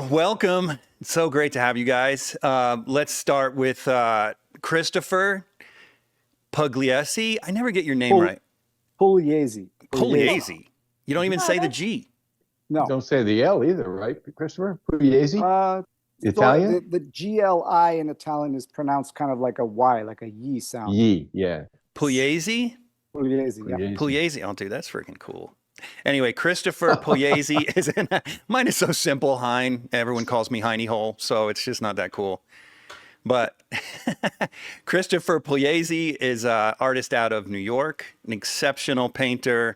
Welcome. It's so great to have you guys. Let's start with Christopher Pugliese. I never get your name right. Pugliese. Pugliese. You don't even say the G. No. Don't say the L either, right, Christopher? Pugliese? Italian? The GLI in Italian is pronounced kind of like a Y, like a Y sound. Ye, yeah. Pugliese? Pugliese, yeah. Pugliese. Oh, dude, that's freaking cool. Anyway, Christopher Pugliese is in. Mine is so simple, Hein. Everyone calls me Heiny Hole, so it's just not that cool. But Christopher Pugliese is an artist out of New York, an exceptional painter,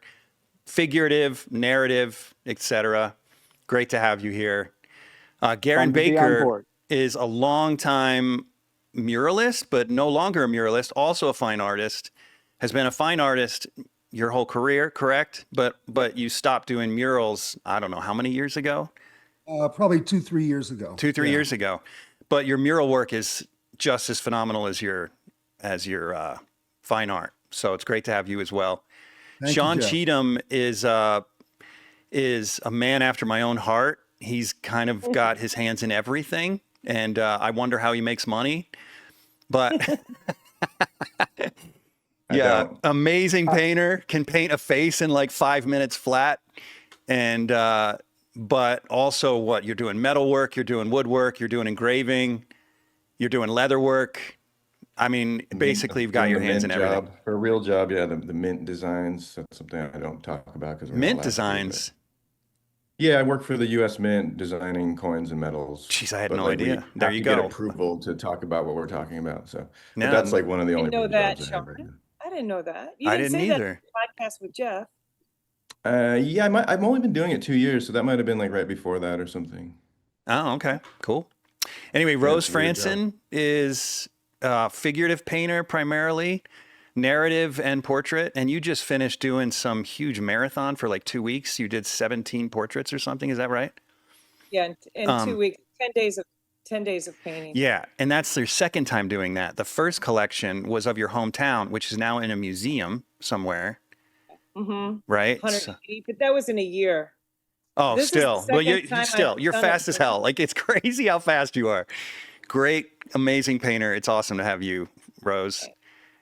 figurative, narrative, etc. Great to have you here. Garen Baker is a longtime muralist, but no longer a muralist, also a fine artist, has been a fine artist your whole career, correct? But you stopped doing murals, I don't know, how many years ago? Probably 2-3 years ago. 2-3 years ago. But your mural work is just as phenomenal as your fine art. So it's great to have you as well. Sean Cheatham is a man after my own heart. He's kind of got his hands in everything, and I wonder how he makes money. But yeah, amazing painter, can paint a face in like 5 minutes flat. And but also what you're doing, metal work, you're doing woodwork, you're doing engraving, you're doing leather work. I mean, basically you've got your hands in everything. For a real job, yeah, the mint designs, that's something I don't talk about because mint designs. Yeah, I work for the U.S. Mint designing coins and medals. Jeez, I had no idea. There you go. Get approval to talk about what we're talking about. So that's like one of the only jobs I have right now. I didn't know that. I didn't either. That podcast with Jeff. Yeah, I've only been doing it 2 years, so that might have been like right before that or something. Oh, okay, cool. Anyway, Rose Franson is a figurative painter primarily, narrative and portrait, and you just finished doing some huge marathon for like 2 weeks. You did 17 portraits or something. Is that right? Yeah, in 2 weeks, 10 days of painting. Yeah, and that's your second time doing that. The first collection was of your hometown, which is now in a museum somewhere. Mm-hmm. Right? 180, but that was in a year. Oh, still. Well, you're fast as hell. Like, it's crazy how fast you are. Great, amazing painter. It's awesome to have you, Rose. Okay.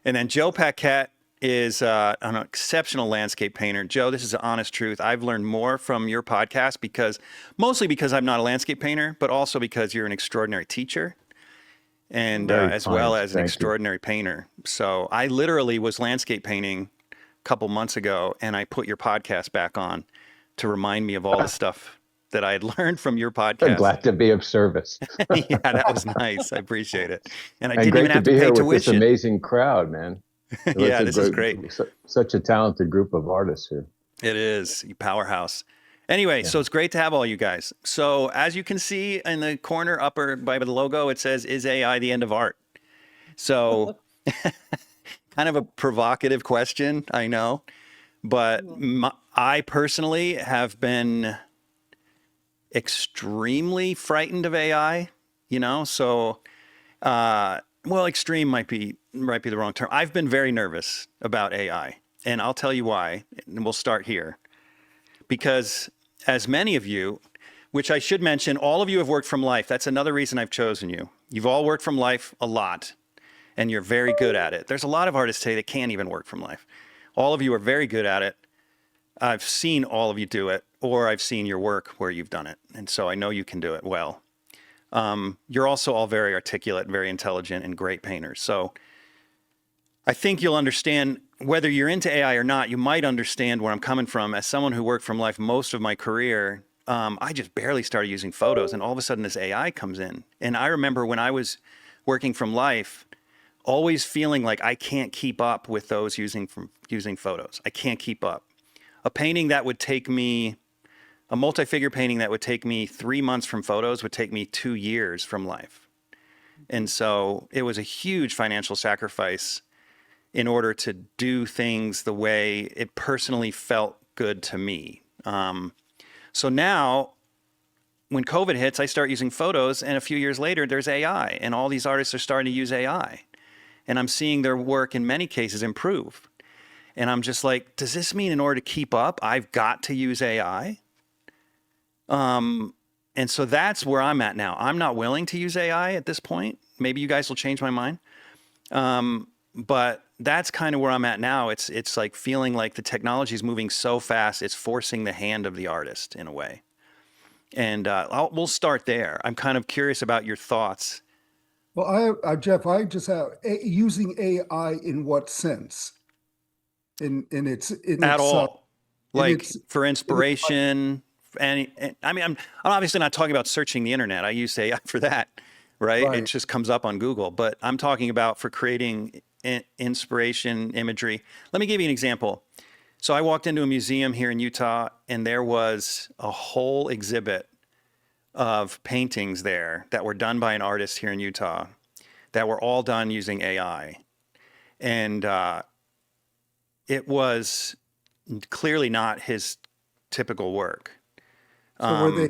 And then Joe Paquette is an exceptional landscape painter. Joe, this is the honest truth. I've learned more from your podcast mostly because I'm not a landscape painter, but also because you're an extraordinary teacher and as well as an extraordinary painter. So I literally was landscape painting a couple months ago, and I put your podcast back on to remind me of all the stuff that I had learned from your podcast. I'm glad to be of service. Yeah, that was nice. I appreciate it. And I didn't even have to pay tuition. With this amazing crowd, man. Yeah, this is great. Such a talented group of artists here. It is. Powerhouse. Anyway, so it's great to have all you guys. So as you can see in the corner upper by the logo, it says, "Is AI the end of art?" So kind of a provocative question, I know. But I personally have been extremely frightened of AI, so extreme might be the wrong term. I've been very nervous about AI, and I'll tell you why, and we'll start here. Because as many of you, which I should mention, all of you have worked from life. That's another reason I've chosen you. You've all worked from life a lot, and you're very good at it. There's a lot of artists today that can't even work from life. All of you are very good at it. I've seen all of you do it, or I've seen your work where you've done it. And so I know you can do it well. You're also all very articulate, very intelligent, and great painters. So I think you'll understand, whether you're into AI or not, you might understand where I'm coming from. As someone who worked from life most of my career, I just barely started using photos, and all of a sudden this AI comes in. And I remember when I was working from life, always feeling like I can't keep up with those using photos. I can't keep up. A painting that would take me, a multi-figure painting that would take me 3 months from photos would take me 2 years from life. And so it was a huge financial sacrifice in order to do things the way it personally felt good to me. So now when COVID hits, I start using photos, and a few years later, there's AI, and all these artists are starting to use AI. And I'm seeing their work in many cases improve. And I'm just like, does this mean in order to keep up, I've got to use AI? And so that's where I'm at now. I'm not willing to use AI at this point. Maybe you guys will change my mind. But that's kind of where I'm at now. It's like feeling like the technology is moving so fast, it's forcing the hand of the artist in a way. And we'll start there. I'm kind of curious about your thoughts. Well, Jeff, I just have using AI in what sense? In its At all. Like its- for inspiration. I mean, I'm obviously not talking about searching the internet. I use AI for that, right? It just comes up on Google. But I'm talking about for creating inspiration, imagery. Let me give you an example. So I walked into a museum here in Utah, and there was a whole exhibit of paintings there that were done by an artist here in Utah that were all done using AI. And it was clearly not his typical work. So were they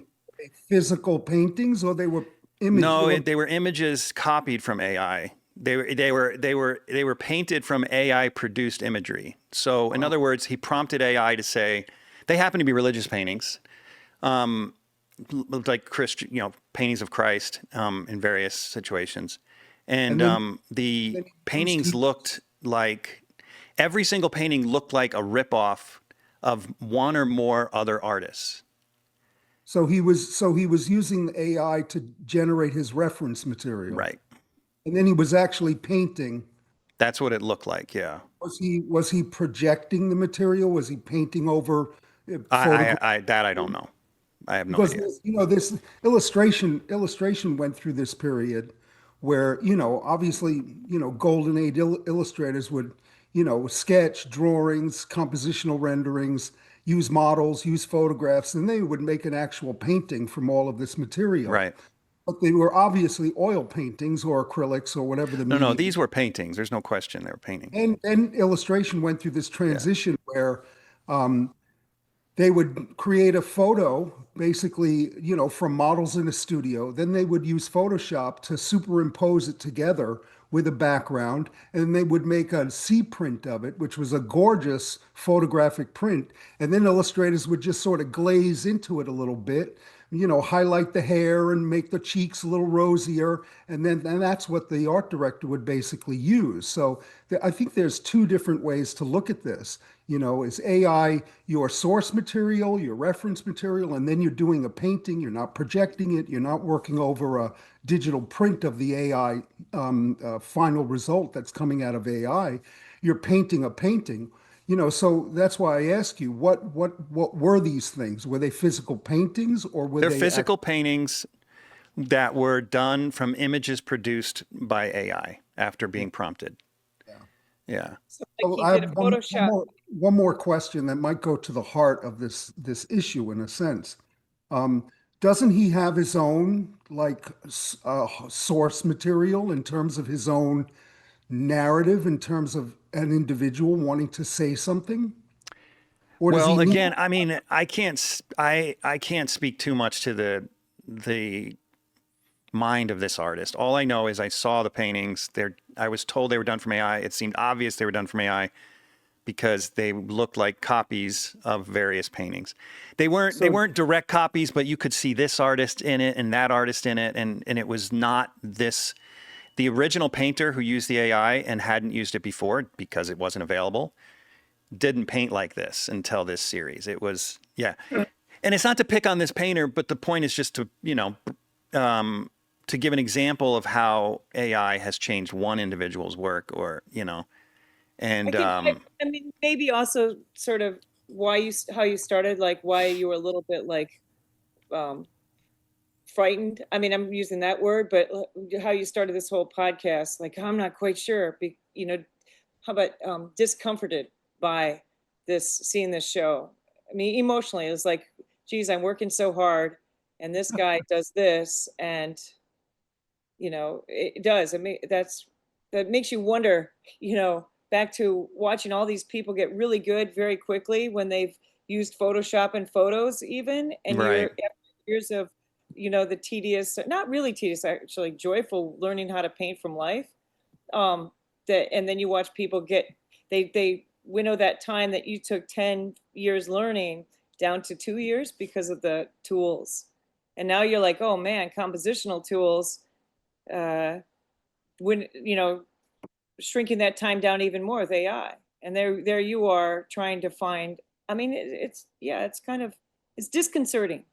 physical paintings, or they were images? No, they were images copied from AI. They were painted from AI produced imagery. So in other words, he prompted AI to say, they happen to be religious paintings, like paintings of Christ in various situations. And the paintings looked like, every single painting looked like a ripoff of one or more other artists. So he was using AI to generate his reference material. Right. And then he was actually painting. That's what it looked like, yeah. Was he projecting the material? Was he painting over I don't know. I have no idea. This illustration went through this period where, obviously, golden age illustrators would, sketch drawings, compositional renderings, use models, use photographs, and they would make an actual painting from all of this material. Right. But they were obviously oil paintings or acrylics or whatever the medium. No, these were paintings. There's no question they were paintings. And illustration went through this transition where they would create a photo, basically, from models in a studio. Then they would use Photoshop to superimpose it together with a background, and they would make a C print of it, which was a gorgeous photographic print. And then illustrators would just sort of glaze into it a little bit, highlight the hair and make the cheeks a little rosier. And that's what the art director would basically use. So I think there's two different ways to look at this. Is AI your source material, your reference material, and then you're doing a painting, you're not projecting it, you're not working over a digital print of the AI final result that's coming out of AI, you're painting a painting. So that's why I ask you, what were these things? Were they physical paintings, or were They're physical paintings that were done from images produced by AI after being prompted. Yeah. So I like he have did a Photoshop. one more question that might go to the heart of this issue in a sense. Doesn't he have his own source material in terms of his own narrative, in terms of an individual wanting to say something? Or does Well, he need- again, I mean, I can't speak too much to the mind of this artist. All I know is I saw the paintings. I was told they were done from AI. It seemed obvious they were done from AI because they looked like copies of various paintings. They weren't direct copies, but you could see this artist in it and that artist in it, and it was not this. The original painter who used the AI and hadn't used it before because it wasn't available didn't paint like this until this series. It was, yeah. And it's not to pick on this painter, but the point is just to, to give an example of how AI has changed one individual's work, or, and I mean, maybe also sort of how you started, like why you were a little bit frightened. I mean, I'm using that word, but how you started this whole podcast, like, I'm not quite sure, how about discomforted by seeing this show? I mean, emotionally, it was like, geez, I'm working so hard and this guy does this, and it does. I mean, that makes you wonder, back to watching all these people get really good very quickly when they've, used Photoshop and photos even, and Right. you're after years of, the tedious, not really tedious, actually joyful learning how to paint from life. And then you watch people they winnow that time that you took 10 years learning down to 2 years because of the tools. And now you're like, oh man, compositional tools, shrinking that time down even more with AI. And there you are trying to find, I mean, it's disconcerting.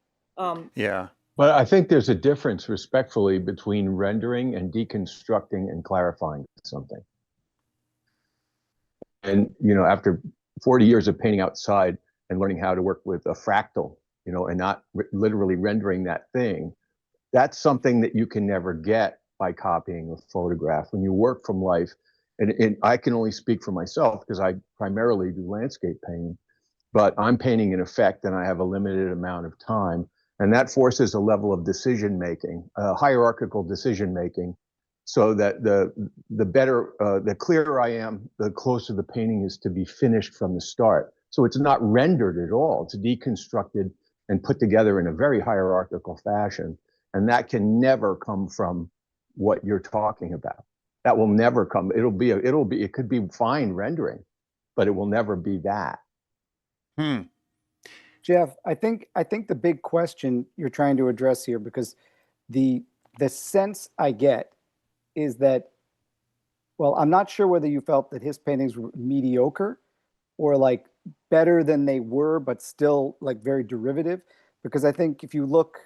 Yeah. But I think there's a difference, respectfully, between rendering and deconstructing and clarifying something. And, after 40 years of painting outside and learning how to work with a fractal, and not literally rendering that thing, that's something that you can never get by copying a photograph. When you work from life, and I can only speak for myself because I primarily do landscape painting, but I'm painting an effect and I have a limited amount of time. And that forces a level of decision making, hierarchical decision making, so that the clearer I am, the closer the painting is to be finished from the start. So it's not rendered at all. It's deconstructed and put together in a very hierarchical fashion. And that can never come from what you're talking about. That will never come. It could be fine rendering, but it will never be that. Jeff, I think the big question you're trying to address here, because the sense I get is that, well, I'm not sure whether you felt that his paintings were mediocre or like better than they were, but still like very derivative. Because I think if you look,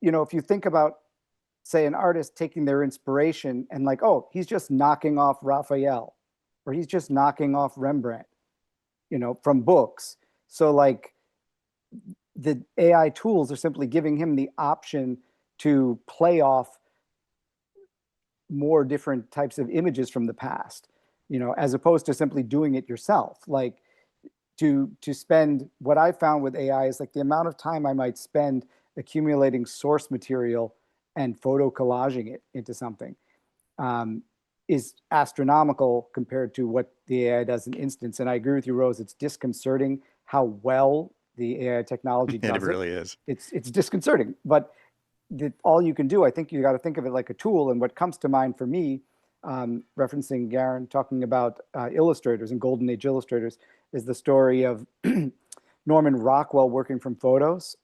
if you think about, say, an artist taking their inspiration and like, oh, he's just knocking off Raphael, or he's just knocking off Rembrandt, from books. So like the AI tools are simply giving him the option to play off more different types of images from the past, as opposed to simply doing it yourself. Like to spend, what I found with AI is like the amount of time I might spend accumulating source material and photo collaging it into something is astronomical compared to what the AI does in instance. And I agree with you, Rose, it's disconcerting how well the AI technology does It really is. It's disconcerting, but all you can do, I think you got to think of it like a tool. And what comes to mind for me, referencing Garen talking about illustrators and golden age illustrators, is the story of Norman Rockwell working from photos.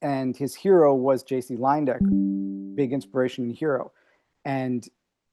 And his hero was J.C. Leyendecker, big inspiration and hero. And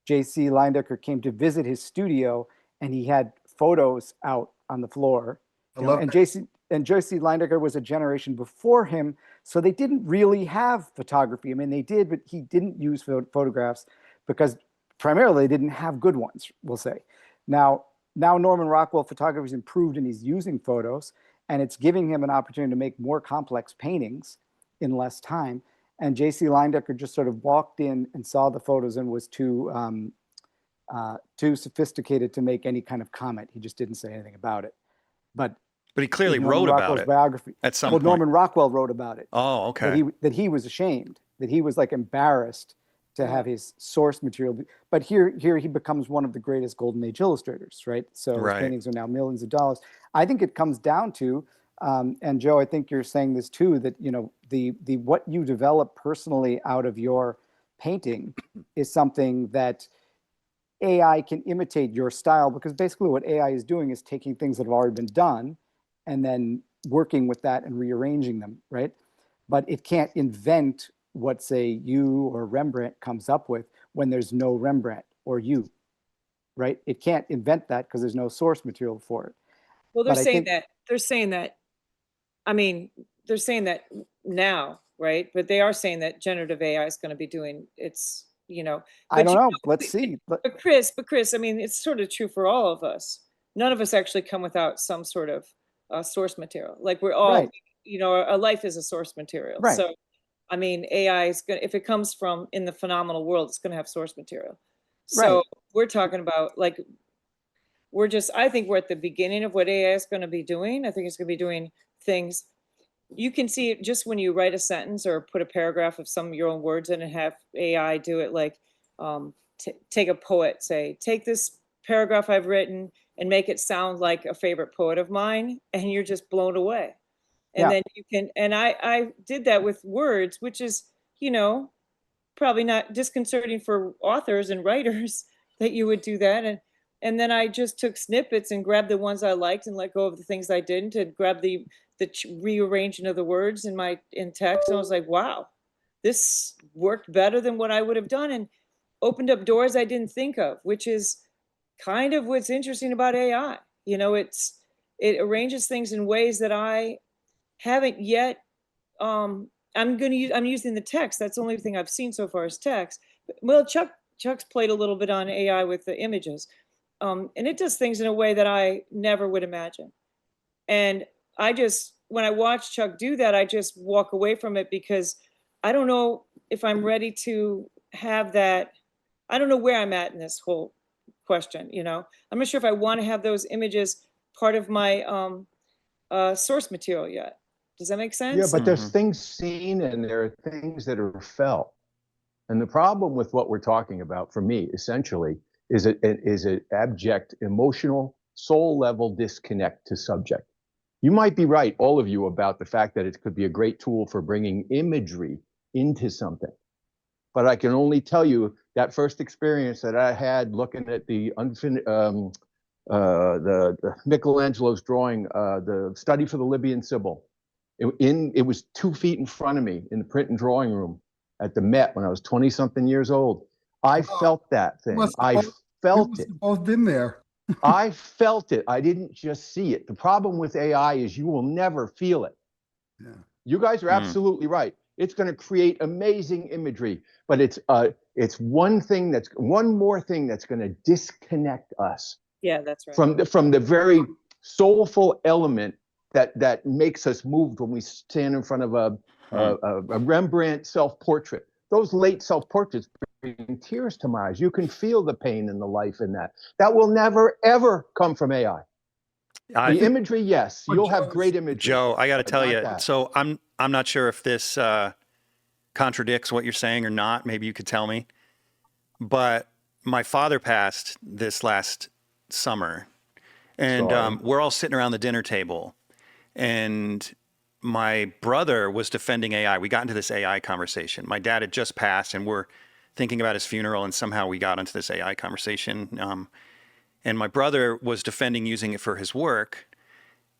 J.C. Leyendecker came to visit his studio, and he had photos out on the floor. And J.C. Leyendecker was a generation before him, so they didn't really have photography. I mean, they did, but he didn't use photographs because primarily they didn't have good ones, we'll say. Now Norman Rockwell photography has improved, and he's using photos, and it's giving him an opportunity to make more complex paintings in less time. And J.C. Leyendecker just sort of walked in and saw the photos and was too sophisticated to make any kind of comment. He just didn't say anything about it. But he clearly wrote about it biography at some point. Norman Rockwell wrote about it. Oh, okay. That he was ashamed, that he was like embarrassed to have his source material. But here he becomes one of the greatest golden age illustrators, right? So his paintings are now millions of dollars. I think it comes down to, and Joe, I think you're saying this too, that the what you develop personally out of your painting is something that AI can imitate your style, because basically what AI is doing is taking things that have already been done and then working with that and rearranging them, right? But it can't invent what, say, you or Rembrandt comes up with when there's no Rembrandt or you, right? It can't invent that because there's no source material for it. Well, they're saying that, I mean, they're saying that now, right? But they are saying that generative AI is going to be doing its, I don't know. Let's see. But Chris, I mean, it's sort of true for all of us. None of us actually come without some sort of source material. Like we're all, right. Our life is a source material. Right. So, I mean, AI is going to, if it comes from in the phenomenal world, it's going to have source material. So right. We're talking about like, I think we're at the beginning of what AI is going to be doing. I think it's going to be doing things. You can see it just when you write a sentence or put a paragraph of some of your own words in and have AI do it. Like take a poet, say, take this paragraph I've written and make it sound like a favorite poet of mine, and you're just blown away. And Yeah. then you can, and I did that with words, which is, you know, probably not disconcerting for authors and writers that you would do that. And then I just took snippets and grabbed the ones I liked and let go of the things I didn't, and grab the rearranging of the words in text. And I was like, wow, this worked better than what I would have done, and opened up doors I didn't think of, which is kind of what's interesting about AI. You know, it arranges things in ways that I haven't yet. I'm using the text. That's the only thing I've seen so far is text. Well, Chuck's played a little bit on AI with the images. And it does things in a way that I never would imagine. And when I watch Chuck do that, I just walk away from it, because I don't know if I'm ready to have that. I don't know where I'm at in this whole question. You know, I'm not sure if I want to have those images part of my source material yet. Does that make sense? Yeah, but there's things seen and there are things that are felt. And the problem with what we're talking about, for me, essentially, is an abject, emotional, soul level disconnect to subject. You might be right, all of you, about the fact that it could be a great tool for bringing imagery into something. But I can only tell you that first experience that I had looking at the Michelangelo's drawing, the study for the Libyan Sibyl. It was 2 feet in front of me in the print and drawing room at the Met when I was 20-something years old. I felt that thing. I felt it. Both been there. I felt it. I didn't just see it. The problem with AI is you will never feel it. Yeah. You guys are absolutely right. It's going to create amazing imagery, but it's one more thing that's going to disconnect us. Yeah, that's right. From the very soulful element that makes us moved when we stand in front of a Rembrandt self-portrait. Those late self-portraits bring tears to my eyes. You can feel the pain and the life in that. That will never, ever come from AI. The imagery, yes, you'll have great imagery. Joe, I got to tell you, that. so I'm not sure if this contradicts what you're saying or not. Maybe you could tell me. But my father passed this last summer, and we're all sitting around the dinner table, and my brother was defending AI. We got into this AI conversation. My dad had just passed, and we're thinking about his funeral, and somehow we got into this AI conversation. And my brother was defending using it for his work.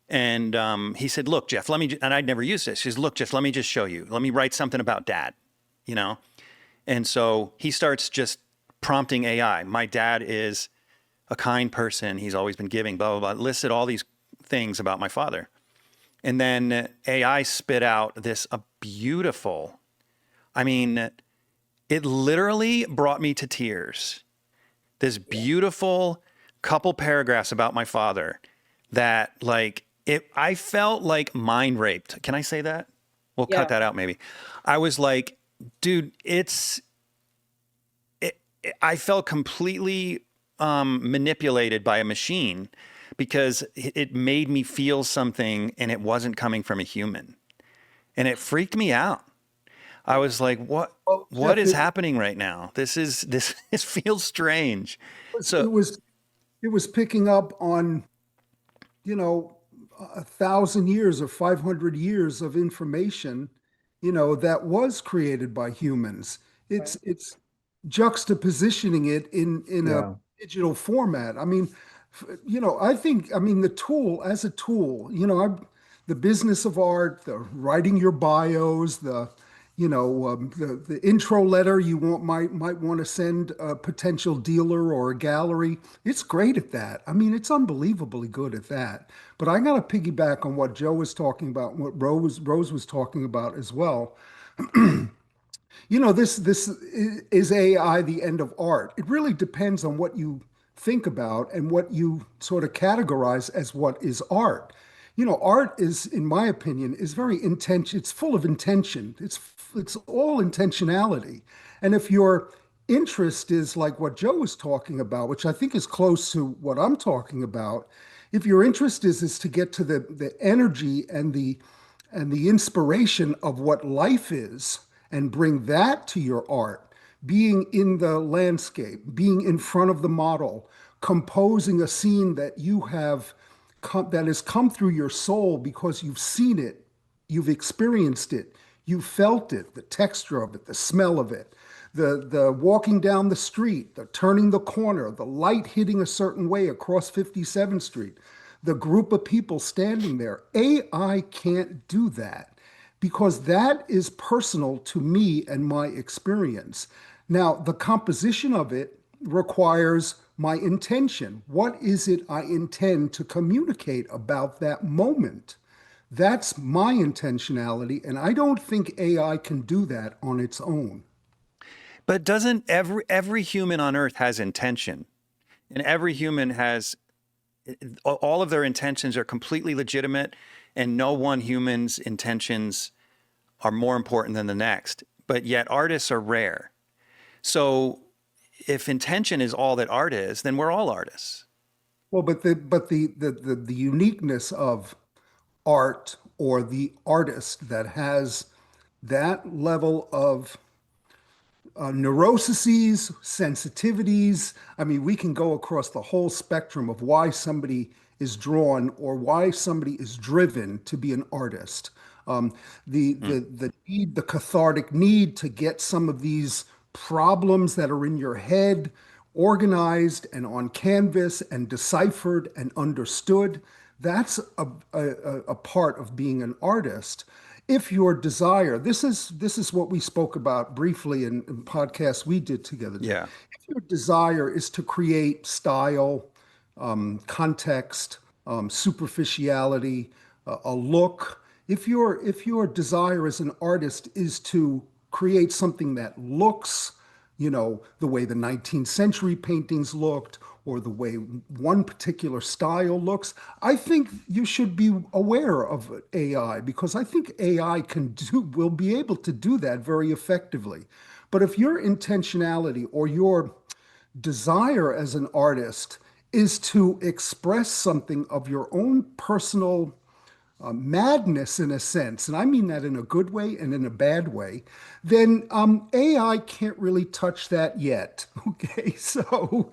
And he said, look, Jeff, and I'd never used this. He says, look, Jeff, let me just show you. Let me write something about Dad, you know? And so he starts just prompting AI. My dad is a kind person. He's always been giving, blah, blah, blah. Listed all these things about my father. And then AI spit out this beautiful, I mean, it literally brought me to tears. This beautiful couple paragraphs about my father that I felt like mind raped. Can I say that? We'll cut that out maybe. I was like, dude, I felt completely manipulated by a machine, because it made me feel something and it wasn't coming from a human. And it freaked me out. I was like, what is happening right now? This feels strange. So it was picking up on, 1,000 years or 500 years of information, that was created by humans. It's juxtapositioning it in a digital format. I mean, the tool as a tool, the business of art, the writing your bios, the intro letter you might want to send a potential dealer or a gallery. It's great at that. I mean, it's unbelievably good at that. But I got to piggyback on what Joe was talking about, and what Rose was talking about as well. This is AI the end of art? It really depends on what you think about and what you sort of categorize as what is art. Art is, in my opinion, is very intention. It's full of intention. It's all intentionality. And if your interest is like what Joe was talking about, which I think is close to what I'm talking about, if your interest is to get to the energy and the inspiration of what life is, and bring that to your art, being in the landscape, being in front of the model, composing a scene that you have that has come through your soul because you've seen it, you've experienced it, you felt it, the texture of it, the smell of it, the walking down the street, the turning the corner, the light hitting a certain way across 57th Street, the group of people standing there. AI can't do that because that is personal to me and my experience. Now, the composition of it requires my intention. What is it I intend to communicate about that moment? That's my intentionality, and I don't think AI can do that on its own. But doesn't every human on earth has intention, and every human has all of their intentions are completely legitimate, and no one human's intentions are more important than the next. But yet artists are rare. So if intention is all that art is, then we're all artists. Well, but the uniqueness of art or the artist that has that level of neuroses, sensitivities. I mean, we can go across the whole spectrum of why somebody is drawn or why somebody is driven to be an artist. The need, the cathartic need to get some of these problems that are in your head organized and on canvas and deciphered and understood. That's a part of being an artist. If your desire, this is what we spoke about briefly in podcasts we did together. Yeah. If your desire is to create style, context, superficiality, a look, if your desire as an artist is to create something that looks, the way the 19th century paintings looked, or the way one particular style looks, I think you should be aware of AI because I think AI will be able to do that very effectively. But if your intentionality or your desire as an artist is to express something of your own personal madness in a sense, and I mean that in a good way and in a bad way, then AI can't really touch that yet. Okay, so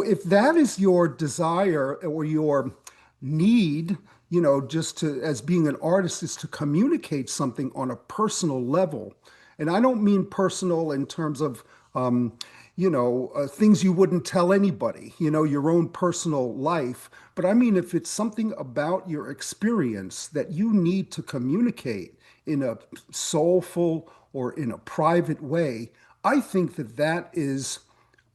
if that is your desire or your need, just to as being an artist is to communicate something on a personal level, and I don't mean personal in terms of things you wouldn't tell anybody, your own personal life. But I mean, if it's something about your experience that you need to communicate in a soulful or in a private way, I think that is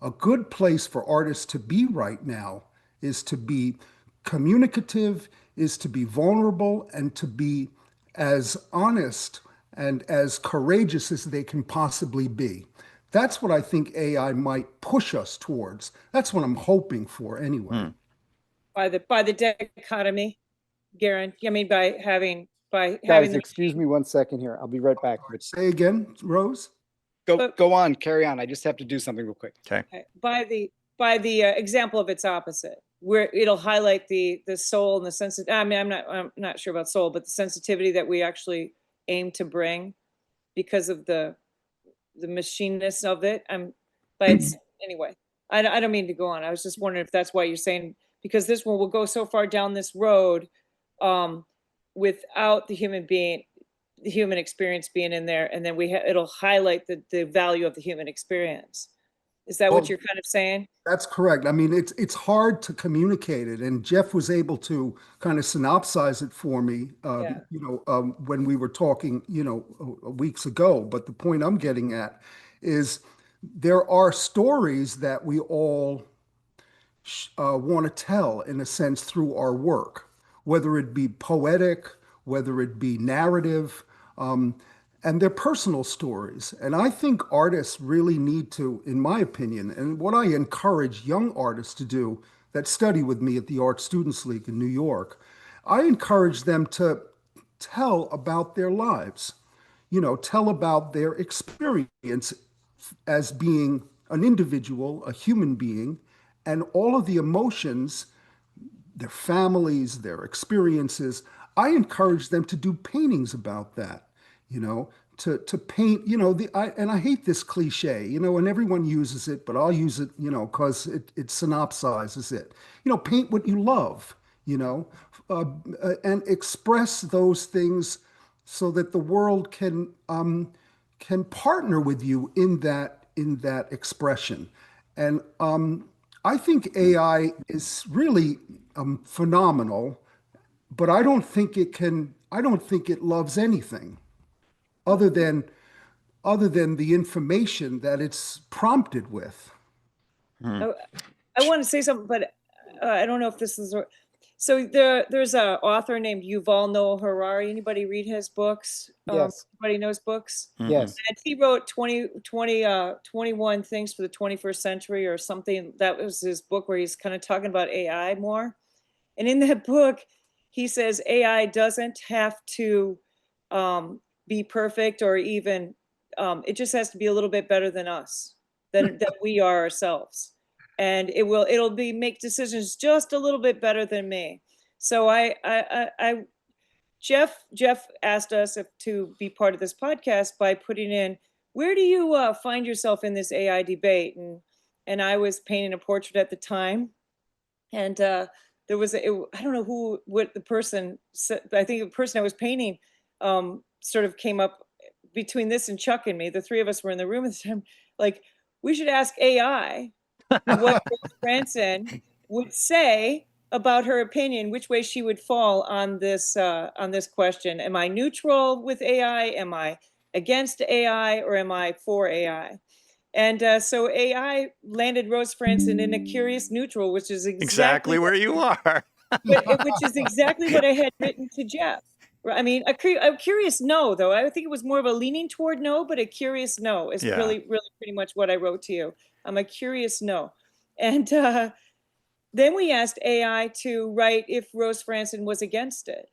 a good place for artists to be right now, is to be communicative, is to be vulnerable, and to be as honest and as courageous as they can possibly be. That's what I think AI might push us towards. That's what I'm hoping for anyway. By the dichotomy, Garen, I mean by having Guys, the excuse me one second here. I'll be right back. But Say again, Rose? go on, carry on. I just have to do something real quick. Okay. by the example of its opposite, where it'll highlight the soul and the sensitive. I mean, I'm not sure about soul, but the sensitivity that we actually aim to bring because of the machineness of it. But it's anyway. I don't mean to go on. I was just wondering if that's why you're saying, because this one will go so far down this road without the human experience being in there, and then it'll highlight the value of the human experience. Is that what you're kind of saying? That's correct. I mean, it's hard to communicate it, and Jeff was able to kind of synopsize it for me, Yeah. when we were talking, weeks ago. But the point I'm getting at is there are stories that we all want to tell, in a sense, through our work, whether it be poetic, whether it be narrative, and they're personal stories. And I think artists really need to, in my opinion, and what I encourage young artists to do that study with me at the Art Students League in New York, I encourage them to tell about their lives, tell about their experience as being an individual, a human being, and all of the emotions, their families, their experiences. I encourage them to do paintings about that, to paint, and I hate this cliche, and everyone uses it, but I'll use it, because it synopsizes it. Paint what you love, and express those things so that the world can partner with you in that expression. And I think AI is really phenomenal, but I don't think it loves anything other than the information that it's prompted with. I want to say something, but I don't know if this is. So there's an author named Yuval Noah Harari. Anybody read his books? Yes. Everybody knows books? Yes. And he wrote 21 things for the 21st century or something. That was his book where he's kind of talking about AI more. And in that book, he says AI doesn't have to be perfect or even, it just has to be a little bit better than us, than we are ourselves. And it'll make decisions just a little bit better than me. So Jeff asked us to be part of this podcast by putting in, where do you find yourself in this AI debate? And I was painting a portrait at the time, and there was I don't know what the person said. I think the person I was painting sort of came up between this and Chuck and me. The three of us were in the room at the time. Like, we should ask AI what Rose Franson would say about her opinion, which way she would fall on this question. Am I neutral with AI? Am I against AI, or am I for AI? And so AI landed Rose Franson in a curious neutral, which is Exactly where you are. which is exactly what I had written to Jeff. I mean, a curious no, though. I think it was more of a leaning toward no, but a curious no is really pretty much what I wrote to you. I'm a curious no. And then we asked AI to write if Rose Franson was against it.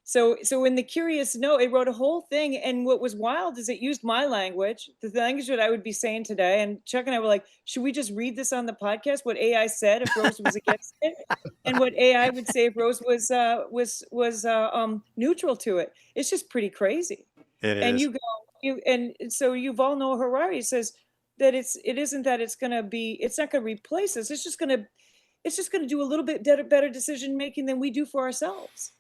So in the curious no, it wrote a whole thing. And what was wild is it used my language, the language that I would be saying today. And Chuck and I were like, should we just read this on the podcast? What AI said if Rose was against it, and what AI would say if Rose was neutral to it. It's just pretty crazy. It And is. so Yuval Noah Harari says that it isn't that it's not going to replace us. It's just going to do a little bit better decision making than we do for ourselves.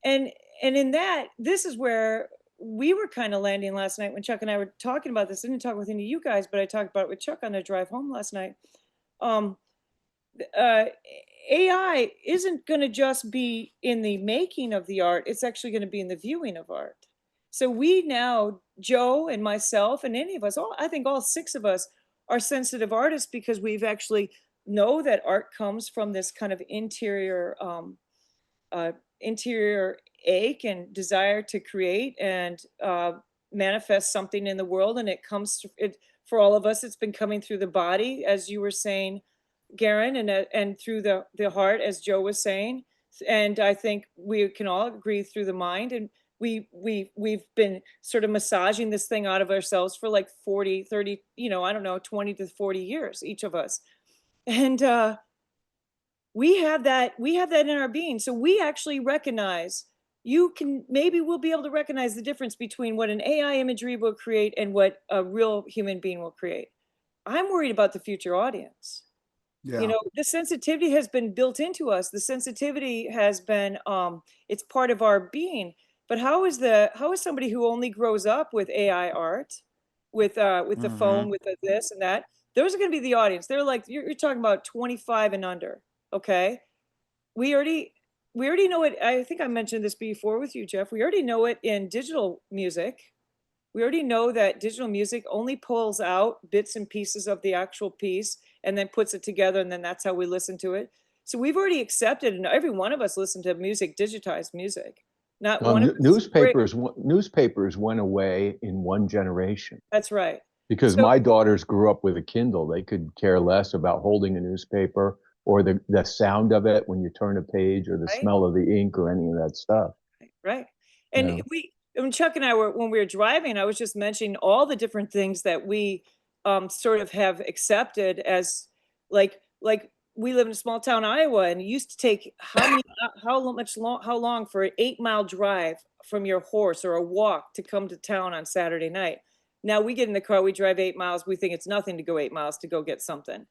And in that, this is where we were kind of landing last night when Chuck and I were talking about this. I didn't talk with any of you guys, but I talked about it with Chuck on the drive home last night. AI isn't going to just be in the making of the art. It's actually going to be in the viewing of art. So we now, Joe and myself and any of us, I think all six of us are sensitive artists, because we've actually know that art comes from this kind of interior ache and desire to create and manifest something in the world. And it comes for all of us, it's been coming through the body, as you were saying, Garen, and through the heart, as Joe was saying. And I think we can all agree through the mind. And we've been sort of massaging this thing out of ourselves for like 40, 30, I don't know, 20 to 40 years, each of us. And we have that in our being. So we actually recognize, we'll be able to recognize the difference between what an AI imagery will create and what a real human being will create. I'm worried about the future audience. Yeah. The sensitivity has been built into us. The sensitivity has been, it's part of our being. But how is somebody who only grows up with AI art, with the phone, with this and that? Those are going to be the audience. They're like, you're talking about 25 and under. Okay. We already know it. I think I mentioned this before with you, Jeff. We already know it in digital music. We already know that digital music only pulls out bits and pieces of the actual piece and then puts it together, and then that's how we listen to it. So we've already accepted, and every one of us listen to music, digitized music. Not one of newspapers went away in one generation. That's right. Because my daughters grew up with a Kindle. They could care less about holding a newspaper or the sound of it when you turn a page, or the smell of the ink, or any of that stuff. Right. And when Chuck and I when we were driving, I was just mentioning all the different things that we sort of have accepted as like we live in a small town, Iowa, and it used to take how long for an 8-mile drive from your horse or a walk to come to town on Saturday night. Now we get in the car, we drive 8 miles. We think it's nothing to go 8 miles to go get something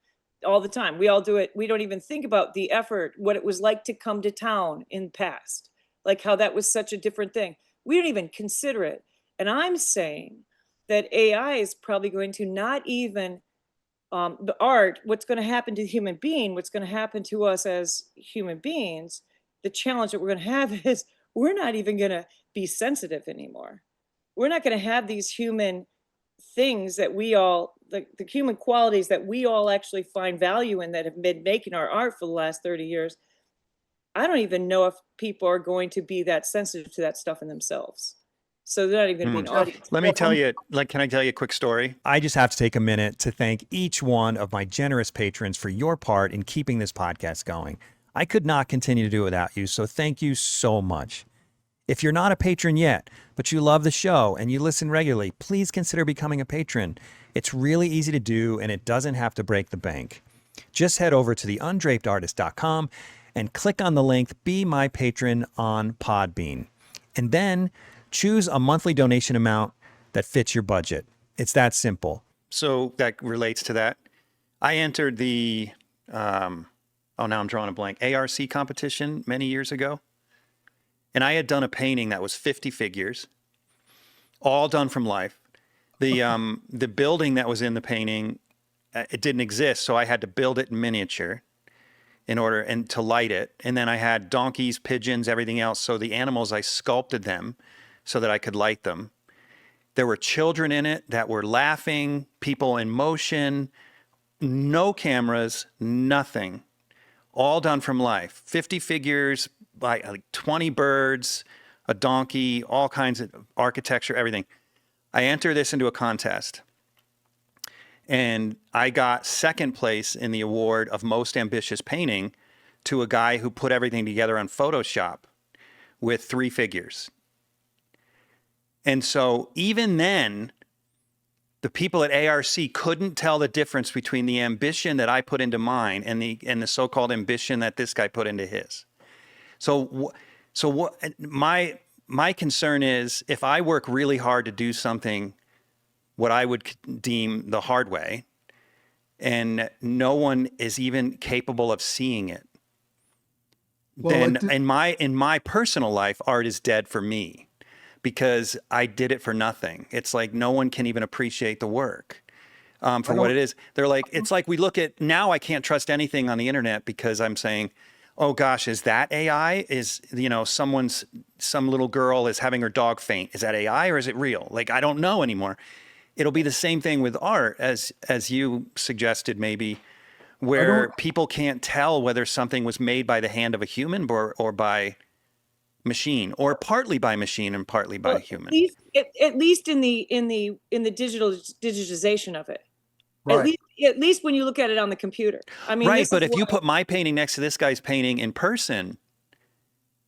all the time. We all do it. We don't even think about the effort, what it was like to come to town in the past, like how that was such a different thing. We don't even consider it. And I'm saying that AI is probably going to not even the art, what's going to happen to the human being, what's going to happen to us as human beings, the challenge that we're going to have is we're not even going to be sensitive anymore. We're not going to have these human things that we all, the human qualities that we all actually find value in that have been making our art for the last 30 years. I don't even know if people are going to be that sensitive to that stuff in themselves. So they're not even going to be an audience. Let me tell you, can I tell you a quick story? I just have to take a minute to thank each one of my generous patrons for your part in keeping this podcast going. I could not continue to do it without you, so thank you so much. If you're not a patron yet, but you love the show and you listen regularly, please consider becoming a patron. It's really easy to do, and it doesn't have to break the bank. Just head over to theundrapedartist.com and click on the link Be My Patron on Podbean. And then choose a monthly donation amount that fits your budget. It's that simple. So that relates to that. I entered the, now I'm drawing a blank, ARC competition many years ago. And I had done a painting that was 50 figures, all done from life. The building that was in the painting, it didn't exist, so I had to build it in miniature in order and to light it. And then I had donkeys, pigeons, everything else. So the animals, I sculpted them so that I could light them. There were children in it that were laughing, people in motion, no cameras, nothing, all done from life. 50 figures, like 20 birds, a donkey, all kinds of architecture, everything. I entered this into a contest, and I got second place in the award of most ambitious painting to a guy who put everything together on Photoshop with 3 figures. And so even then, the people at ARC couldn't tell the difference between the ambition that I put into mine and the so-called ambition that this guy put into his. So what my concern is, if I work really hard to do something, what I would deem the hard way, and no one is even capable of seeing it, then in my personal life, art is dead for me, because I did it for nothing. It's like no one can even appreciate the work for what it is. They're like, it's like we look at, now I can't trust anything on the internet because I'm saying, oh gosh, is that AI? Is, some little girl is having her dog faint. Is that AI or is it real? Like, I don't know anymore. It'll be the same thing with art, as you suggested, maybe, where people can't tell whether something was made by the hand of a human or by machine, or partly by machine and partly by human. At least in the digitization of it. Right. At least when you look at it on the computer. I mean, right, but if you put my painting next to this guy's painting in person,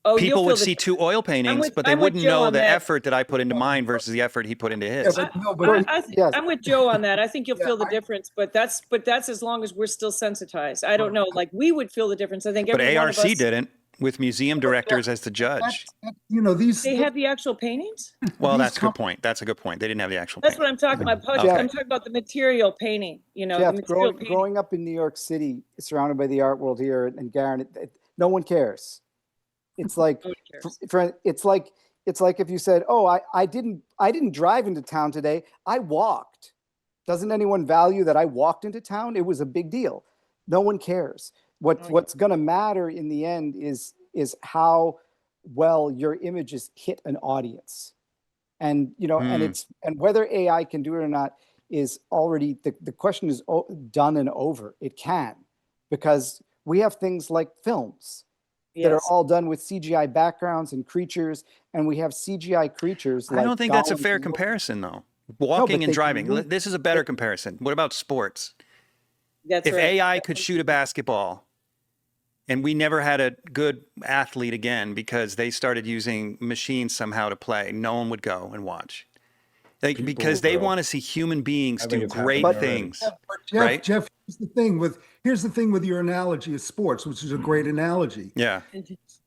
Oh, people would see two oil paintings, but they wouldn't know the effort that I put into mine versus the effort he put into his. I'm with Joe on that. I think you'll feel the difference, but that's as long as we're still sensitized. I don't know, like we would feel the difference. I think But every one ARC of us, didn't, with museum directors as the judge. You know, they have the actual paintings. Well, that's a good point. That's a good point. They didn't have the actual That's painting. what I'm talking about. Okay. I'm talking about the material painting. You know, Jeff, the material painting. growing up in New York City, surrounded by the art world here, and Garen, no one cares. It's like, it's like if you said, "Oh, I didn't drive into town today. I walked." Doesn't anyone value that I walked into town? It was a big deal. No one cares. What's going to matter in the end is how well your images hit an audience, and and whether AI can do it or not is already the question is done and over. It can, because we have things like films that are all done with CGI backgrounds and creatures, and we have CGI creatures. I don't think that's a fair comparison, though. Walking and driving. This is a better comparison. What about sports? If AI could shoot a basketball, and we never had a good athlete again because they started using machines somehow to play, no one would go and watch. Because they want to see human beings do great things, right? Jeff, here's the thing with your analogy of sports, which is a great analogy. Yeah.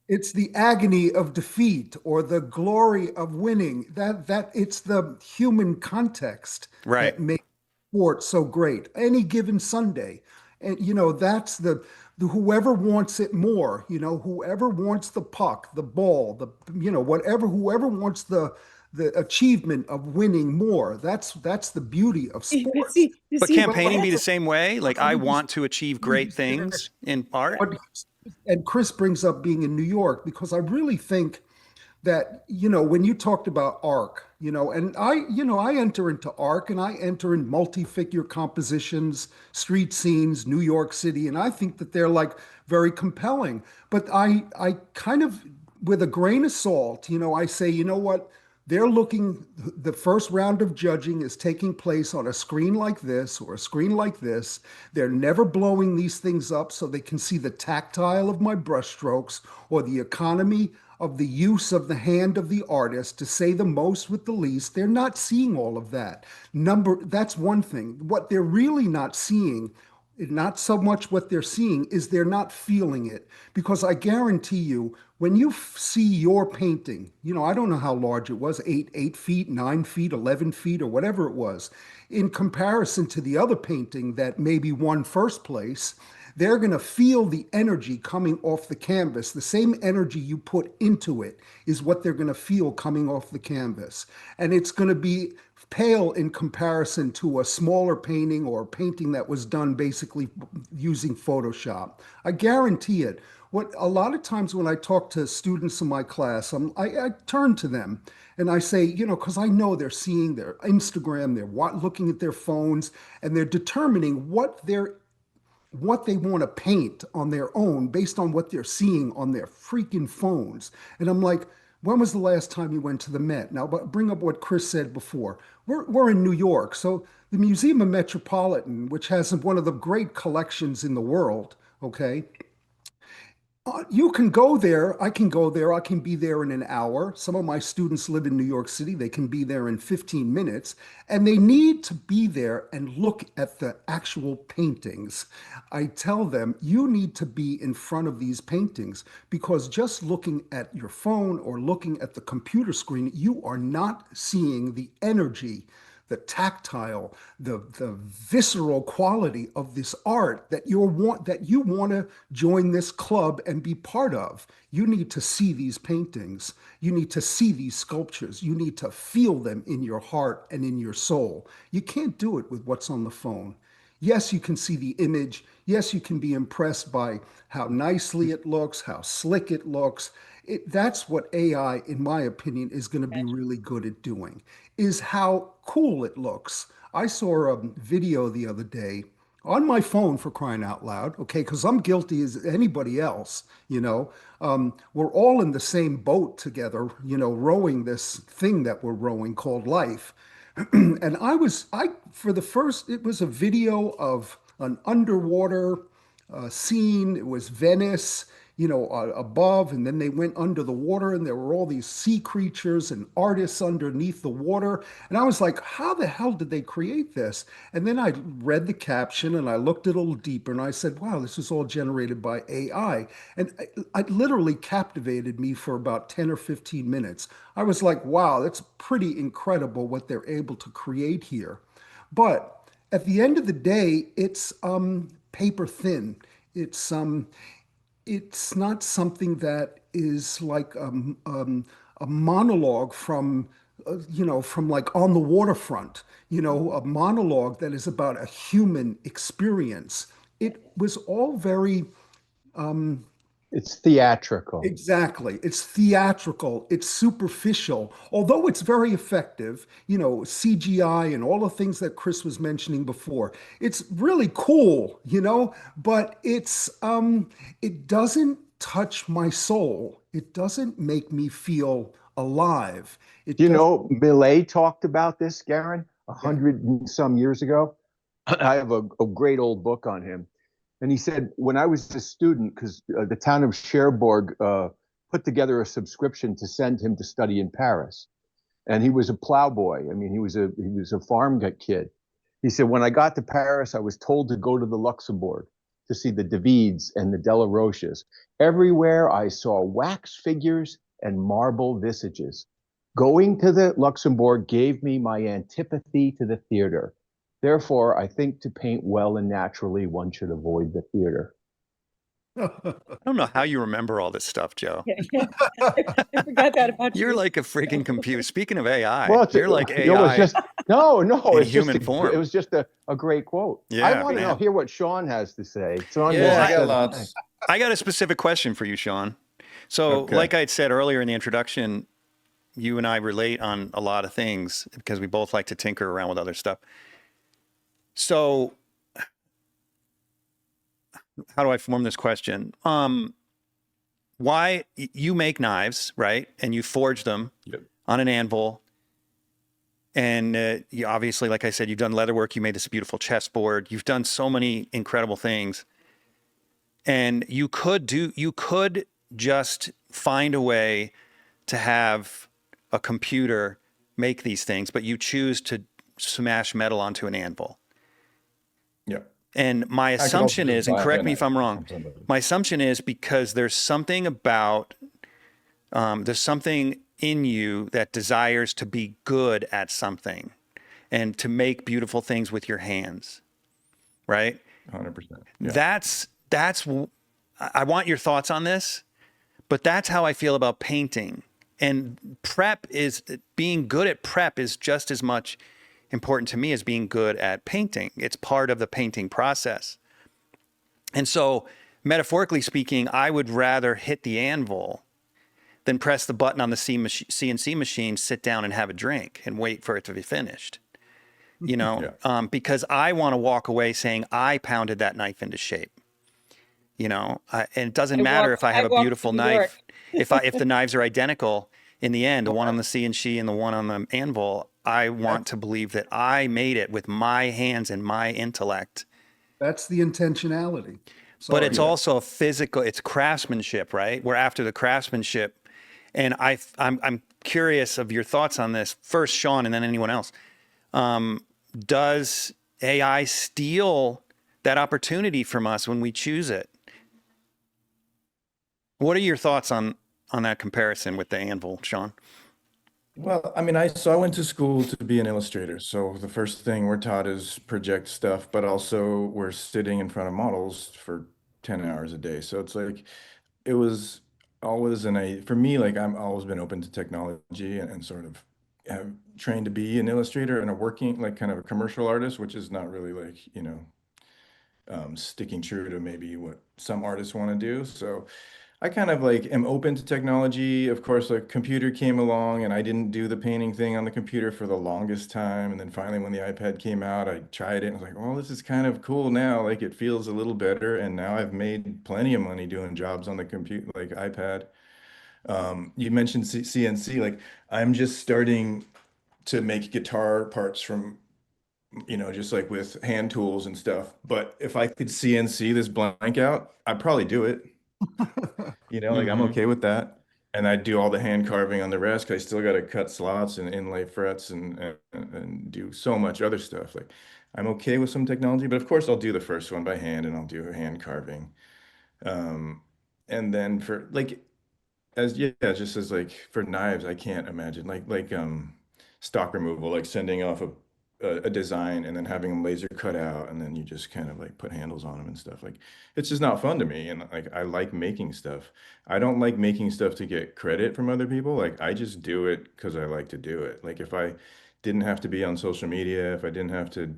It's the agony of defeat or the glory of winning. That it's the human context Right. that makes sport so great. Any given Sunday, and that's the whoever wants it more. Whoever wants the puck, the ball, whatever. Whoever wants the achievement of winning more. That's the beauty of But sports. see, But see, can't painting be the that's same way? Like, I Let me just want to achieve let me great just finish. things in art. What- And Chris brings up being in New York because I really think that when you talked about arc, and I enter into arc and I enter in multi-figure compositions, street scenes, New York City, and I think that they're like very compelling. But I kind of, with a grain of salt, I say, what, they're looking, the first round of judging is taking place on a screen like this or a screen like this. They're never blowing these things up so they can see the tactile of my brushstrokes or the economy of the use of the hand of the artist to say the most with the least. They're not seeing all of that. That's one thing. What they're really not seeing, not so much what they're seeing, is they're not feeling it. Because I guarantee you, when you see your painting, I don't know how large it was, 8 feet, 9 feet, 11 feet, or whatever it was, in comparison to the other painting that maybe won first place, they're going to feel the energy coming off the canvas. The same energy you put into it is what they're going to feel coming off the canvas. And it's going to be pale in comparison to a smaller painting or a painting that was done basically using Photoshop. I guarantee it. What a lot of times when I talk to students in my class, I turn to them and I say, because I know they're seeing their Instagram, they're looking at their phones, and they're determining what they want to paint on their own based on what they're seeing on their freaking phones. And I'm like, when was the last time you went to the Met? Now, but bring up what Chris said before. We're in New York, so the Museum of Metropolitan, which has one of the great collections in the world, okay, you can go there. I can go there. I can be there in an hour. Some of my students live in New York City. They can be there in 15 minutes, and they need to be there and look at the actual paintings. I tell them, you need to be in front of these paintings because just looking at your phone or looking at the computer screen, you are not seeing the energy, the tactile, the visceral quality of this art that you want to join this club and be part of. You need to see these paintings. You need to see these sculptures. You need to feel them in your heart and in your soul. You can't do it with what's on the phone. Yes, you can see the image. Yes, you can be impressed by how nicely it looks, how slick it looks. That's what AI, in my opinion, is going to be really good at doing, is how cool it looks. I saw a video the other day on my phone, for crying out loud, okay, because I'm guilty as anybody else, we're all in the same boat together, rowing this thing that we're rowing called life. And for the first, it was a video of an underwater scene. It was Venice, above, and then they went under the water, and there were all these sea creatures and artists underneath the water. And I was like, how the hell did they create this? And then I read the caption and I looked a little deeper and I said, wow, this was all generated by AI. And it literally captivated me for about 10 or 15 minutes. I was like, wow, that's pretty incredible what they're able to create here. But at the end of the day, it's paper thin. It's not something that is like a monologue from like on the waterfront, a monologue that is about a human experience. It was all very It's theatrical. exactly. It's theatrical. It's superficial, although it's very effective. CGI and all the things that Chris was mentioning before. It's really cool, but it doesn't touch my soul. It doesn't make me feel alive. It You does. know, Millet talked about this, Garen, a Yeah. hundred and some years ago. I have a great old book on him. And he said, when I was a student, because the town of Cherbourg put together a subscription to send him to study in Paris. And he was a plowboy. I mean, he was a farm kid. He said, when I got to Paris, I was told to go to the Luxembourg to see the Davids and the Delaroches. Everywhere I saw wax figures and marble visages. Going to the Luxembourg gave me my antipathy to the theater. Therefore, I think to paint well and naturally, one should avoid the theater. I don't know how you remember all this stuff, Joe. I forgot that about You're you. like a freaking computer. Speaking of AI, Well, it's, you're like you know, it's AI. just no, in it's just human form. it was just a great quote. Yeah, I want to man. hear what Sean has to say. Sean, Yeah, has I got said- lots. I got a specific question for you, Sean. So, Okay. like I had said earlier in the introduction, you and I relate on a lot of things because we both like to tinker around with other stuff. So, how do I form this question? Why you make knives, right? And you forge them Yep. on an anvil. And you obviously, like I said, you've done leather work. You made this beautiful chessboard. You've done so many incredible things. And you could just find a way to have a computer make these things, but you choose to smash metal onto an anvil. Yeah. And my could also assumption just is, and buy correct a me if knife I'm wrong, from somebody. my assumption is because there's something about, there's something in you that desires to be good at something and to make beautiful things with your hands, right? 100%. Yeah. I want your thoughts on this, but that's how I feel about painting. And being good at prep is just as much important to me as being good at painting. It's part of the painting process. And so, metaphorically speaking, I would rather hit the anvil than press the button on the CNC machine, sit down and have a drink and wait for it to be finished. You know, because I want to walk away saying I pounded that knife into shape. You know, and it doesn't matter if I have a beautiful knife. If the knives are identical in the end, the one on the CNC and the one on the anvil, I want to believe that I made it with my hands and my intellect. That's the intentionality. But it's also a physical, it's craftsmanship, right? We're after the craftsmanship. And I'm curious of your thoughts on this. First, Sean, and then anyone else. Does AI steal that opportunity from us when we choose it? What are your thoughts on that comparison with the anvil, Sean? Well, I mean, I went to school to be an illustrator. So the first thing we're taught is project stuff, but also we're sitting in front of models for 10 hours a day. So it's like, it was always for me, like I've always been open to technology and sort of have trained to be an illustrator and a working, like kind of a commercial artist, which is not really like, sticking true to maybe what some artists want to do. So I kind of like am open to technology. Of course, a computer came along and I didn't do the painting thing on the computer for the longest time. And then finally, when the iPad came out, I tried it and I was like, well, this is kind of cool now. Like it feels a little better. And now I've made plenty of money doing jobs on the computer, like iPad. You mentioned CNC, like I'm just starting to make guitar parts from, just like with hand tools and stuff. But if I could CNC this blank out, I'd probably do it. Like I'm okay with that. And I do all the hand carving on the rest 'cause I still got to cut slots and inlay frets and do so much other stuff. Like I'm okay with some technology, but of course I'll do the first one by hand and I'll do hand carving. And then for like just as like for knives, I can't imagine like stock removal, like sending off a design and then having them laser cut out and then you just kind of like put handles on them and stuff. Like it's just not fun to me. And like I like making stuff. I don't like making stuff to get credit from other people. Like I just do it because I like to do it. Like if I didn't have to be on social media, if I didn't have to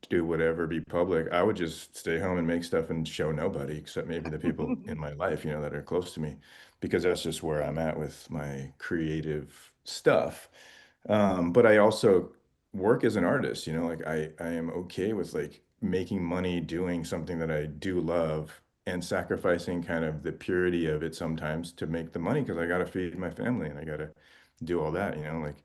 do whatever, be public, I would just stay home and make stuff and show nobody except maybe the people in my life, that are close to me, because that's just where I'm at with my creative stuff. But I also work as an artist, like I am okay with like making money doing something that I do love and sacrificing kind of the purity of it sometimes to make the money because I got to feed my family and I got to do all that, like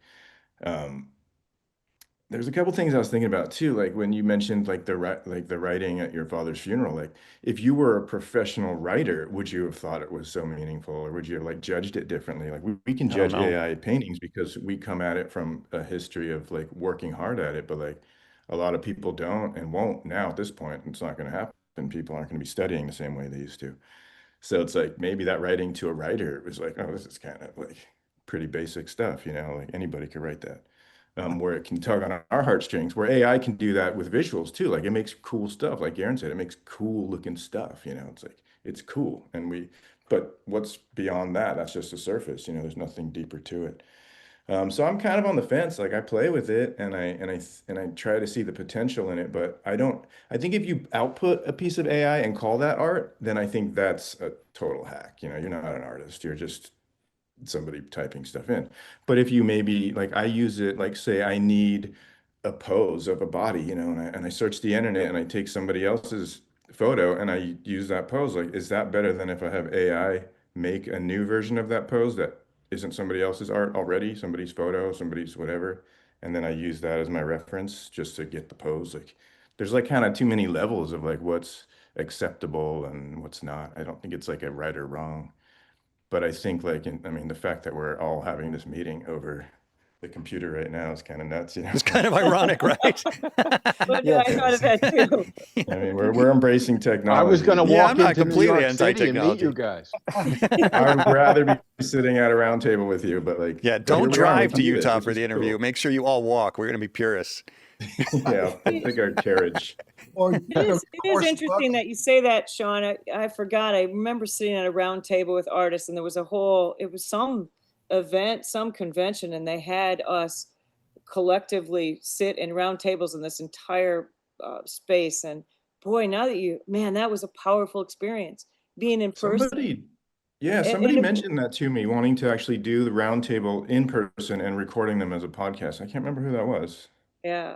there's a couple things I was thinking about too, like when you mentioned like the writing at your father's funeral. Like, if you were a professional writer, would you have thought it was so meaningful, or would you have like judged it differently? Like we can I don't judge know. AI paintings because we come at it from a history of like working hard at it, but like a lot of people don't and won't now at this point. It's not going to happen. People aren't going to be studying the same way they used to. So it's like maybe that writing to a writer was like, oh, this is kind of like pretty basic stuff, you know, like anybody could write that. Where it can tug on our heartstrings, where AI can do that with visuals too. Like it makes cool stuff. Like Aaron said, it makes cool looking stuff, you know, it's like, it's cool. But what's beyond that? That's just the surface, you know, there's nothing deeper to it. So I'm kind of on the fence. Like I play with it and I try to see the potential in it, but I don't. I think if you output a piece of AI and call that art, then I think that's a total hack. You know, you're not an artist. You're just somebody typing stuff in. But if you maybe like I use it, like say I need a pose of a body, you know, and I search the internet and I take somebody else's photo and I use that pose, like is that better than if I have AI make a new version of that pose that isn't somebody else's art already, somebody's photo, somebody's whatever, and then I use that as my reference just to get the pose? Like there's like kind of too many levels of like what's acceptable and what's not. I don't think it's like a right or wrong. But I think like, I mean, the fact that we're all having this meeting over the computer right now is kind of nuts, you know? It's kind of ironic, right? But Yes. I thought of that too. I mean, we're embracing technology. I was going to Yeah, walk I'm not into New completely York City and meet anti-technology. you guys. I would rather be sitting at a round table with you, but like, Yeah, but here don't we are, we drive can to do this, Utah which for is the interview. cool. Make sure you all walk. We're going to be purists. Yeah, I'll take our carriage. Or It is horse interesting buggy. that you say that, Sean. I forgot. I remember sitting at a round table with artists, and there was it was some event, some convention, and they had us collectively sit in round tables in this entire space. And boy, man, that was a powerful experience being in person. Somebody mentioned that to me, wanting to actually do the round table in person and recording them as a podcast. I can't remember who that was. Yeah.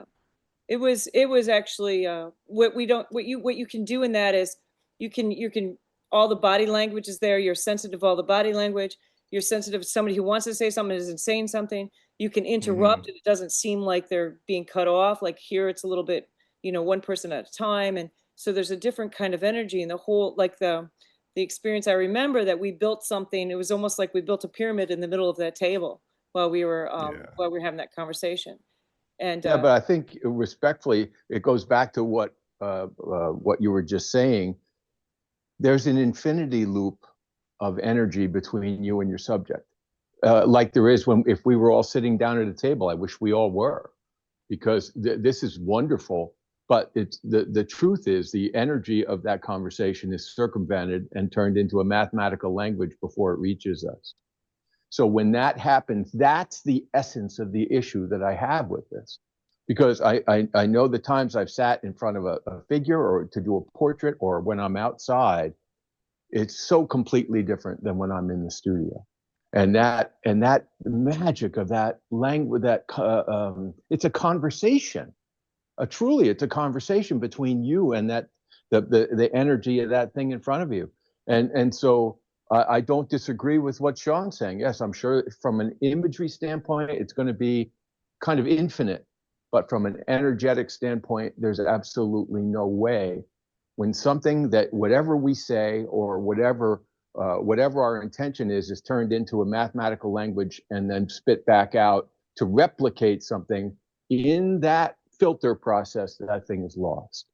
It was actually what you can do in that is you can all the body language is there. You're sensitive to all the body language. You're sensitive to somebody who wants to say something isn't saying something. You can interrupt and it doesn't seem like they're being cut off. Like here it's a little bit, one person at a time. And so there's a different kind of energy and the whole like the experience. I remember that we built something. It was almost like we built a pyramid in the middle of that table while we were Yeah. having that conversation. And Yeah, but I think respectfully, it goes back to what you were just saying. There's an infinity loop of energy between you and your subject, like there is if we were all sitting down at a table. I wish we all were, because this is wonderful. But it's the truth is the energy of that conversation is circumvented and turned into a mathematical language before it reaches us. So when that happens, that's the essence of the issue that I have with this. Because I know the times I've sat in front of a figure or to do a portrait or when I'm outside, it's so completely different than when I'm in the studio. And that magic of that language, it's a conversation. It's a conversation between you and the energy of that thing in front of you. And so I don't disagree with what Sean's saying. Yes, I'm sure from an imagery standpoint, it's going to be kind of infinite. But from an energetic standpoint, there's absolutely no way when something that whatever we say or whatever our intention is turned into a mathematical language and then spit back out to replicate something in that filter process, that thing is lost.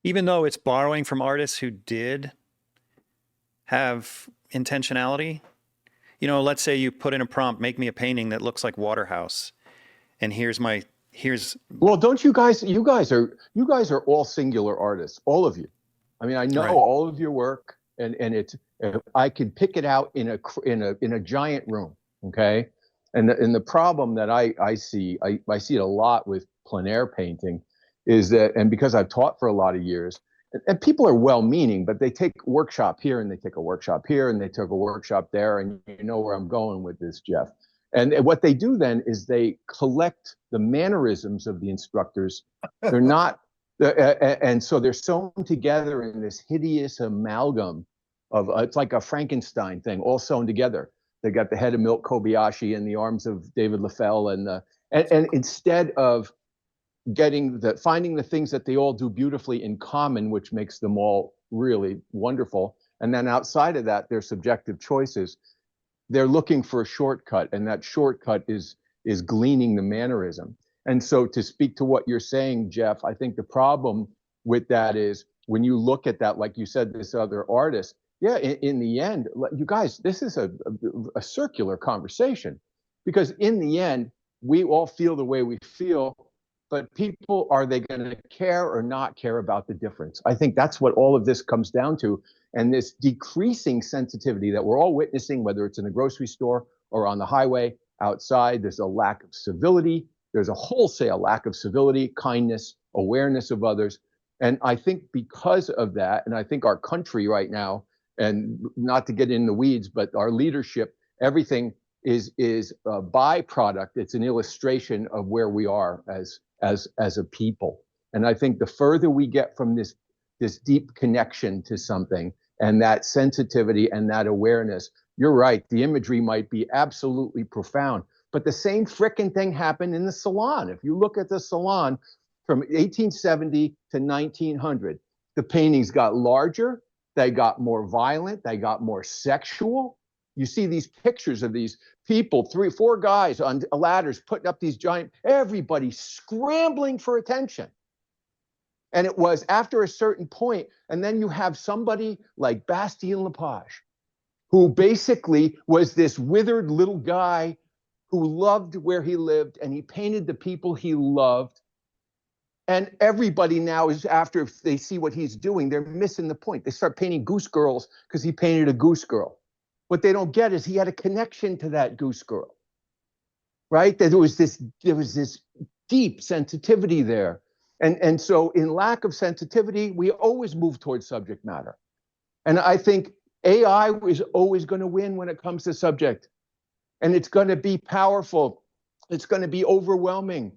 Even though it's borrowing from artists who did have intentionality. Let's say you put in a prompt, make me a painting that looks like Waterhouse. And well, don't you guys are all singular artists, all of you. I mean, I know all of your work and it's, I can pick it out in a giant room. Okay. And the problem that I see it a lot with plein air painting is that, and because I've taught for a lot of years, and people are well-meaning, but they take a workshop here and they take a workshop here and they took a workshop there, and you know where I'm going with this, Jeff. And what they do then is they collect the mannerisms of the instructors. They're not, and so they're sewn together in this hideous amalgam of, it's like a Frankenstein thing, all sewn together. They got the head of Milt Kobayashi and the arms of David LaFell, and instead of finding the things that they all do beautifully in common, which makes them all really wonderful. And then outside of that, their subjective choices, they're looking for a shortcut. And that shortcut is is gleaning the mannerism. And so to speak to what you're saying, Jeff, I think the problem with that is when you look at that, like you said, this other artist, yeah, in the end, you guys, this is a circular conversation, because in the end, we all feel the way we feel, but people, are they going to care or not care about the difference? I think that's what all of this comes down to. And this decreasing sensitivity that we're all witnessing, whether it's in the grocery store or on the highway outside, there's a lack of civility. There's a wholesale lack of civility, kindness, awareness of others. And I think because of that, and I think our country right now, and not to get in the weeds, but our leadership, everything is a byproduct. It's an illustration of where we are as a people. And I think the further we get from this deep connection to something and that sensitivity and that awareness, you're right, the imagery might be absolutely profound. But the same frickin' thing happened in the salon. If you look at the salon from 1870 to 1900, the paintings got larger, they got more violent, they got more sexual. You see these pictures of these people, 3 or 4 guys on ladders putting up these giant, everybody scrambling for attention. And it was after a certain point, and then you have somebody like Bastien Lepage, who basically was this withered little guy who loved where he lived, and he painted the people he loved. And everybody now is, after, if they see what he's doing, they're missing the point. They start painting goose girls because he painted a goose girl. What they don't get is he had a connection to that goose girl, right? That there was this deep sensitivity there. And so in lack of sensitivity, we always move towards subject matter. And I think AI is always going to win when it comes to subject. And it's going to be powerful. It's going to be overwhelming.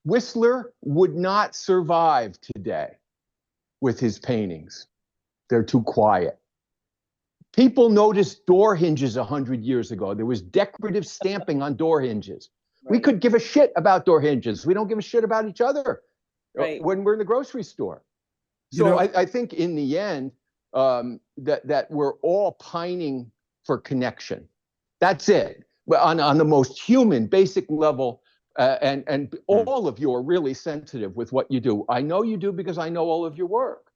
Whistler would not survive today with his paintings. They're too quiet. People noticed door hinges 100 years ago. There was decorative stamping on door hinges. Right. We could give a shit about door hinges. We don't give a shit about each other when we're in the grocery store. So I think in the end, that we're all pining for connection. That's it. On the most human, basic level, and all of you are really sensitive with what you do. I know you do because I know all of your work.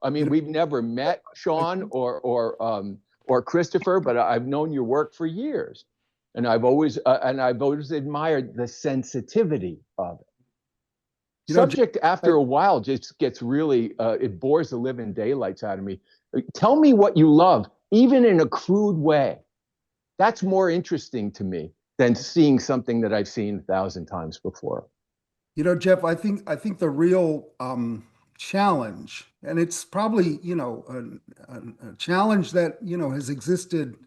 I mean, we've never met, Sean or Christopher, but I've known your work for years, and I've always admired the sensitivity of it. Subject, after a while, just gets really, it bores the living daylights out of me. Tell me what you love, even in a crude way. That's more interesting to me than seeing something that I've seen 1,000 times before. Jeff, I think the real challenge, and it's probably, a challenge that, has existed,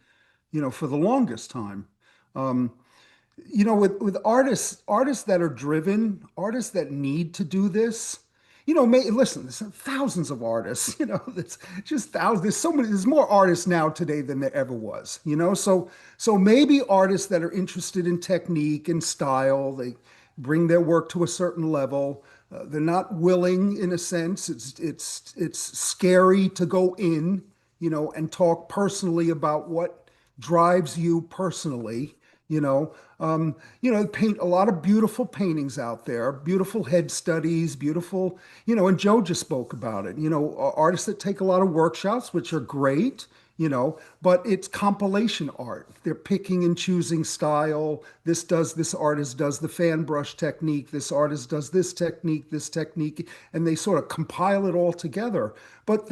for the longest time. With artists that are driven, artists that need to do this, listen, there's thousands of artists, it's just thousands. There's more artists now today than there ever was, so maybe artists that are interested in technique and style, they bring their work to a certain level. They're not willing, in a sense. It's scary to go in, and talk personally about what drives you personally. Paint a lot of beautiful paintings out there, beautiful head studies, beautiful, and Joe just spoke about it, artists that take a lot of workshops, which are great, but it's compilation art. They're picking and choosing style. This artist does the fan brush technique. This artist does this technique, and they sort of compile it all together. But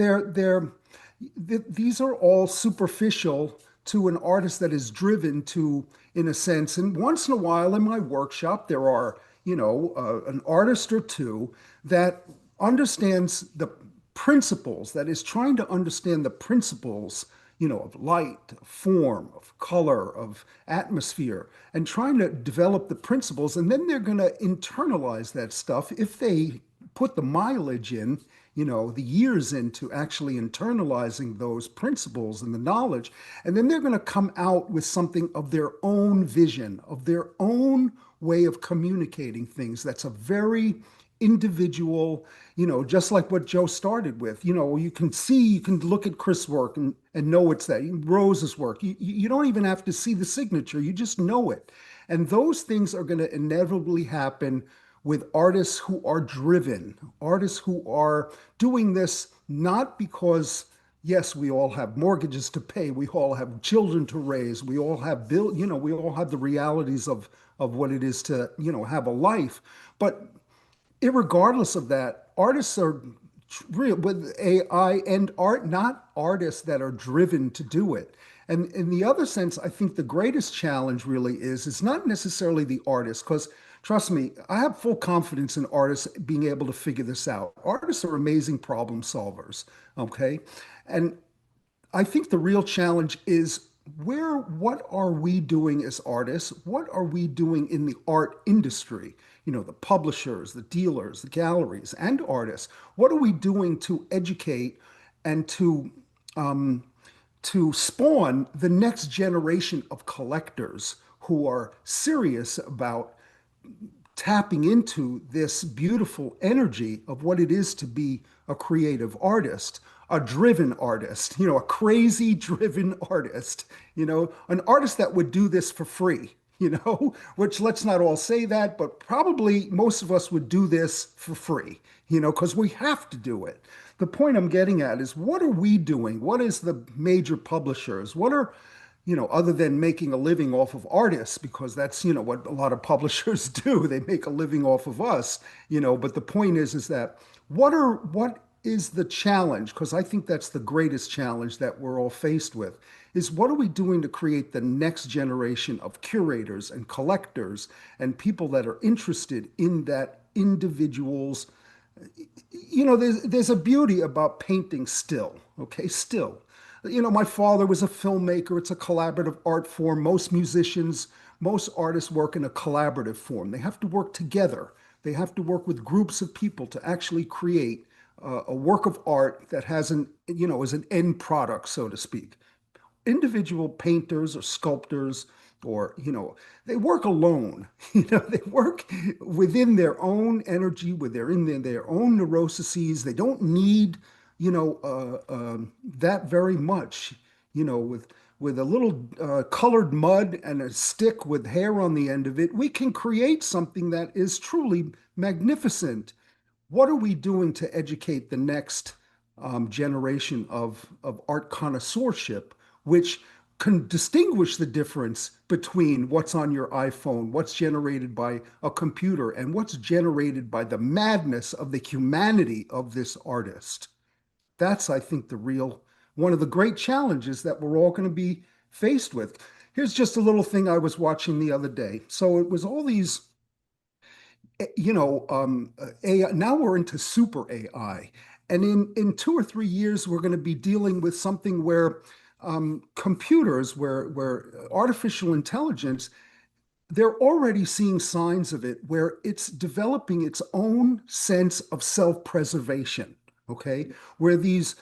these are all superficial to an artist that is driven to, in a sense. And once in a while in my workshop, there are, an artist or two that understands the principles, that is trying to understand the principles, of light, of form, of color, of atmosphere, and trying to develop the principles. And then they're going to internalize that stuff if they put the mileage in, the years into actually internalizing those principles and the knowledge. And then they're going to come out with something of their own vision, of their own way of communicating things. That's a very individual, just like what Joe started with. You can see, you can look at Chris' work and know it's that. Rose's work. You don't even have to see the signature, you just know it. And those things are going to inevitably happen with artists who are driven, artists who are doing this not because, yes, we all have mortgages to pay, we all have children to raise, we all have we all have the realities of what it is to, have a life. But irregardless of that, artists are real with AI and art, not artists that are driven to do it. And in the other sense, I think the greatest challenge really is it's not necessarily the artist, because trust me, I have full confidence in artists being able to figure this out. Artists are amazing problem solvers, okay? And I think the real challenge is what are we doing as artists? What are we doing in the art industry? The publishers, the dealers, the galleries, and artists. What are we doing to educate and to spawn the next generation of collectors who are serious about tapping into this beautiful energy of what it is to be a creative artist, a driven artist, a crazy driven artist, an artist that would do this for free, which let's not all say that, but probably most of us would do this for free, because we have to do it. The point I'm getting at is, what are we doing? What is the major publishers? What are, other than making a living off of artists, because that's, what a lot of publishers do. They make a living off of us, but the point is that what is the challenge? Because I think that's the greatest challenge that we're all faced with, is what are we doing to create the next generation of curators and collectors and people that are interested in that individual's, there's a beauty about painting still, okay? Still. My father was a filmmaker. It's a collaborative art form. Most musicians, most artists work in a collaborative form. They have to work together. They have to work with groups of people to actually create a work of art that has is an end product, so to speak. Individual painters or sculptors, or they work alone. They work within their own energy, in their own neuroses. They don't need that very much. With a little colored mud and a stick with hair on the end of it, we can create something that is truly magnificent. What are we doing to educate the next generation of art connoisseurship, which can distinguish the difference between what's on your iPhone, what's generated by a computer, and what's generated by the madness of the humanity of this artist? That's, I think, one of the great challenges that we're all going to be faced with. Here's just a little thing I was watching the other day. So it was all these, AI. Now we're into super AI. And in 2 or 3 years, we're going to be dealing with something where computers, where artificial intelligence, they're already seeing signs of it, where it's developing its own sense of self-preservation, okay? Where this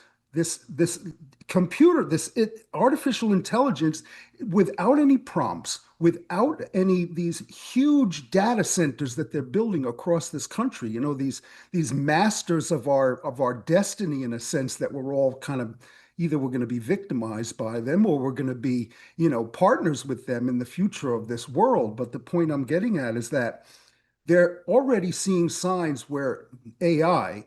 artificial intelligence, without any prompts, without these huge data centers that they're building across this country, these masters of our destiny, in a sense, that we're all kind of, either we're going to be victimized by them, or we're going to be, partners with them in the future of this world. But the point I'm getting at is that they're already seeing signs where AI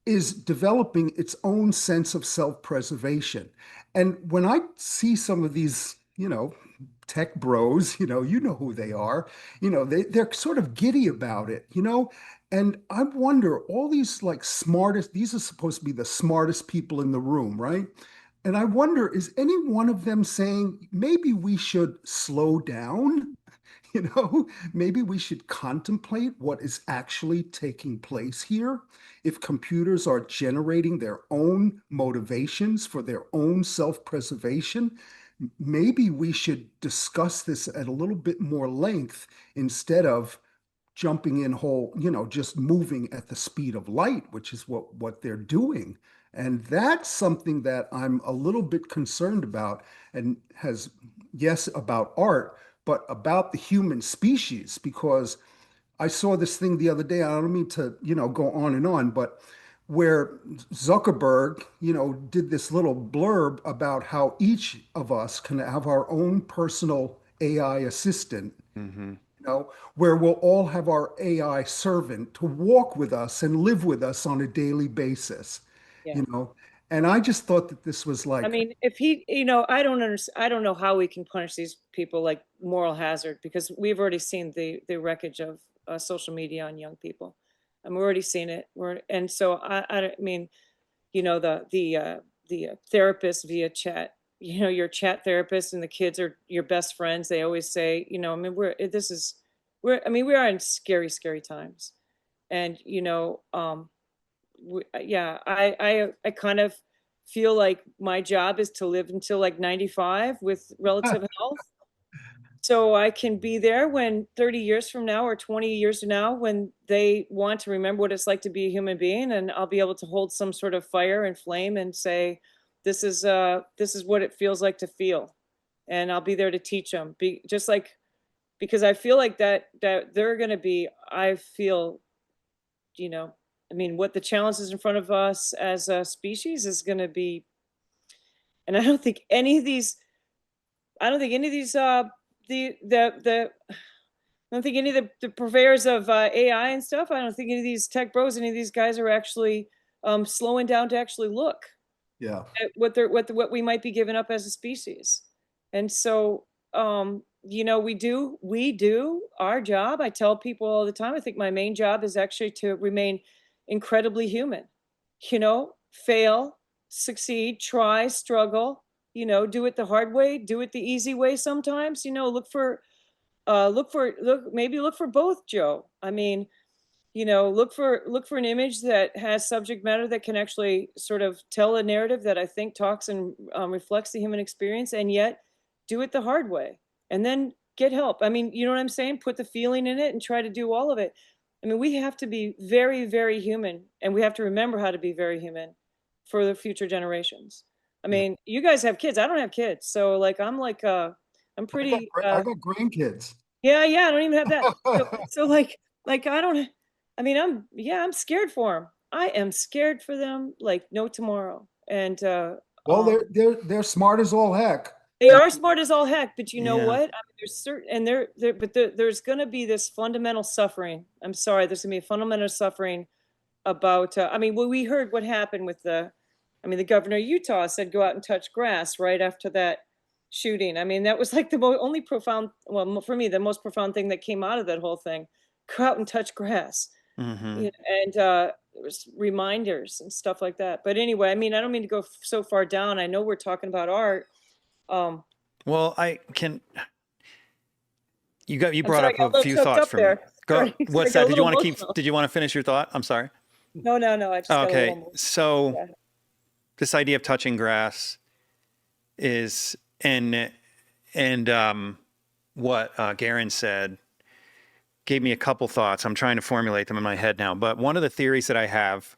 is developing its own sense of self-preservation. And when I see some of these, tech bros, you know who they are, they're sort of giddy about it, and I wonder, all these these are supposed to be the smartest people in the room, right? And I wonder, is any one of them saying, maybe we should slow down? Maybe we should contemplate what is actually taking place here. If computers are generating their own motivations for their own self-preservation, maybe we should discuss this at a little bit more length, instead of jumping in whole, just moving at the speed of light, which is what they're doing. And that's something that I'm a little bit concerned about, and yes, about art, but about the human species, because I saw this thing the other day. I don't mean to, go on and on, but where Zuckerberg, did this little blurb about how each of us can have our own personal AI assistant, where we'll all have our AI servant to walk with us and live with us on a daily basis, Yeah. And I just thought that this was I like, mean, if he, I don't understand, I don't know how we can punish these people like moral hazard, because we've already seen the wreckage of social media on young people. And we've already seen it. And so I mean, the therapist via chat, your chat therapist and the kids are your best friends. They always say, I mean, we are in scary, scary times. And, yeah, I kind of feel like my job is to live until like 95 with relative health. So I can be there when 30 years from now or 20 years from now, when they want to remember what it's like to be a human being, and I'll be able to hold some sort of fire and flame and say, this is what it feels like to feel. And I'll be there to teach them, because I feel like that they're going to be, I feel, I mean, what the challenges in front of us as a species is going to be. And I don't think any of these, I don't think any of the purveyors of AI and stuff, I don't think any of these tech bros, any of these guys are actually slowing down to actually look yeah. at what we might be giving up as a species. And so, we do our job. I tell people all the time, I think my main job is actually to remain incredibly human, fail, succeed, try, struggle, do it the hard way, do it the easy way sometimes, look for both, Joe. I mean, look for an image that has subject matter that can actually sort of tell a narrative that I think talks and reflects the human experience, and yet do it the hard way, and then get help. I mean, you know what I'm saying? Put the feeling in it and try to do all of it. I mean, we have to be very, very human, and we have to remember how to be very human for the future generations. I mean, you guys have kids. I don't have kids. So I'm pretty, I got grandkids. yeah, I don't even have that. So I don't, I mean, I'm scared for them. I am scared for them like no tomorrow. And, Well, they're smart as all heck. they are smart as all heck, but you know Yeah. what? I mean, there's certain, and there's going to be this fundamental suffering. I'm sorry, there's going to be a fundamental suffering about. I mean, we heard what happened with the governor of Utah said go out and touch grass right after that shooting. I mean, that was like the only profound, well, for me, the most profound thing that came out of that whole thing. Go out and touch grass, Mm-hmm. and there was reminders and stuff like that. But anyway, I mean, I don't mean to go so far down. I know we're talking about art. Well, you I'm brought sorry, I got up a few choked thoughts up for me. there. Go. Sorry. What's I got that? a Did you little want to emotional. did you want to finish your thought? I'm sorry. No. I just got a Okay. little emotional. So Yeah. this idea of touching grass is, and what Garen said gave me a couple thoughts. I'm trying to formulate them in my head now. But one of the theories that I have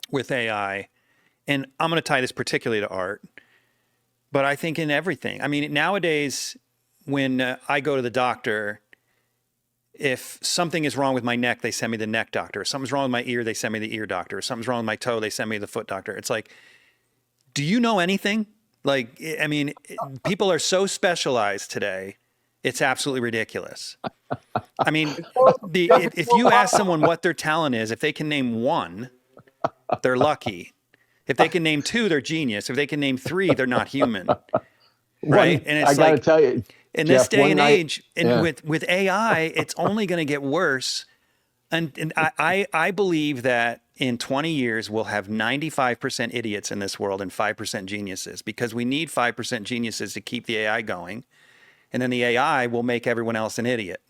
with AI, and I'm going to tie this particularly to art, but I think in everything. I mean, nowadays, when I go to the doctor, if something is wrong with my neck, they send me the neck doctor. If something's wrong with my ear, they send me the ear doctor. If something's wrong with my toe, they send me the foot doctor. It's like, do you know anything? Like, I mean, people are so specialized today. It's absolutely ridiculous. I mean, if you ask someone what their talent is, if they can name one, they're lucky. If they can name two, they're genius. If they can name three, they're not human. Right? And it's I gotta like, tell you, in Jeff, this day one and night- age, and yeah. with AI, it's only going to get worse. And I believe that in 20 years, we'll have 95% idiots in this world and 5% geniuses, because we need 5% geniuses to keep the AI going. And then the AI will make everyone else an idiot.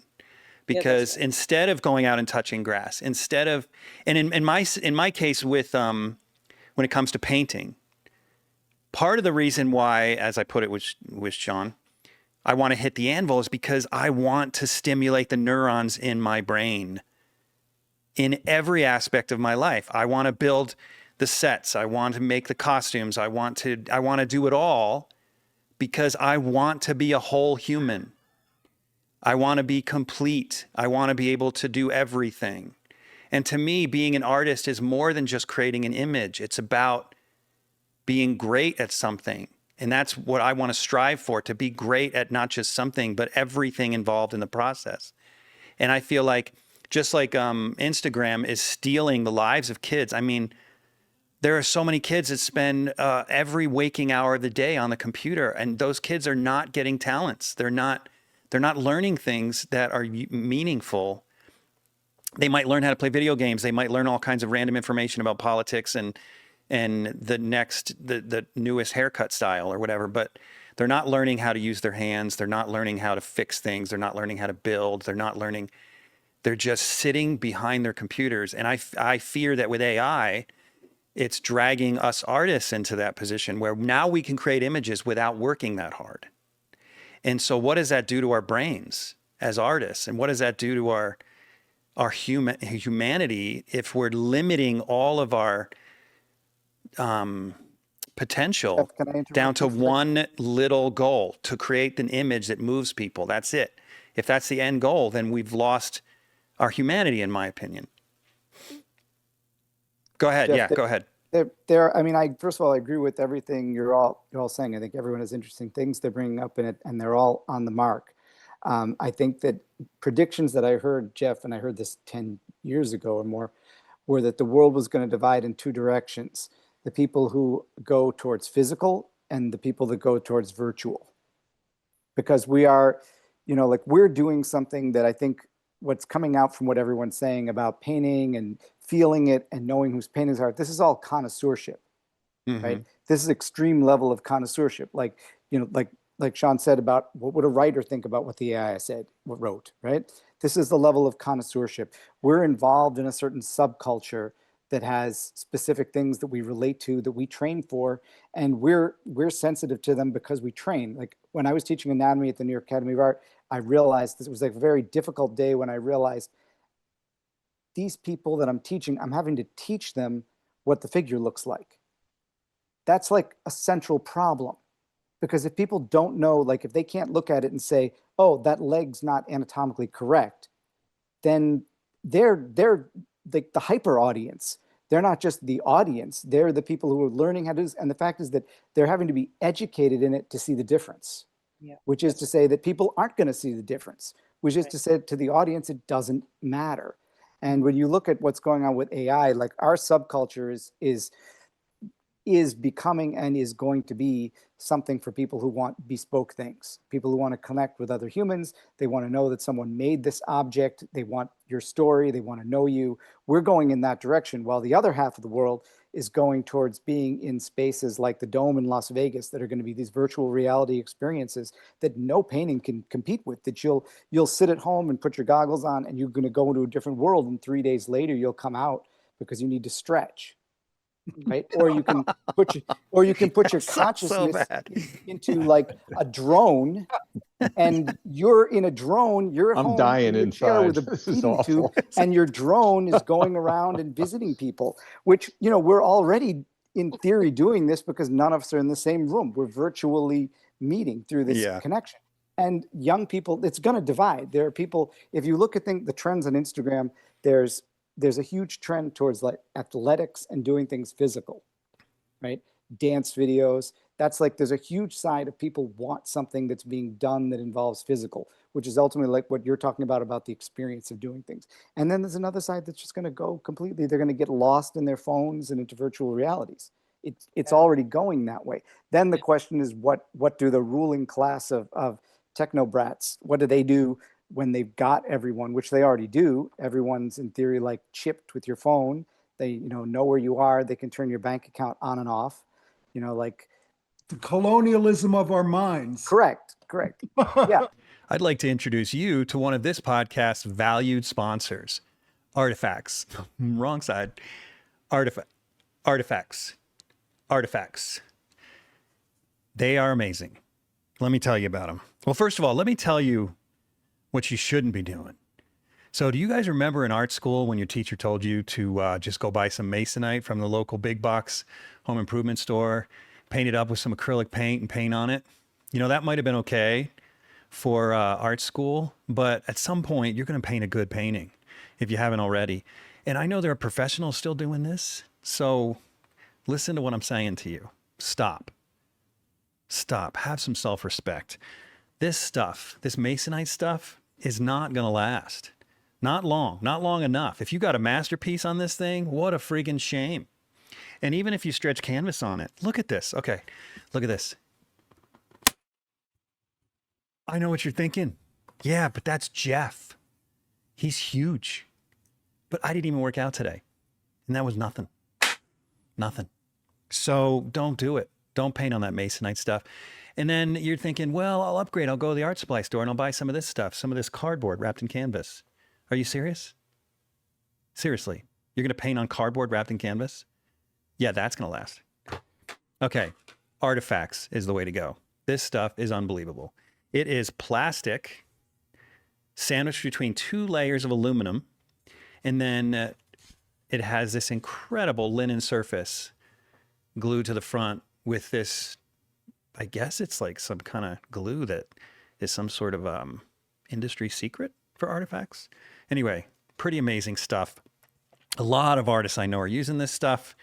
Because right. instead of going out and touching grass, instead of, and in my case with, when it comes to painting, part of the reason why, as I put it with Sean, I want to hit the anvil is because I want to stimulate the neurons in my brain in every aspect of my life. I want to build the sets. I want to make the costumes. I want to do it all because I want to be a whole human. I want to be complete. I want to be able to do everything. And to me, being an artist is more than just creating an image. It's about being great at something. And that's what I want to strive for, to be great at not just something, but everything involved in the process. And I feel like, just like Instagram is stealing the lives of kids. I mean, there are so many kids that spend every waking hour of the day on the computer, and those kids are not getting talents. They're not learning things that are meaningful. They might learn how to play video games. They might learn all kinds of random information about politics and the newest haircut style or whatever, but they're not learning how to use their hands. They're not learning how to fix things. They're not learning how to build. They're just sitting behind their computers. And I fear that with AI, it's dragging us artists into that position where now we can create images without working that hard. And so what does that do to our brains as artists? And what does that do to our humanity if we're limiting all of our potential Jeff, can I interrupt down to you for a second? one little goal, to create an image that moves people? That's it. If that's the end goal, then we've lost our humanity, in my opinion. Go ahead. Jeff, Yeah, go ahead. I mean, first of all, I agree with everything you're all saying. I think everyone has interesting things they're bringing up in it, and they're all on the mark. I think that predictions that I heard, Jeff, and I heard this 10 years ago or more, were that the world was going to divide in two directions: the people who go towards physical and the people that go towards virtual. Because we are, like, we're doing something that I think what's coming out from what everyone's saying about painting and feeling it and knowing whose paintings are, this is all connoisseurship, right? This is extreme level of connoisseurship. Like, like Sean said about what would a writer think about what the AI wrote, right? This is the level of connoisseurship. We're involved in a certain subculture that has specific things that we relate to, that we train for, and we're sensitive to them because we train. Like when I was teaching anatomy at the New York Academy of Art, I realized this was like a very difficult day when I realized these people that I'm teaching, I'm having to teach them what the figure looks like. That's like a central problem. Because if people don't know, like if they can't look at it and say, oh, that leg's not anatomically correct, then they're like the hyper audience. They're not just the audience. They're the people who are learning how to do this. And the fact is that they're having to be educated in it to see the difference, which is to say that people aren't going to see the difference, which is to say to the audience, it doesn't matter. And when you look at what's going on with AI, like our subculture is becoming and is going to be something for people who want bespoke things, people who want to connect with other humans. They want to know that someone made this object. They want your story. They want to know you. We're going in that direction, while the other half of the world is going towards being in spaces like the Dome in Las Vegas that are going to be these virtual reality experiences that no painting can compete with, that you'll sit at home and put your goggles on and you're going to go into a different world, and 3 days later you'll come out because you need to stretch. Right? Or you can put your consciousness into like a drone, and you're in a drone, you're at I'm home dying in your chair inside. with a This is heating tube, awful. and your drone is going around and visiting people, which, we're already in theory doing this because none of us are in the same room. We're virtually meeting through this connection. And young people, it's going to divide. There are people, if you look at the trends on Instagram, there's a huge trend towards like athletics and doing things physical, right? Dance videos. That's like, there's a huge side of people want something that's being done that involves physical, which is ultimately like what you're talking about the experience of doing things. And then there's another side that's just going to go completely, they're going to get lost in their phones and into virtual realities. It's already going that way. Then the question is, what do the ruling class of techno brats, what do they do when they've got everyone, which they already do? Everyone's in theory like chipped with your phone. They know where you are. They can turn your bank account on and off. Like the colonialism of our minds. Correct. Yeah. I'd like to introduce you to one of this podcast's valued sponsors, ARTEFEX. Wrong side. ARTEFEX. They are amazing. Let me tell you about them. Well, first of all, let me tell you what you shouldn't be doing. So do you guys remember in art school when your teacher told you to just go buy some masonite from the local big box home improvement store, paint it up with some acrylic paint and paint on it? That might have been okay. for art school, but at some point you're going to paint a good painting if you haven't already. And I know there are professionals still doing this. So listen to what I'm saying to you. Stop. Stop. Have some self-respect. This stuff, this Masonite stuff, is not going to last. Not long enough. If you got a masterpiece on this thing, what a freaking shame. And even if you stretch canvas on it, look at this. Okay, look at this. I know what you're thinking. Yeah, but that's Jeff. He's huge. But I didn't even work out today. And that was nothing. Nothing. So don't do it. Don't paint on that Masonite stuff. And then you're thinking, well, I'll upgrade. I'll go to the art supply store and I'll buy some of this stuff, some of this cardboard wrapped in canvas. Are you serious? Seriously, you're going to paint on cardboard wrapped in canvas? Yeah, that's going to last. Okay, ARTEFEX is the way to go. This stuff is unbelievable. It is plastic sandwiched between 2 layers of aluminum, and then it has this incredible linen surface glued to the front with this, I guess it's like some kind of glue that is some sort of industry secret for ARTEFEX. Anyway, pretty amazing stuff. A lot of artists I know are using this stuff.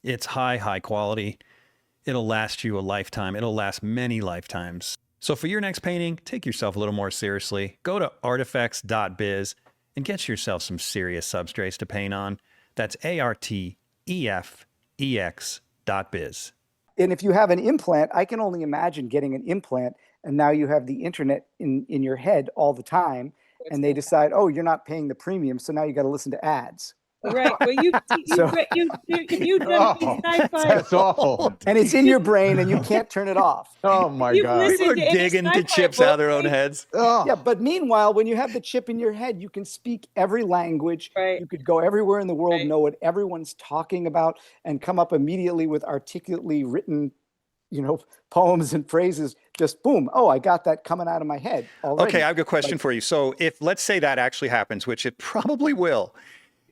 It's high quality. It'll last you a lifetime. It'll last many lifetimes. So for your next painting, take yourself a little more seriously. Go to artefex.biz and get yourself some serious substrates to paint on. That's ARTEFEX.biz. And if you have an implant, I can only imagine getting an implant and now you have the internet in your head all the time and they decide, oh, you're not paying the premium, so now you got to listen to ads. Right. Well, you've done sci-fi. That's awful. And it's in your brain and you can't turn it off. Oh my You've God. listened People are to any digging the sci-fi chips book, out of their own right? heads. Oh. Yeah, but meanwhile, when you have the chip in your head, you can speak every language. Right. You could go everywhere in the world, Right. know what everyone's talking about, and come up immediately with articulately written, poems and phrases. Just boom. Oh, I got that coming out of my head already. Okay, I've got a question for you. So if, let's say that actually happens, which it probably will,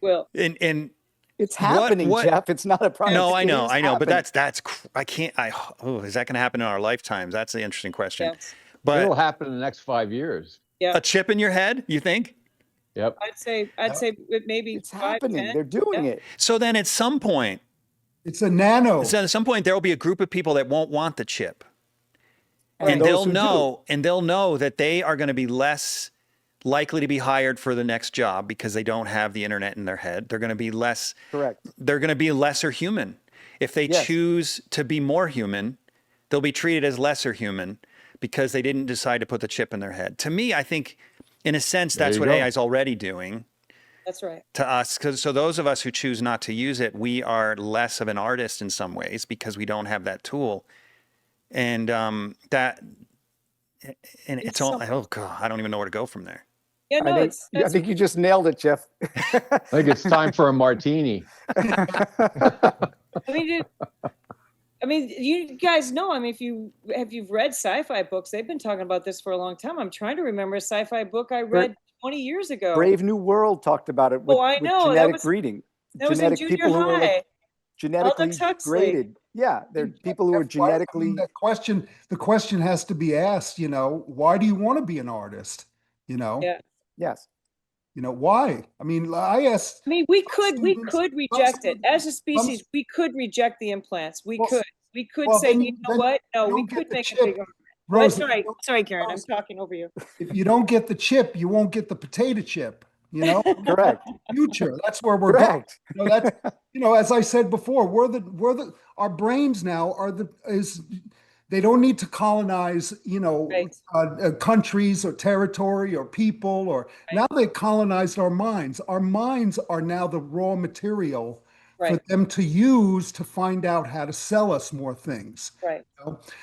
Well, and It's happening, what- Jeff. It's not a problem. no, I know, but that's. is that going to happen in our lifetimes? That's the interesting question. yes. But It'll happen in the next 5 years. Yeah. a chip in your head, you think? Yep. I'd say maybe It's 5, happening. 10. They're doing it. So then at some point, It's a nano. there will be a group of people that won't want the chip. And those they'll who do. know that they are going to be less likely to be hired for the next job because they don't have the internet in their head. They're going to be less Correct. they're going to be lesser human. If they Yes. choose to be more human, they'll be treated as lesser human because they didn't decide to put the chip in their head. To me, I think in a sense, There that's you what go. AI is already doing That's right. to us. So those of us who choose not to use it, we are less of an artist in some ways because we don't have that tool. And it's all, oh God, I don't even know where to go from there. Yeah, no, I think you just nailed it, Jeff. I think it's time for a martini. I mean, you guys know. I mean, if you've read sci-fi books, they've been talking about this for a long time. I'm trying to remember a sci-fi book I read 20 years ago. Brave New World talked about it with, I with know. genetic breeding. That was in junior people who are high. genetically Aldous Huxley. graded. Yeah, they're people who are That's why- I mean, genetically. the question has to be asked, why do you want to be an artist? Yeah. Yes. Why? I mean, I asked. I mean, we could students- reject it students- as a species. We could reject the implants. We Well, could well, say, then- you know then what? No, you we don't get could the make chip. a bigger. Rose, Sorry, Karen. I'm talking over you. if you don't get the chip, you won't get the potato chip. Correct. Future. That's where we're going. Correct. As I said before, our brains now they don't need to colonize, Right. countries or territory or people, or now they colonized our minds. Our minds are now the raw material for Right. them to use to find out how to sell us more things. Right.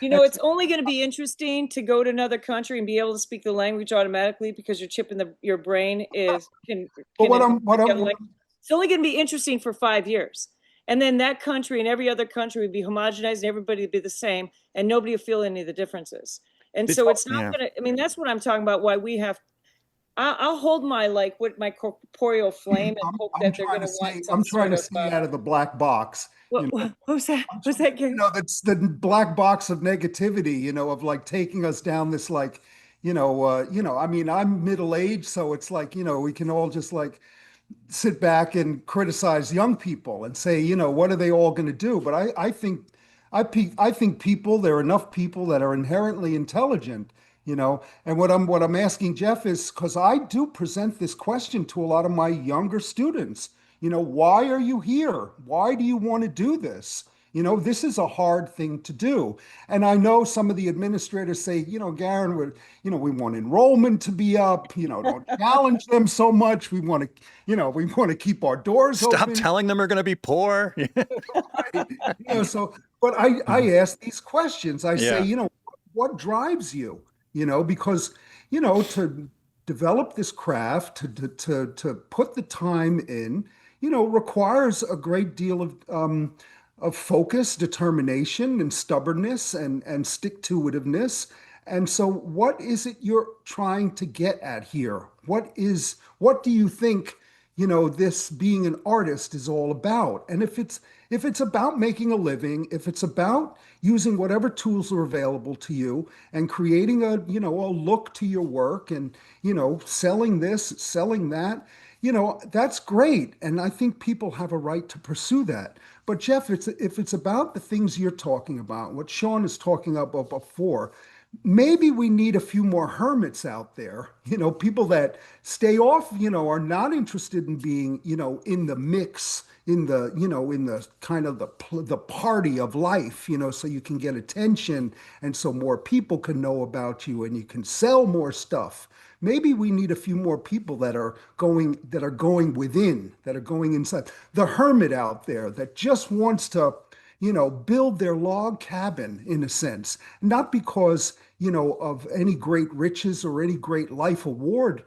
you know? It's only going to be interesting to go to another country and be able to speak the language automatically because your chip in your brain is But it's only going to be interesting for 5 years. And then that country and every other country would be homogenized and everybody would be the same and nobody would feel any of the differences. And so it's not Yeah. going to, I mean, that's what I'm talking about, why we have, I'll hold my corporeal flame and hope that they're going to want some I'm trying to sort see out of the black box. what was that? Was that Gary? That's the black box of negativity, of like taking us down this I mean, I'm middle-aged, so it's like, we can all just like sit back and criticize young people and say, what are they all going to do? But I think there are enough people that are inherently intelligent, and what I'm asking Jeff is, because I do present this question to a lot of my younger students, why are you here? Why do you want to do this? This is a hard thing to do. And I know some of the administrators say, Garen, we want enrollment to be up, don't challenge them so much. We want to keep our doors Stop open. telling them we're going to be poor. But I ask these questions. I say, Yeah. what drives you? Because, to develop this craft, to put the time in, requires a great deal of focus, determination, and stubbornness, and stick-to-itiveness. And so what is it you're trying to get at here? What do you think, this being an artist is all about? And if it's about making a living, if it's about using whatever tools are available to you and creating a look to your work and, selling this, selling that, that's great. And I think people have a right to pursue that. But Jeff, if it's about the things you're talking about, what Sean is talking about before, maybe we need a few more hermits out there, people that stay off, are not interested in being, in the mix, in the kind of the party of life, so you can get attention and so more people can know about you and you can sell more stuff. Maybe we need a few more people that are going within, that are going inside. The hermit out there that just wants to, build their log cabin in a sense, not because, of any great riches or any great life reward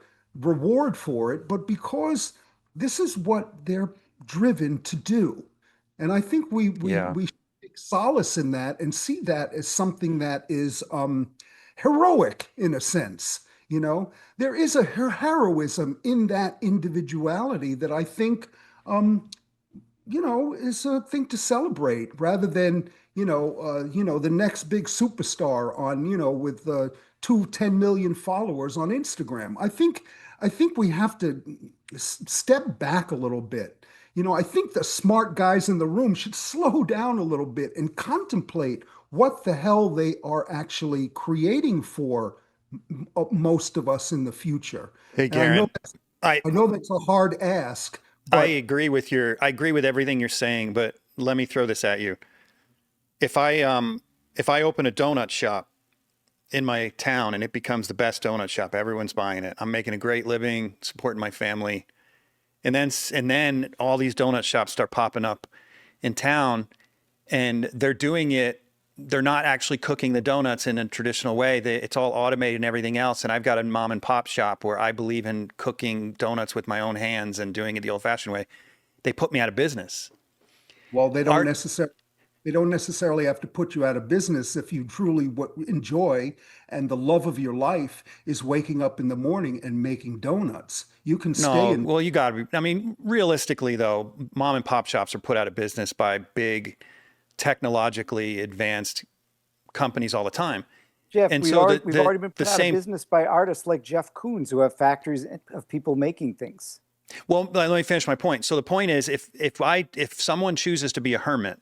for it, but because this is what they're driven to do. And I think Yeah. we should take solace in that and see that as something that is heroic in a sense. There is a heroism in that individuality that I think is a thing to celebrate rather than, the next big superstar on, with 10 million followers on Instagram. I think we have to step back a little bit. I think the smart guys in the room should slow down a little bit and contemplate what the hell they are actually creating for most of us in the future. Hey, And Garen, I I know that's a hard ask, I but agree with everything you're saying, but let me throw this at you. If I open a donut shop in my town and it becomes the best donut shop, everyone's buying it. I'm making a great living, supporting my family. And then all these donut shops start popping up in town and they're not actually cooking the donuts in a traditional way. It's all automated and everything else. And I've got a mom and pop shop where I believe in cooking donuts with my own hands and doing it the old fashioned way. They put me out of business. well, Art, they don't necessarily have to put you out of business if you truly enjoy and the love of your life is waking up in the morning and making donuts. You can stay no, in. well, you got to be, I mean, realistically though, mom and pop shops are put out of business by big technologically advanced companies all the time. Jeff, And we've so already been the put out of same, business by artists like Jeff Koons who have factories of people making things. well, let me finish my point. So the point is, if someone chooses to be a hermit,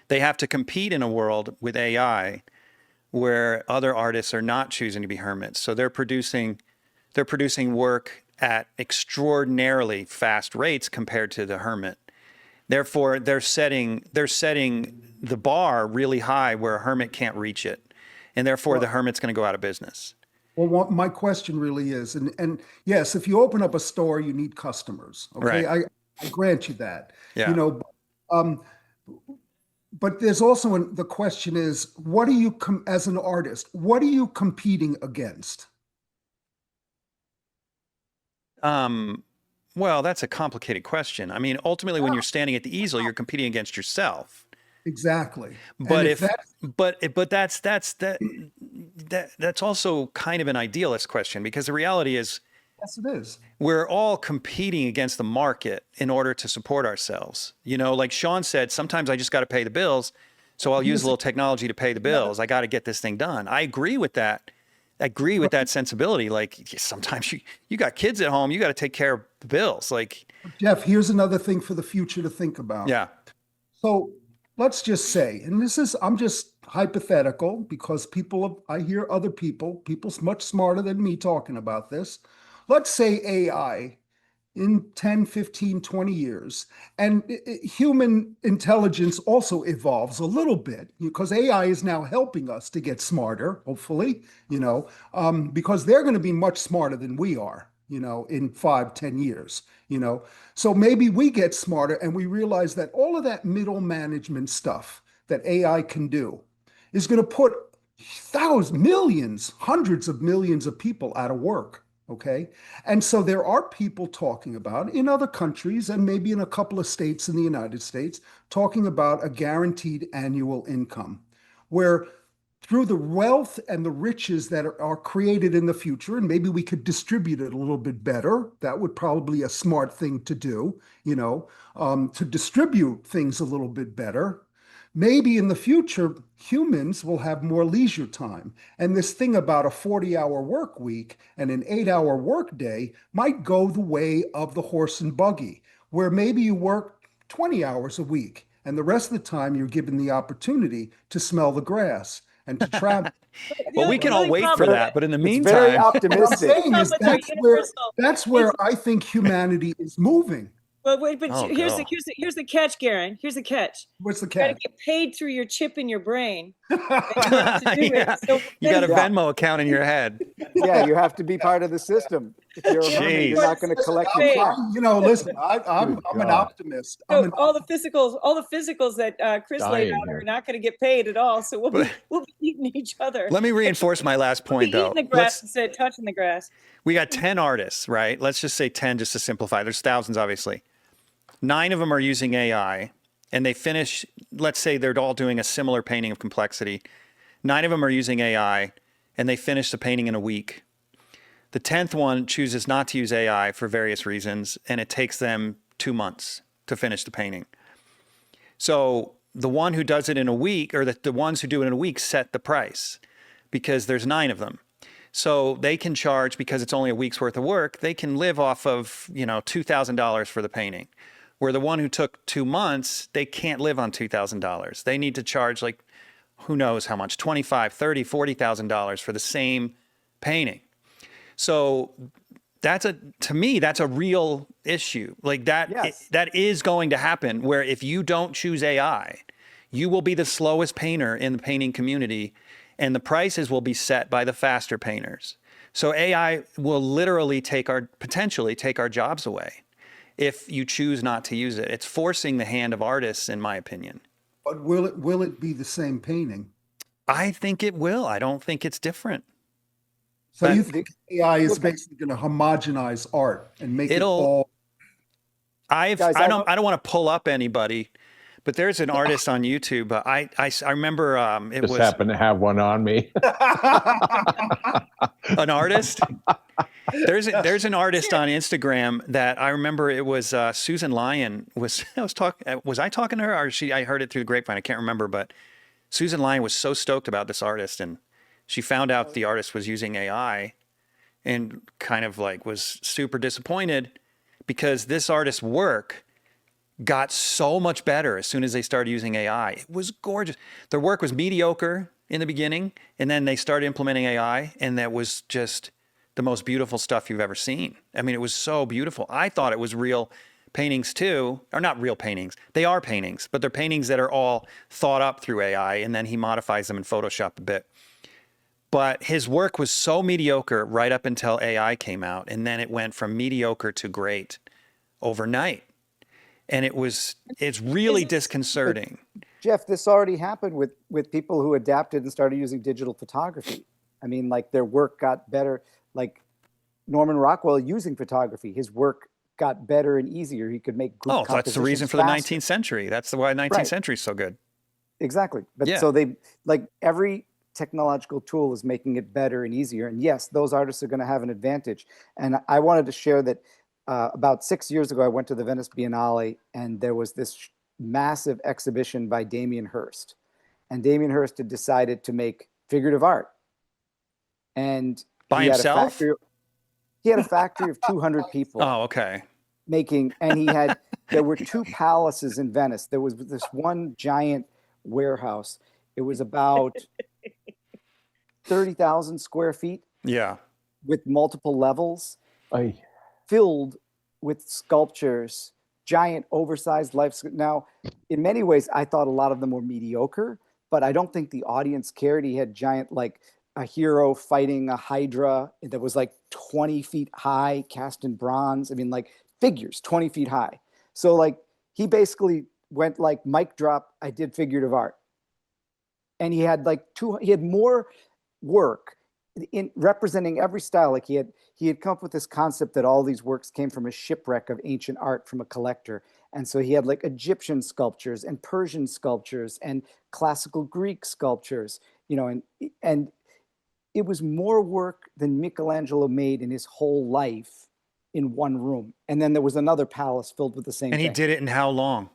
they have to compete in a world with AI where other artists are not choosing to be hermits. So they're producing work at extraordinarily fast rates compared to the hermit. Therefore, they're setting the bar really high where a hermit can't reach it. And therefore the hermit's going to go out of business. Well, what my question really is, and yes, if you open up a store, you need customers. Okay, Right. I grant you that. Yeah. But there's also the question is, what are you as an artist? What are you competing against? Well, that's a complicated question. I mean, ultimately, when you're standing at the easel, you're competing against yourself. Exactly. But And but that's also kind of an idealist question because the reality is yes, it is. we're all competing against the market in order to support ourselves. Like Sean said, sometimes I just got to pay the bills, so I'll use a little technology to pay the bills. I got to get this thing done. I agree with that. agree with that sensibility. Like sometimes you got kids at home, you got to take care of the bills. Like, Jeff, here's another thing for the future to think about. yeah. So let's just say, and I'm just hypothetical because I hear other people's much smarter than me talking about this. Let's say AI in 10, 15, 20 years, and human intelligence also evolves a little bit because AI is now helping us to get smarter, hopefully, because they're going to be much smarter than we are, in 5, 10 years, So maybe we get smarter and we realize that all of that middle management stuff that AI can do is going to put thousands, millions, hundreds of millions of people out of work. Okay. And so there are people talking about in other countries and maybe in a couple of states in the United States, talking about a guaranteed annual income where through the wealth and the riches that are created in the future, and maybe we could distribute it a little bit better. That would probably be a smart thing to do, to distribute things a little bit better. Maybe in the future, humans will have more leisure time. And this thing about a 40-hour work week and an 8-hour work day might go the way of the horse and buggy, where maybe you work 20 hours a week and the rest of the time you're given the opportunity to smell the grass and to travel. Well, we can all wait for that, but in the It's very meantime, What I'm optimistic. saying is that's where I think humanity is moving. Well, wait, but Oh, here's God. the catch, Garen. Here's the catch. What's the You got to catch? get paid through your chip in your brain. yeah, So you got a Yeah. Venmo account in your head. Yeah, you have to be part of the system. If you're a hermit, Jeez. you're not going to collect your Hey. check. Listen, I'm Good an God. optimist. So all the physicals that Chris laid Dying out here. are not going to get paid at all. So we'll be eating each other. Let me reinforce my last We'll point, be though. eating the grass instead of touching the grass. We got 10 artists, right? Let's just say 10 just to simplify. There's thousands, obviously. 9 of them are using AI, and they finish, let's say they're all doing a similar painting of complexity. 9 of them are using AI, and they finish the painting in a week. The 10th one chooses not to use AI for various reasons, and it takes them 2 months to finish the painting. So the one who does it in a week, or the ones who do it in a week, set the price because there's 9 of them. So they can charge, because it's only a week's worth of work, they can live off of, $2,000 for the painting. Where the one who took 2 months, they can't live on $2,000. They need to charge like, who knows how much, $25,000, $30,000, $40,000 for the same painting. So to me, that's a real issue. Like that, Yes. that is going to happen, where if you don't choose AI, you will be the slowest painter in the painting community, and the prices will be set by the faster painters. So AI will literally potentially take our jobs away if you choose not to use it. It's forcing the hand of artists, in my opinion. But will it be the same painting? I think it will. I don't think it's different. So But you think AI is basically going to homogenize art and make it It'll- all? I Guys, don't want to pull up anybody, but there's an artist on YouTube. I remember it Just was happen to have one on me. an artist. There's an artist on Instagram that I remember. It was Susan Lyon. Was I talking to her, or I heard it through the grapevine? I can't remember, but Susan Lyon was so stoked about this artist, and she found out the artist was using AI, and kind of like was super disappointed because this artist's work got so much better as soon as they started using AI. It was gorgeous. Their work was mediocre in the beginning, and then they started implementing AI, and that was just the most beautiful stuff you've ever seen. I mean, it was so beautiful. I thought it was real paintings too, or not real paintings. They are paintings, but they're paintings that are all thought up through AI, and then he modifies them in Photoshop a bit. But his work was so mediocre right up until AI came out, and then it went from mediocre to great overnight. And it's really disconcerting. Jeff, this already happened with people who adapted and started using digital photography. I mean, like their work got better. Like Norman Rockwell using photography, his work got better and easier. He could make group That's the reason compositions for the faster. 19th century. That's why the 19th Right. century is so good. Exactly. But Yeah. so every technological tool is making it better and easier. And yes, those artists are going to have an advantage. And I wanted to share that about 6 years ago, I went to the Venice Biennale, and there was this massive exhibition by Damien Hirst. And Damien Hirst had decided to make figurative art. and By he had himself? he had a factory of 200 people Oh, okay. and there were two palaces in Venice. There was this one giant warehouse. It was about 30,000 square feet Yeah. with multiple levels, I, filled with sculptures, giant oversized life. Now, in many ways, I thought a lot of them were mediocre, but I don't think the audience cared. He had giant, like a hero fighting a hydra that was like 20 feet high, cast in bronze. I mean, like figures 20 feet high. So like he basically went like mic drop, I did figurative art. And he had he had more work in representing every style. Like he had come up with this concept that all these works came from a shipwreck of ancient art from a collector. And so he had like Egyptian sculptures and Persian sculptures and classical Greek sculptures, and it was more work than Michelangelo made in his whole life in one room. And then there was another palace filled with the same And he thing. did it in how long?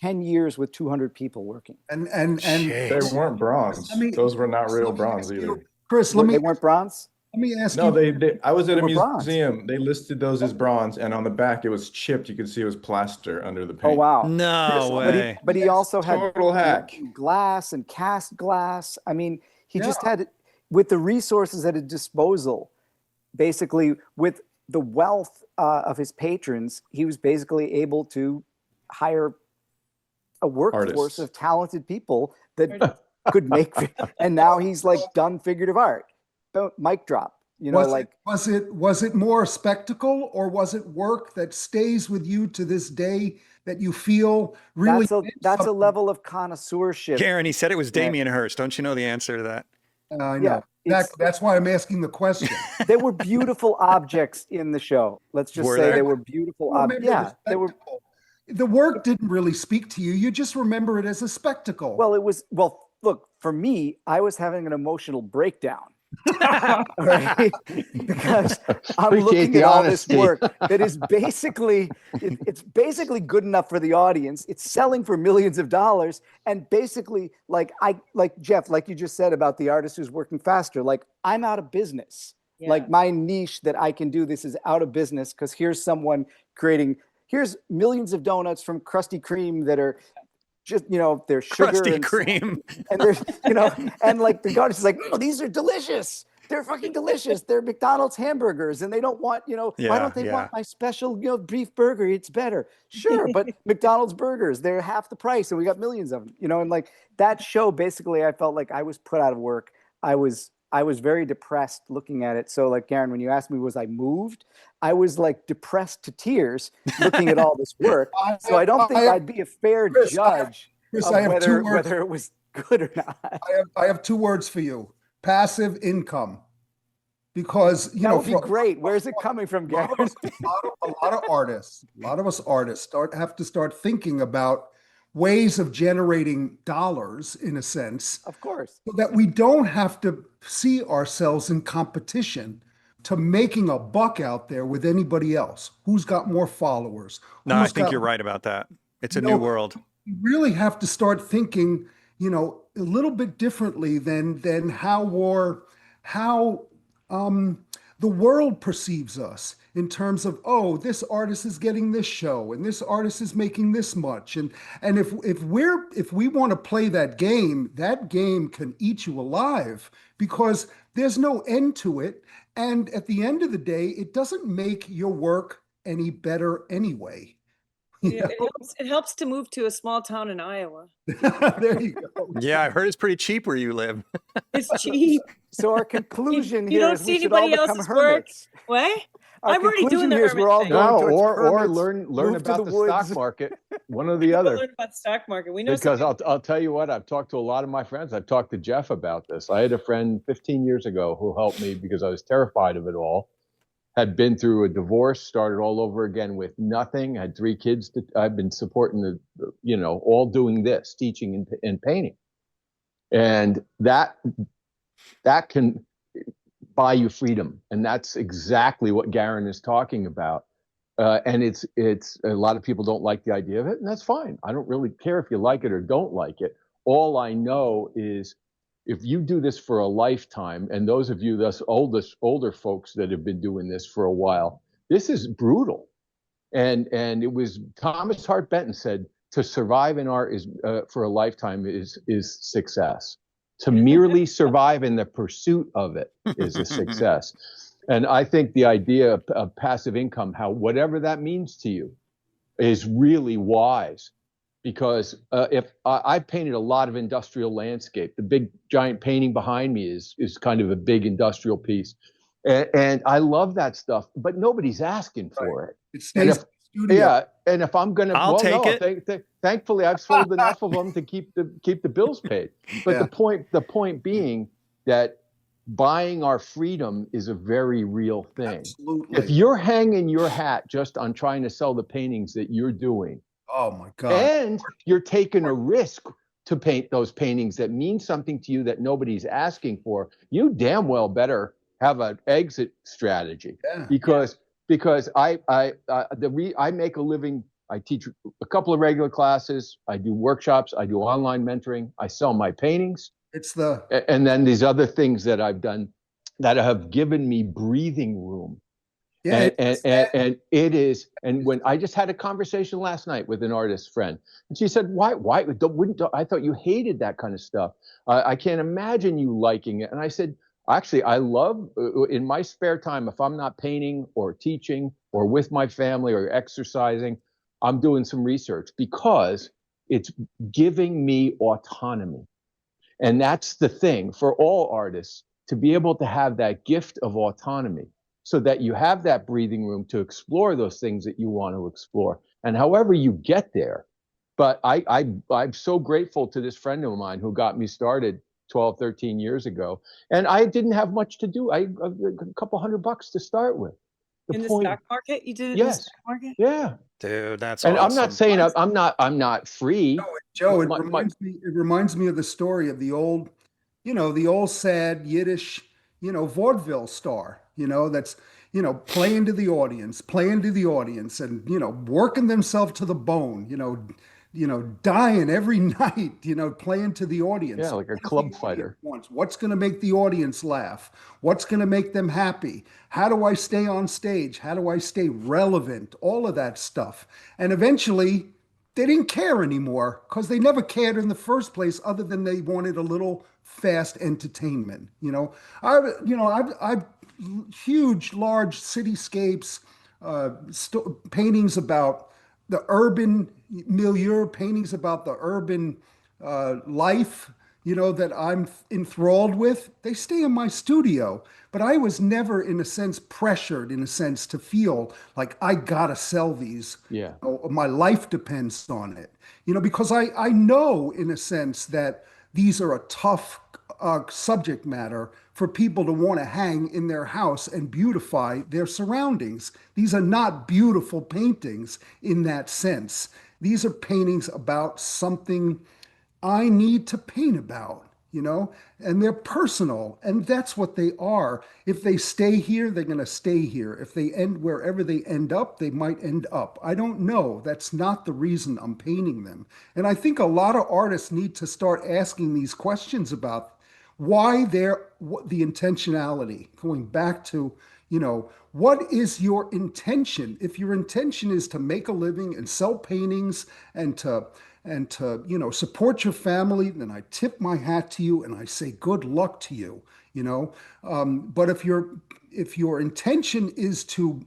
10 years with 200 people working. And They Jeez. weren't bronze. I mean, Those were not real let me bronze ask you- either. Chris, They weren't bronze? let me ask No, you. I was at They a were bronze. museum. They listed those as bronze, and on the back it was chipped. You could see it was plaster under the Oh, paint. wow. No way. But he also had Total hack. glass and cast glass. I mean, he Yeah. just had, with the resources at his disposal, basically with the wealth of his patrons, he was basically able to hire a workforce Artists. of talented people that could make, and now he's like done figurative art. Mic drop, Was it more spectacle, or was it work that stays with you to this day that you feel really? that's a level of connoisseurship. Karen, he said it was Damien Hirst. Don't you know the answer to that? I Yeah, know. That's why I'm asking the question. There were beautiful objects in the show. Let's just Were say there? there were beautiful Well, objects. maybe it Yeah, was there were. spectacle. The work didn't really speak to you. You just remember it as a spectacle. Well, it was. Well, look, for me, I was having an emotional breakdown. All right, because I'm Appreciate looking the at all this honesty. work that is basically it's basically good enough for the audience. It's selling for millions of dollars, and basically, like Jeff, like you just said about the artist who's working faster. Like I'm out of business. Yeah. Like my niche that I can do this is out of business because here's someone creating. Here's millions of donuts from Krusty Kreme that are just they're sugar Krusty and Kreme. and there's and like the artist is like, oh, these are delicious. They're fucking delicious. They're McDonald's hamburgers, and they don't want why Yeah, don't they yeah. want my special beef burger? It's better, sure, but McDonald's burgers, they're half the price, and we got millions of them. And like that show, basically, I felt like I was put out of work. I was very depressed looking at it. So like Karen, when you asked me, was I moved? I was like depressed to tears looking at all this work. So I don't think I'd be a fair Chris, judge Chris, of I have two words. whether it was good or not. I have two words for you: passive income. Because That would be great. Where's it coming from, Gary? a lot of artists, a lot of us artists have to start thinking about ways of generating dollars, in a sense, Of course. so that we don't have to see ourselves in competition to making a buck out there with anybody else. Who's got more followers? No, I Who's think got- you're right about that. It's a You new know, world. We really have to start thinking, a little bit differently than how the world perceives us in terms of, oh, this artist is getting this show and this artist is making this much. And if we want to play that game can eat you alive because there's no end to it. And at the end of the day, it doesn't make your work any better anyway. Yeah, it helps to move to a small town in Iowa. There you go. Yeah, I heard it's pretty cheap where you live. It's cheap. So our conclusion You here don't is see we should all anybody become else's work? hermits. What? Our I'm already conclusion doing the here is we're all hermit going No, towards or hermits, learn move to about the the stock woods. market. One or the People other. learn about the stock market. We know Because something. I'll tell you what, I've talked to a lot of my friends. I've talked to Jeff about this. I had a friend 15 years ago who helped me because I was terrified of it all. Had been through a divorce, started all over again with nothing, had 3 kids. I've been supporting all doing this, teaching and painting. And that can buy you freedom. And that's exactly what Garen is talking about. And it's a lot of people don't like the idea of it, and that's fine. I don't really care if you like it or don't like it. All I know is if you do this for a lifetime, and those of you, thus older folks that have been doing this for a while, this is brutal. And it was Thomas Hart Benton said, to survive in art is for a lifetime is success. To merely survive in the pursuit of it is a success. And I think the idea of passive income, whatever that means to you, is really wise. Because if I've painted a lot of industrial landscape, the big giant painting behind me is kind of a big industrial piece, and I love that stuff. But nobody's asking for it. It stays in the studio. Yeah, and if I'm gonna, I'll take it. Thankfully, I've sold enough of them to keep the bills paid. But the point being that buying our freedom is a very real thing. Absolutely. If you're hanging your hat just on trying to sell the paintings that you're doing, oh my God, and you're taking a risk to paint those paintings that mean something to you that nobody's asking for, you damn well better have an exit strategy. Yeah. Because I make a living. I teach a couple of regular classes. I do workshops. I do online mentoring. I sell my paintings. And then these other things that I've done that have given me breathing room. Yeah, and it is. And when I just had a conversation last night with an artist friend, and she said, "Why? I thought you hated that kind of stuff. I can't imagine you liking it." And I said, "Actually, I love in my spare time, if I'm not painting or teaching or with my family or exercising, I'm doing some research because it's giving me autonomy." And that's the thing for all artists, to be able to have that gift of autonomy so that you have that breathing room to explore those things that you want to explore. And however you get there. But I'm so grateful to this friend of mine who got me started 12, 13 years ago. And I didn't have much to do. A couple $100 to start with. In the stock market? You did it in the stock market? Yeah. Dude, that's and awesome. I'm not saying I'm not free. Joe, it reminds me of the story of the old sad Yiddish, vaudeville star, that's, playing to the audience and, working themselves to the bone, dying every night, playing to the audience. Yeah, like a club fighter. What's going to make the audience laugh? What's going to make them happy? How do I stay on stage? How do I stay relevant? All of that stuff. And eventually they didn't care anymore because they never cared in the first place, other than they wanted a little fast entertainment. I've huge, large cityscapes, paintings about the urban milieu, paintings about the urban life, that I'm enthralled with. They stay in my studio, but I was never, in a sense, pressured, in a sense, to feel like I gotta sell these. Yeah. My life depends on it, because I know, in a sense, that these are a tough subject matter for people to want to hang in their house and beautify their surroundings. These are not beautiful paintings in that sense. These are paintings about something I need to paint about, and they're personal, and that's what they are. If they stay here, they're going to stay here. If they end wherever they end up, they might end up. I don't know. That's not the reason I'm painting them. And I think a lot of artists need to start asking these questions about why the intentionality, going back to, what is your intention? If your intention is to make a living and sell paintings and to support your family, then I tip my hat to you and I say good luck to you. But if your intention is to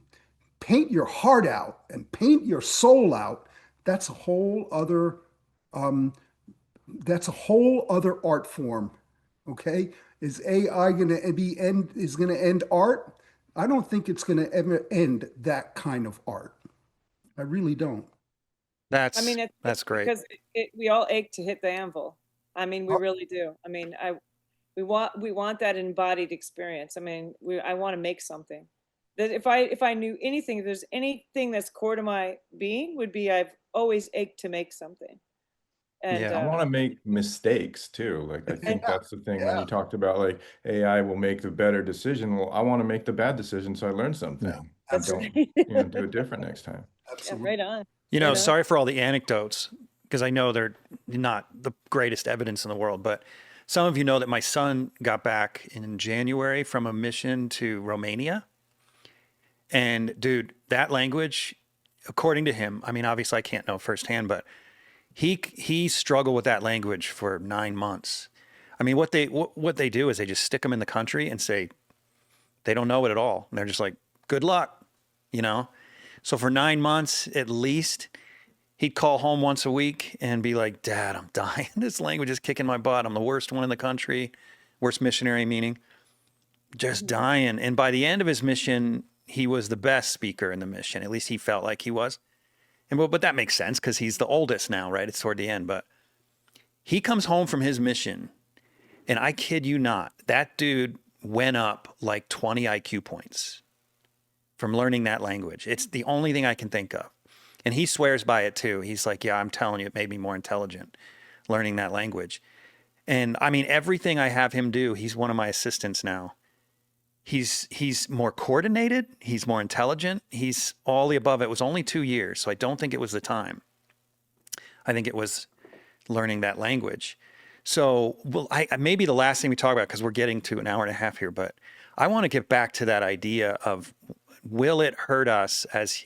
paint your heart out and paint your soul out, that's a whole other art form. Okay, is AI going to end art? I don't think it's going to ever end that kind of art. I really don't. That's great. Because we all ache to hit the anvil. I mean, we really do. I mean, we want that embodied experience. I mean, I want to make something. That if I knew anything, if there's anything that's core to my being, would be I've always ached to make something. And I want to make mistakes too. Like, I think that's the thing when you talked about like AI will make the better decision. Well, I want to make the bad decision so I learn something. And don't do it different next time. Absolutely. Yeah, right on. Sorry for all the anecdotes, because I know they're not the greatest evidence in the world, but some of you know that my son got back in January from a mission to Romania. And dude, that language, according to him, I mean, obviously I can't know firsthand, but he struggled with that language for 9 months. I mean, what they do is they just stick them in the country and say they don't know it at all. And they're just like, good luck, you know? So for 9 months at least, he'd call home once a week and be like, Dad, I'm dying. This language is kicking my butt. I'm the worst one in the country. Worst missionary, meaning just dying. And by the end of his mission, he was the best speaker in the mission. At least he felt like he was. And but that makes sense because he's the oldest now, right? It's toward the end. But he comes home from his mission, and I kid you not, that dude went up like 20 IQ points from learning that language. It's the only thing I can think of. And he swears by it too. He's like, yeah, I'm telling you, it made me more intelligent learning that language. And I mean, everything I have him do, he's one of my assistants now. He's more coordinated. He's more intelligent. He's all the above. It was only 2 years, so I don't think it was the time. I think it was learning that language. So, well, maybe the last thing we talk about, because we're getting to an hour and a half here, but I want to get back to that idea of, will it hurt us as,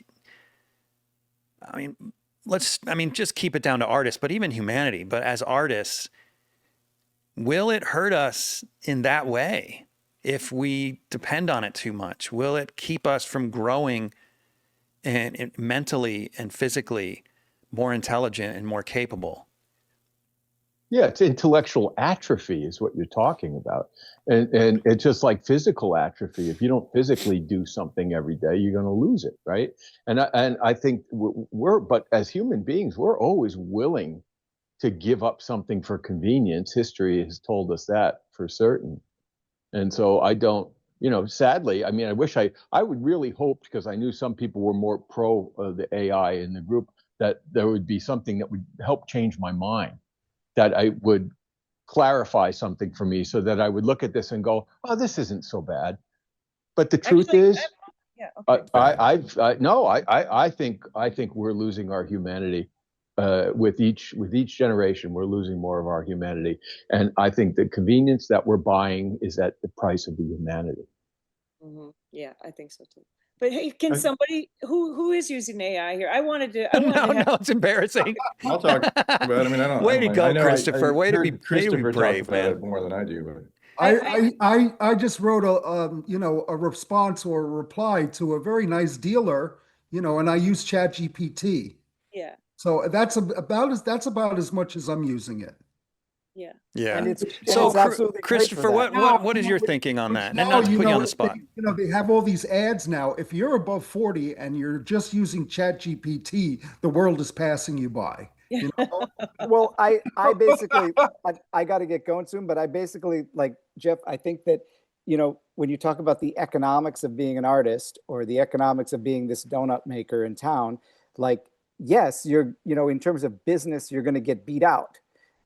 just keep it down to artists, but even humanity, but as artists, will it hurt us in that way? If we depend on it too much, will it keep us from growing and mentally and physically more intelligent and more capable? Yeah, it's intellectual atrophy is what you're talking about. And it's just like physical atrophy. If you don't physically do something every day, you're going to lose it, right? And I think but as human beings, we're always willing to give up something for convenience. History has told us that for certain. And so I don't, sadly, I mean, I wish I would really hope, because I knew some people were more pro the AI in the group, that there would be something that would help change my mind, that I would clarify something for me so that I would look at this and go, oh, this isn't so bad. But the truth is, yeah, okay. I think we're losing our humanity. With each generation, we're losing more of our humanity. And I think the convenience that we're buying is at the price of the humanity. Mm-hmm. Yeah, I think so too. But hey, can somebody who is using AI here? I wanted to No, it's embarrassing. I'll talk about it. I mean, I don't. Way I don't to mind. go, I know Christopher. Way to be Christopher brave, talks about man. it more than I do. But I just wrote a response or a reply to a very nice dealer, and I use ChatGPT. Yeah. So that's about as much as I'm using it. Yeah. Yeah. And it's Christopher, absolutely great for that. what is your thinking on that? And Now, not to put you on the spot. They have all these ads now. If you're above 40 and you're just using ChatGPT, the world is passing you by. Well, I basically, I got to get going soon, but I basically, like Jeff, I think that, when you talk about the economics of being an artist or the economics of being this donut maker in town, like, yes, you're, in terms of business, you're going to get beat out.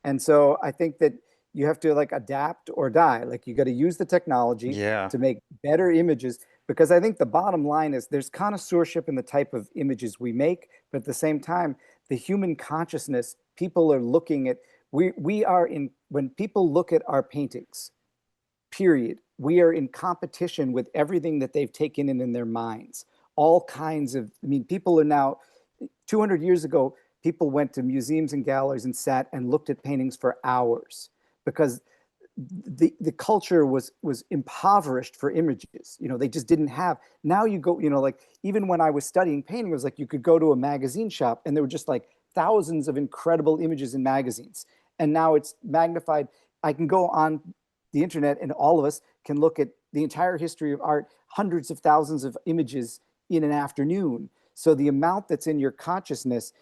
And so I think that you have to like adapt or die. Like you got to use the technology to make better images, because I think the bottom line is there's connoisseurship in the type of images we make, but at the same time, the human consciousness, people are looking at, when people look at our paintings, period, we are in competition with everything that they've taken in their minds. All kinds of, people are now, 200 years ago, people went to museums and galleries and sat and looked at paintings for hours because the culture was impoverished for images. They just didn't have. Now you go, like even when I was studying painting, it was like you could go to a magazine shop and there were just like thousands of incredible images in magazines. And now it's magnified. I can go on the internet and all of us can look at the entire history of art, hundreds of thousands of images in an afternoon. So the amount that's in your consciousness,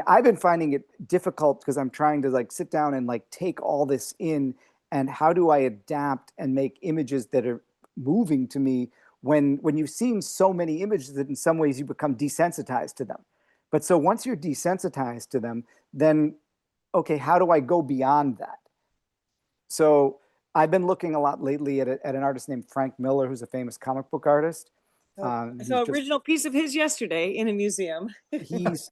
I've been finding it difficult because I'm trying to like sit down and like take all this in, and how do I adapt and make images that are moving to me when you've seen so many images that in some ways you become desensitized to them. But so once you're desensitized to them, then, okay, how do I go beyond that? So I've been looking a lot lately at an artist named Frank Miller, who's a famous comic book artist. So original piece of his yesterday in a museum. He's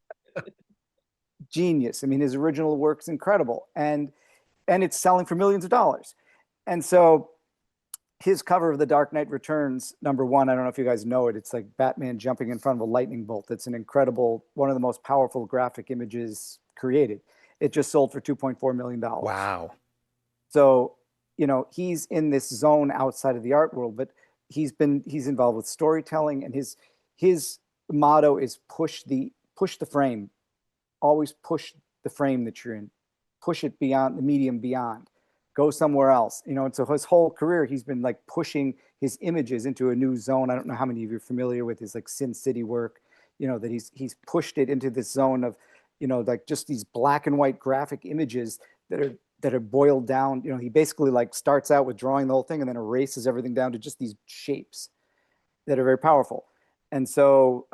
genius. His original work's incredible. And and it's selling for millions of dollars. And so his cover of The Dark Knight Returns, #1, I don't know if you guys know it. It's like Batman jumping in front of a lightning bolt. It's an incredible, one of the most powerful graphic images created. It just sold for $2.4 million. Wow. So, you know, he's in this zone outside of the art world, but he's involved with storytelling, and his motto is push the frame. Always push the frame that you're in. Push it beyond the medium, beyond. Go somewhere else. You know, and so his whole career he's been like pushing his images into a new zone. I don't know how many of you are familiar with his like Sin City work, you know, that he's pushed it into this zone of, you know, like just these black and white graphic images that are boiled down. You know, he basically like starts out with drawing the whole thing and then erases everything down to just these shapes that are very powerful. And so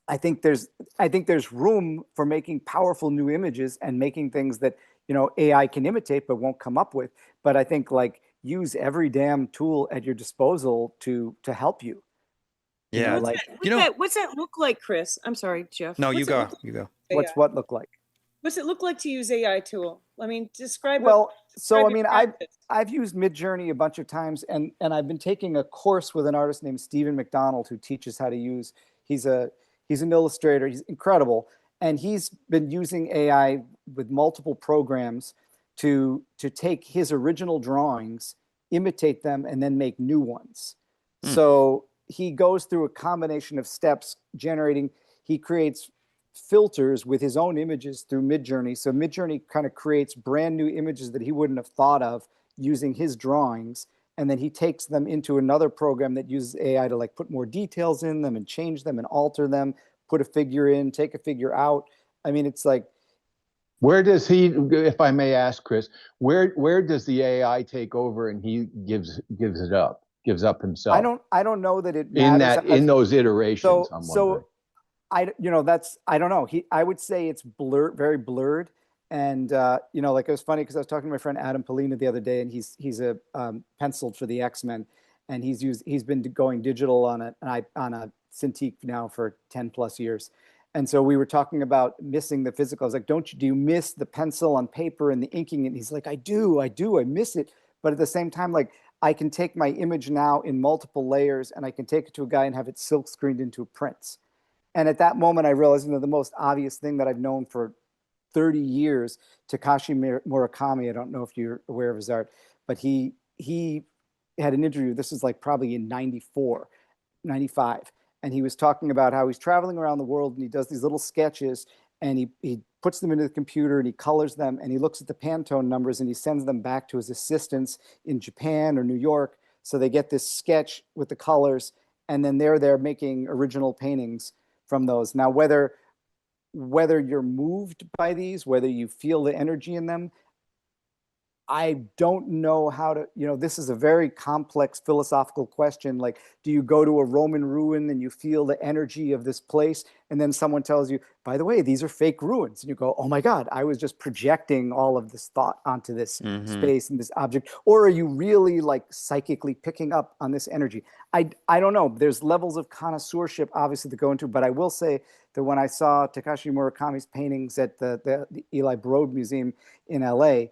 I think there's room for making powerful new images and making things that, you know, AI can imitate but won't come up with. But I think like use every damn tool at your disposal to help you. You know, Yeah. like What's that look like, Chris? I'm sorry, Jeff. No, What's you it go. look like You go. with what's AI? what look like? What's it look like to use AI tool? I mean, describe. Well, so I describe mean, your I've practice. I've used Midjourney a bunch of times, and I've been taking a course with an artist named Stephen McDonald who teaches how to use. He's an illustrator. He's incredible, and he's been using AI with multiple programs to take his original drawings, imitate them, and then make new ones. So he goes through a combination of steps generating. He creates filters with his own images through Midjourney. So Midjourney kind of creates brand new images that he wouldn't have thought of using his drawings. And then he takes them into another program that uses AI to like put more details in them and change them and alter them, put a figure in, take a figure out. I mean, it's like, Where does he, if I may ask, Chris, where does the AI take over and he gives up himself I don't know that it in matters. in those iterations? I'm wondering. So I don't know. I would say it's blurred, very blurred. And, you know, like it was funny because I was talking to my friend Adam Polina the other day, and he's a penciled for the X-Men, and he's been going digital on a Cintiq now for 10 plus years. And so we were talking about missing the physical. I was like, do you miss the pencil on paper and the inking? And he's like, I do, I miss it. But at the same time, like I can take my image now in multiple layers and I can take it to a guy and have it silk screened into prints. And at that moment, I realized, you know, the most obvious thing that I've known for 30 years, Takashi Murakami, I don't know if you're aware of his art, but he had an interview. This is like probably in 94, 95. And he was talking about how he's traveling around the world and he does these little sketches and he puts them into the computer and he colors them and he looks at the Pantone numbers and he sends them back to his assistants in Japan or New York. So they get this sketch with the colors, and then they're making original paintings from those. Now, whether you're moved by these, whether you feel the energy in them, I don't know how to, you know, this is a very complex philosophical question. Like, do you go to a Roman ruin and you feel the energy of this place? And then someone tells you, by the way, these are fake ruins. And you go, oh my God, I was just projecting all of this thought onto this space and this object. Or are you really like psychically picking up on this energy? I don't know. There's levels of connoisseurship, obviously, to go into, but I will say that when I saw Takashi Murakami's paintings at the Eli Broad Museum in LA,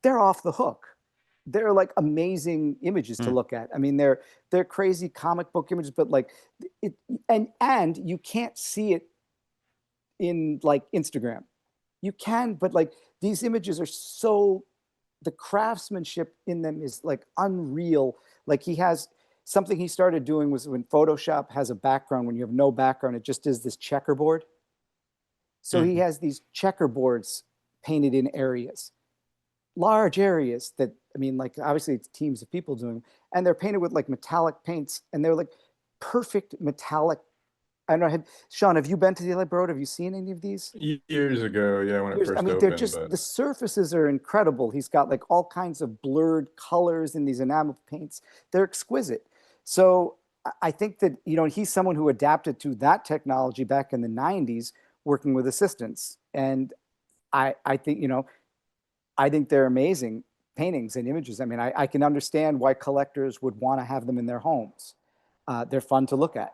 they're off the hook. They're like amazing images to look at. I mean, they're crazy comic book images, but like it, and you can't see it in like Instagram. You can, but like these images are so, the craftsmanship in them is like unreal. Like he has something he started doing was when Photoshop has a background, when you have no background, it just is this checkerboard. So he has these checkerboards painted in areas, large areas that, I mean, like obviously it's teams of people doing, and they're painted with like metallic paints, and they're like perfect metallic. I don't know, Sean, have you been to the LA Broad? Have you seen any of these? Years ago, yeah, when it I first mean, they're opened, just, but the surfaces are incredible. He's got like all kinds of blurred colors in these enamel paints. They're exquisite. So I think that, you know, he's someone who adapted to that technology back in the 90s, working with assistants. And I think, you know, I think they're amazing paintings and images. I mean, I can understand why collectors would want to have them in their homes. They're fun to look at.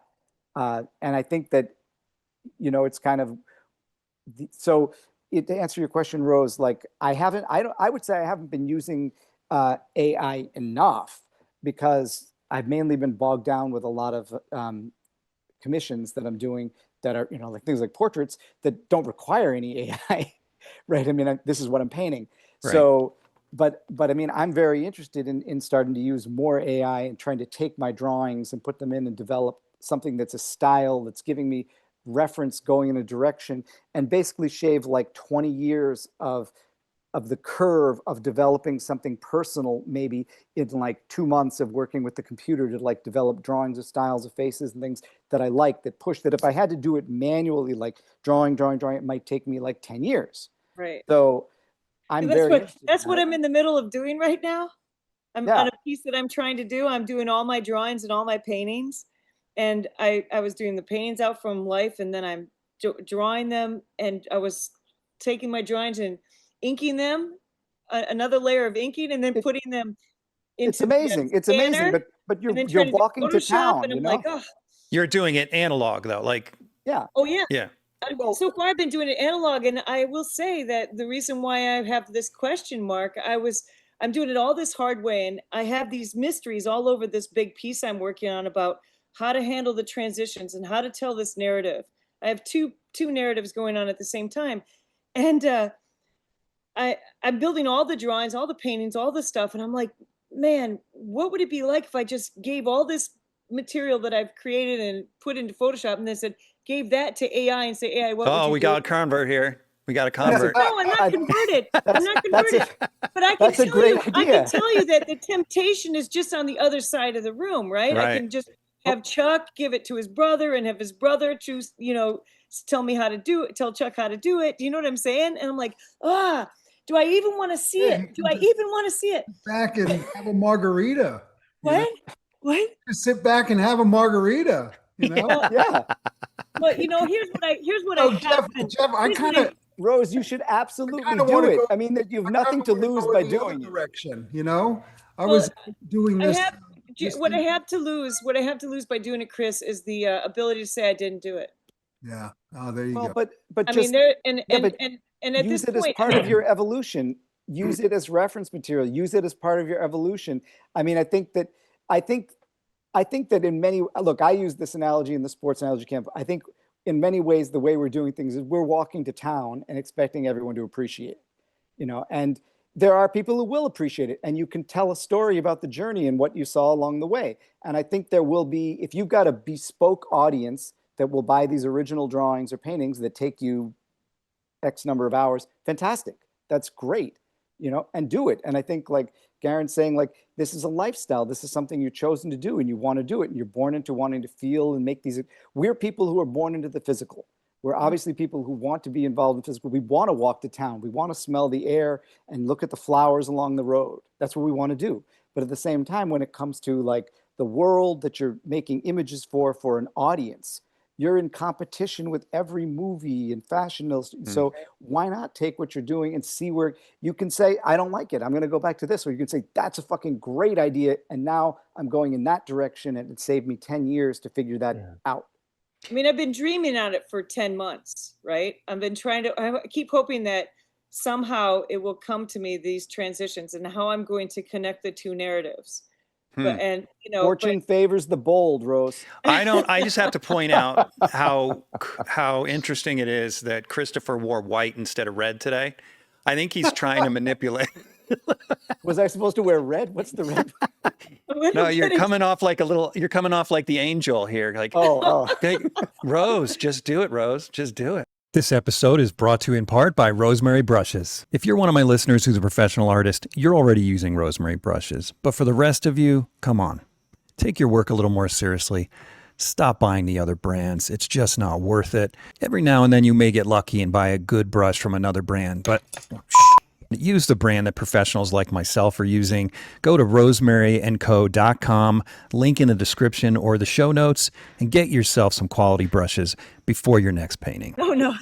And I think that, you know, it's kind of, so to answer your question, Rose, like I would say I haven't been using AI enough because I've mainly been bogged down with a lot of commissions that I'm doing that are, like things like portraits that don't require any AI, right? I mean, this is what I'm painting. Right. So, but I mean, I'm very interested in starting to use more AI and trying to take my drawings and put them in and develop something that's a style that's giving me reference going in a direction, and basically shave like 20 years of the curve of developing something personal, maybe in like 2 months of working with the computer to like develop drawings of styles of faces and things that I like, that push, that if I had to do it manually, like drawing, it might take me like 10 years. Right. So I'm very interested in That's what that. I'm in the middle of doing right now. I'm Yeah. on a piece that I'm trying to do. I'm doing all my drawings and all my paintings. And I was doing the paintings out from life, and then I'm drawing them, and I was taking my drawings and inking them, another layer of inking, and then putting them into It's amazing. the It's amazing, scanner, but and then you're trying to do walking to Photoshop, town, and I'm like, oh, You're doing it analog though, like Yeah. oh yeah. yeah. Well- So far I've been doing it analog, and I will say that the reason why I have this question mark, I'm doing it all this hard way, and I have these mysteries all over this big piece I'm working on about how to handle the transitions and how to tell this narrative. I have two narratives going on at the same time, and I'm building all the drawings, all the paintings, all the stuff, and I'm like, man, what would it be like if I just gave all this material that I've created and put into Photoshop, and then said, gave that to AI and say, AI, what would Oh, you we do? got a convert here. We got a convert. No, I'm not converted. I'm not converted. But I can that's a tell great you, I idea. can tell you that the temptation is just on the other side of the room, right? I Right. can just have Chuck give it to his brother and have his brother choose, tell me how to do it, tell Chuck how to do it. Do you know what I'm saying? And I'm like, do I even want to see Yeah, it? Do I even want to see it? Back and have a margarita. you know? What? What? Just sit back and have a margarita. You know. Yeah. But here's what Oh, I Jeff, have been. Jeff, I here's what kind of. Rose, you should absolutely kinda do wanna it. go- I mean, that you have I kinda nothing to wanna lose go by in the other doing it. direction. You know, I Well, was doing this. what I have to lose by doing it, Chris, is the ability to say I didn't do it. Yeah. Oh, there you Well, go. but I just mean, there and yeah, and, but and at use this it as point, part of your evolution. Use it as reference material. Use it as part of your evolution. I mean, I think that in many, look, I use this analogy in the sports analogy camp. I think in many ways, the way we're doing things is we're walking to town and expecting everyone to appreciate it, and there are people who will appreciate it, and you can tell a story about the journey and what you saw along the way. And I think there will be, if you've got a bespoke audience that will buy these original drawings or paintings that take you X number of hours, fantastic. That's great, and do it. And I think like Garen's saying, like, this is a lifestyle. This is something you've chosen to do and you want to do it. And you're born into wanting to feel and make these. We're people who are born into the physical. We're obviously people who want to be involved in physical. We want to walk to town. We want to smell the air and look at the flowers along the road. That's what we want to do. But at the same time, when it comes to like the world that you're making images for an audience, you're in competition with every movie and fashion. So why not take what you're doing and see where you can say, I don't like it, I'm going to go back to this. Or you can say, that's a fucking great idea, and now I'm going in that direction, and it saved me 10 years to figure that out. I mean, I've been dreaming on it for 10 months, right? I keep hoping that somehow it will come to me, these transitions, and how I'm going to connect the two narratives. But Fortune favors the bold, Rose. I just have to point out how interesting it is that Christopher wore white instead of red today. I think he's trying to manipulate. Was I supposed to wear red? What's the red? No, you're coming off like the angel here. Like, Oh. hey, Rose, just do it, Rose. Just do it. This episode is brought to you in part by Rosemary Brushes. If you're one of my listeners who's a professional artist, you're already using Rosemary Brushes. But for the rest of you, come on. Take your work a little more seriously. Stop buying the other brands. It's just not worth it. Every now and then you may get lucky and buy a good brush from another brand, but use the brand that professionals like myself are using. Go to rosemaryandco.com, link in the description or the show notes, and get yourself some quality brushes before your next painting. Oh, no.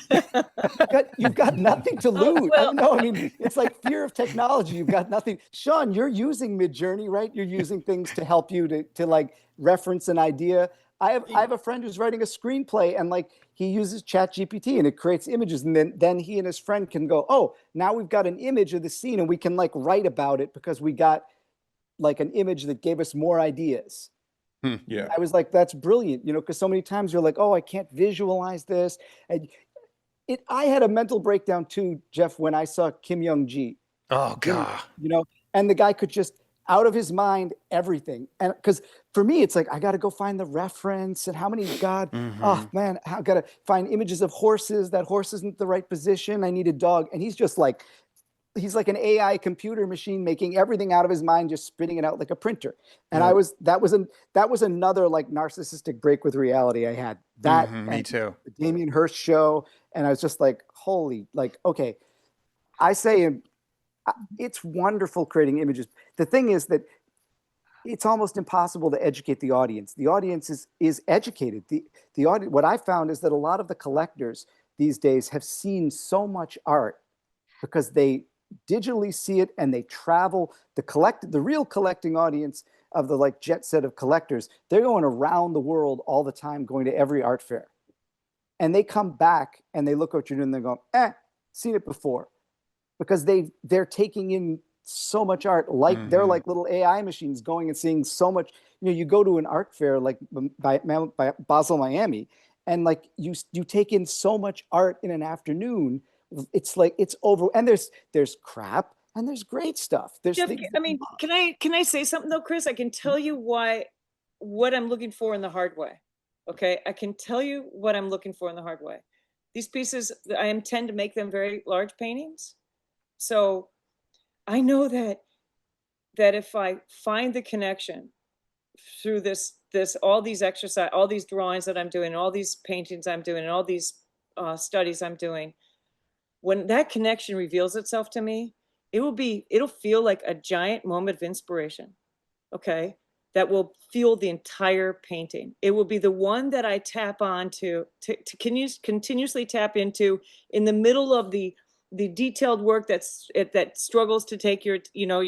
You've got nothing to lose. well. No, I mean, it's like fear of technology. You've got nothing. Sean, you're using Midjourney, right? You're using things to help you to like reference an idea. I have a friend who's writing a screenplay, and like he uses Chat GPT and it creates images, and then he and his friend can go, oh, now we've got an image of the scene and we can like write about it because we got like an image that gave us more ideas. Yeah. I was like, that's brilliant, you know, because so many times you're like, oh, I can't visualize this. And I had a mental breakdown too, Jeff, when I saw Kim Young-ji. Oh God. You know, and the guy could just out of his mind everything. And because for me, it's like I got to go find the reference and how many oh man, I got to find images of horses. That horse isn't the right position. I need a dog, and he's just like he's like an AI computer machine making everything out of his mind, just spitting it out like a printer. And that was another like narcissistic break with reality I had. That me too. The Damien Hirst show, and I was just like, holy, like okay. I say it's wonderful creating images. The thing is that it's almost impossible to educate the audience. The audience is educated. The audience, what I found is that a lot of the collectors these days have seen so much art because they digitally see it and they travel. The real collecting audience of the like jet set of collectors, they're going around the world all the time, going to every art fair. And they come back and they look at what you're doing and they go, seen it before. Because they're taking in so much art, like they're like little AI machines going and seeing so much. You know, you go to an art fair like by Basel, Miami, and like you take in so much art in an afternoon. It's like it's over, and there's crap and there's great stuff. There's Jeff, I mean, can I say something though, Chris? I can tell you what I'm looking for in the hard way. Okay, I can tell you what I'm looking for in the hard way. These pieces, I intend to make them very large paintings. So I know that if I find the connection through all these exercise, all these drawings that I'm doing, all these paintings I'm doing, and all these studies I'm doing, when that connection reveals itself to me, it'll feel like a giant moment of inspiration. Okay. That will fuel the entire painting. It will be the one that I tap on to continuously tap into in the middle of the detailed work that struggles to take your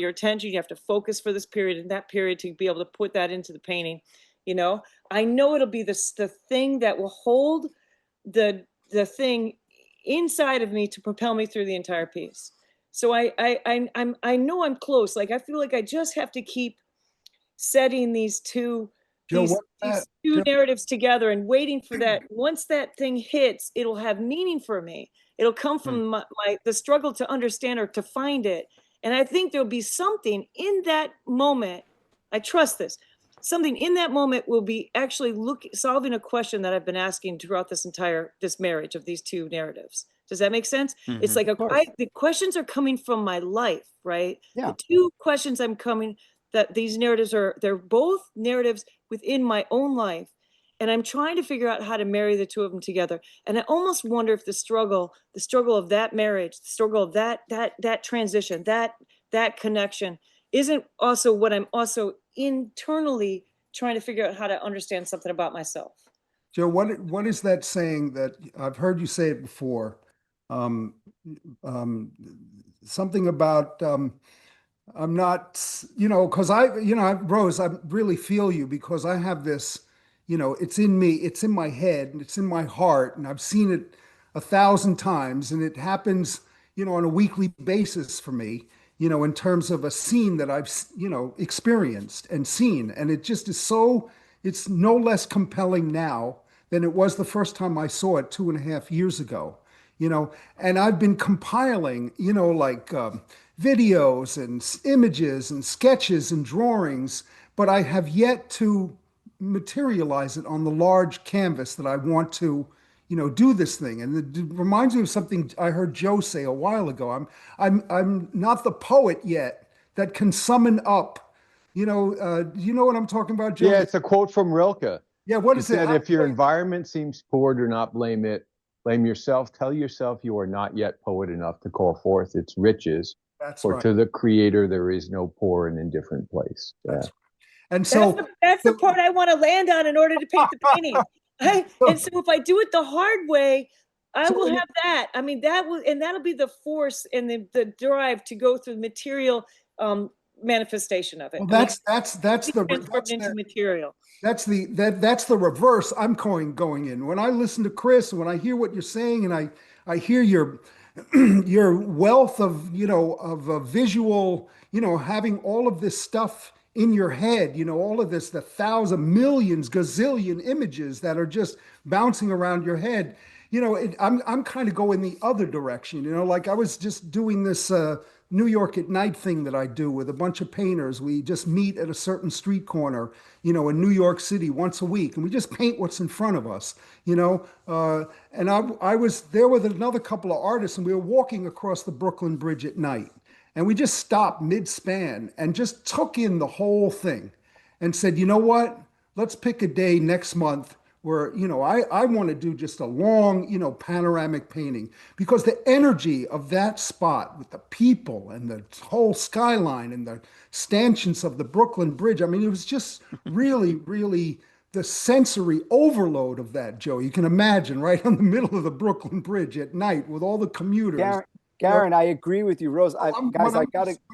attention. You have to focus for this period and that period to be able to put that into the painting. You know, I know it'll be the thing that will hold the thing inside of me to propel me through the entire piece. So I know I'm close. Like I feel like I just have to keep setting these two narratives together and waiting for that. Once that thing hits, it'll have meaning for me. It'll come from the struggle to understand or to find it. And I think there'll be something in that moment. I trust this. Something in that moment will be actually solving a question that I've been asking throughout this marriage of these two narratives. Does that make sense? It's like the questions are coming from my life, right? Yeah. The two questions that these narratives they're both narratives within my own life. And I'm trying to figure out how to marry the two of them together. And I almost wonder if the struggle of that marriage, the struggle of that transition, that connection isn't also what I'm also internally trying to figure out how to understand something about myself. Joe, what is that saying that I've heard you say it before? Something about I'm not, because Rose, I really feel you because I have this, it's in me, it's in my head, and it's in my heart, and I've seen it 1,000 times, and it happens, on a weekly basis for me, in terms of a scene that I've, experienced and seen. And it just is it's no less compelling now than it was the first time I saw it 2.5 years ago, and I've been compiling, videos and images and sketches and drawings, but I have yet to materialize it on the large canvas that I want to, do this thing. And it reminds me of something I heard Joe say a while ago. I'm not the poet yet that can summon up, you know what I'm talking about, Joe? Yeah, it's a quote from Rilke. Yeah, what is it? He said, if your environment seems poor, do not blame it. Blame yourself. Tell yourself you are not yet poet enough to call forth its riches. That's For right. to the creator, there is no poor and indifferent place. Yeah. That's right. And so that's the part I want to land on in order to paint the painting. And so if I do it the hard way, I will have that. I mean, that'll be the force and the drive to go through material manifestation of it. Well, I mean, that's transformed into material. that's the reverse I'm going in. When I listen to Chris, when I hear what you're saying, and I hear your your wealth of visual, having all of this stuff in your head, all of this, the thousand millions gazillion images that are just bouncing around your head. I'm kind of going the other direction. Like I was just doing this New York at Night thing that I do with a bunch of painters. We just meet at a certain street corner, in New York City once a week, and we just paint what's in front of us, and I was there with another couple of artists, and we were walking across the Brooklyn Bridge at night, and we just stopped mid-span and just took in the whole thing and said, you know what? Let's pick a day next month where, I want to do just a long, panoramic painting, because the energy of that spot with the people and the whole skyline and the stanchions of the Brooklyn Bridge, I mean, it was just really, really the sensory overload of that, Joe. You can imagine right on the middle of the Brooklyn Bridge at night with all the commuters. Garen, I agree with you, Rose. What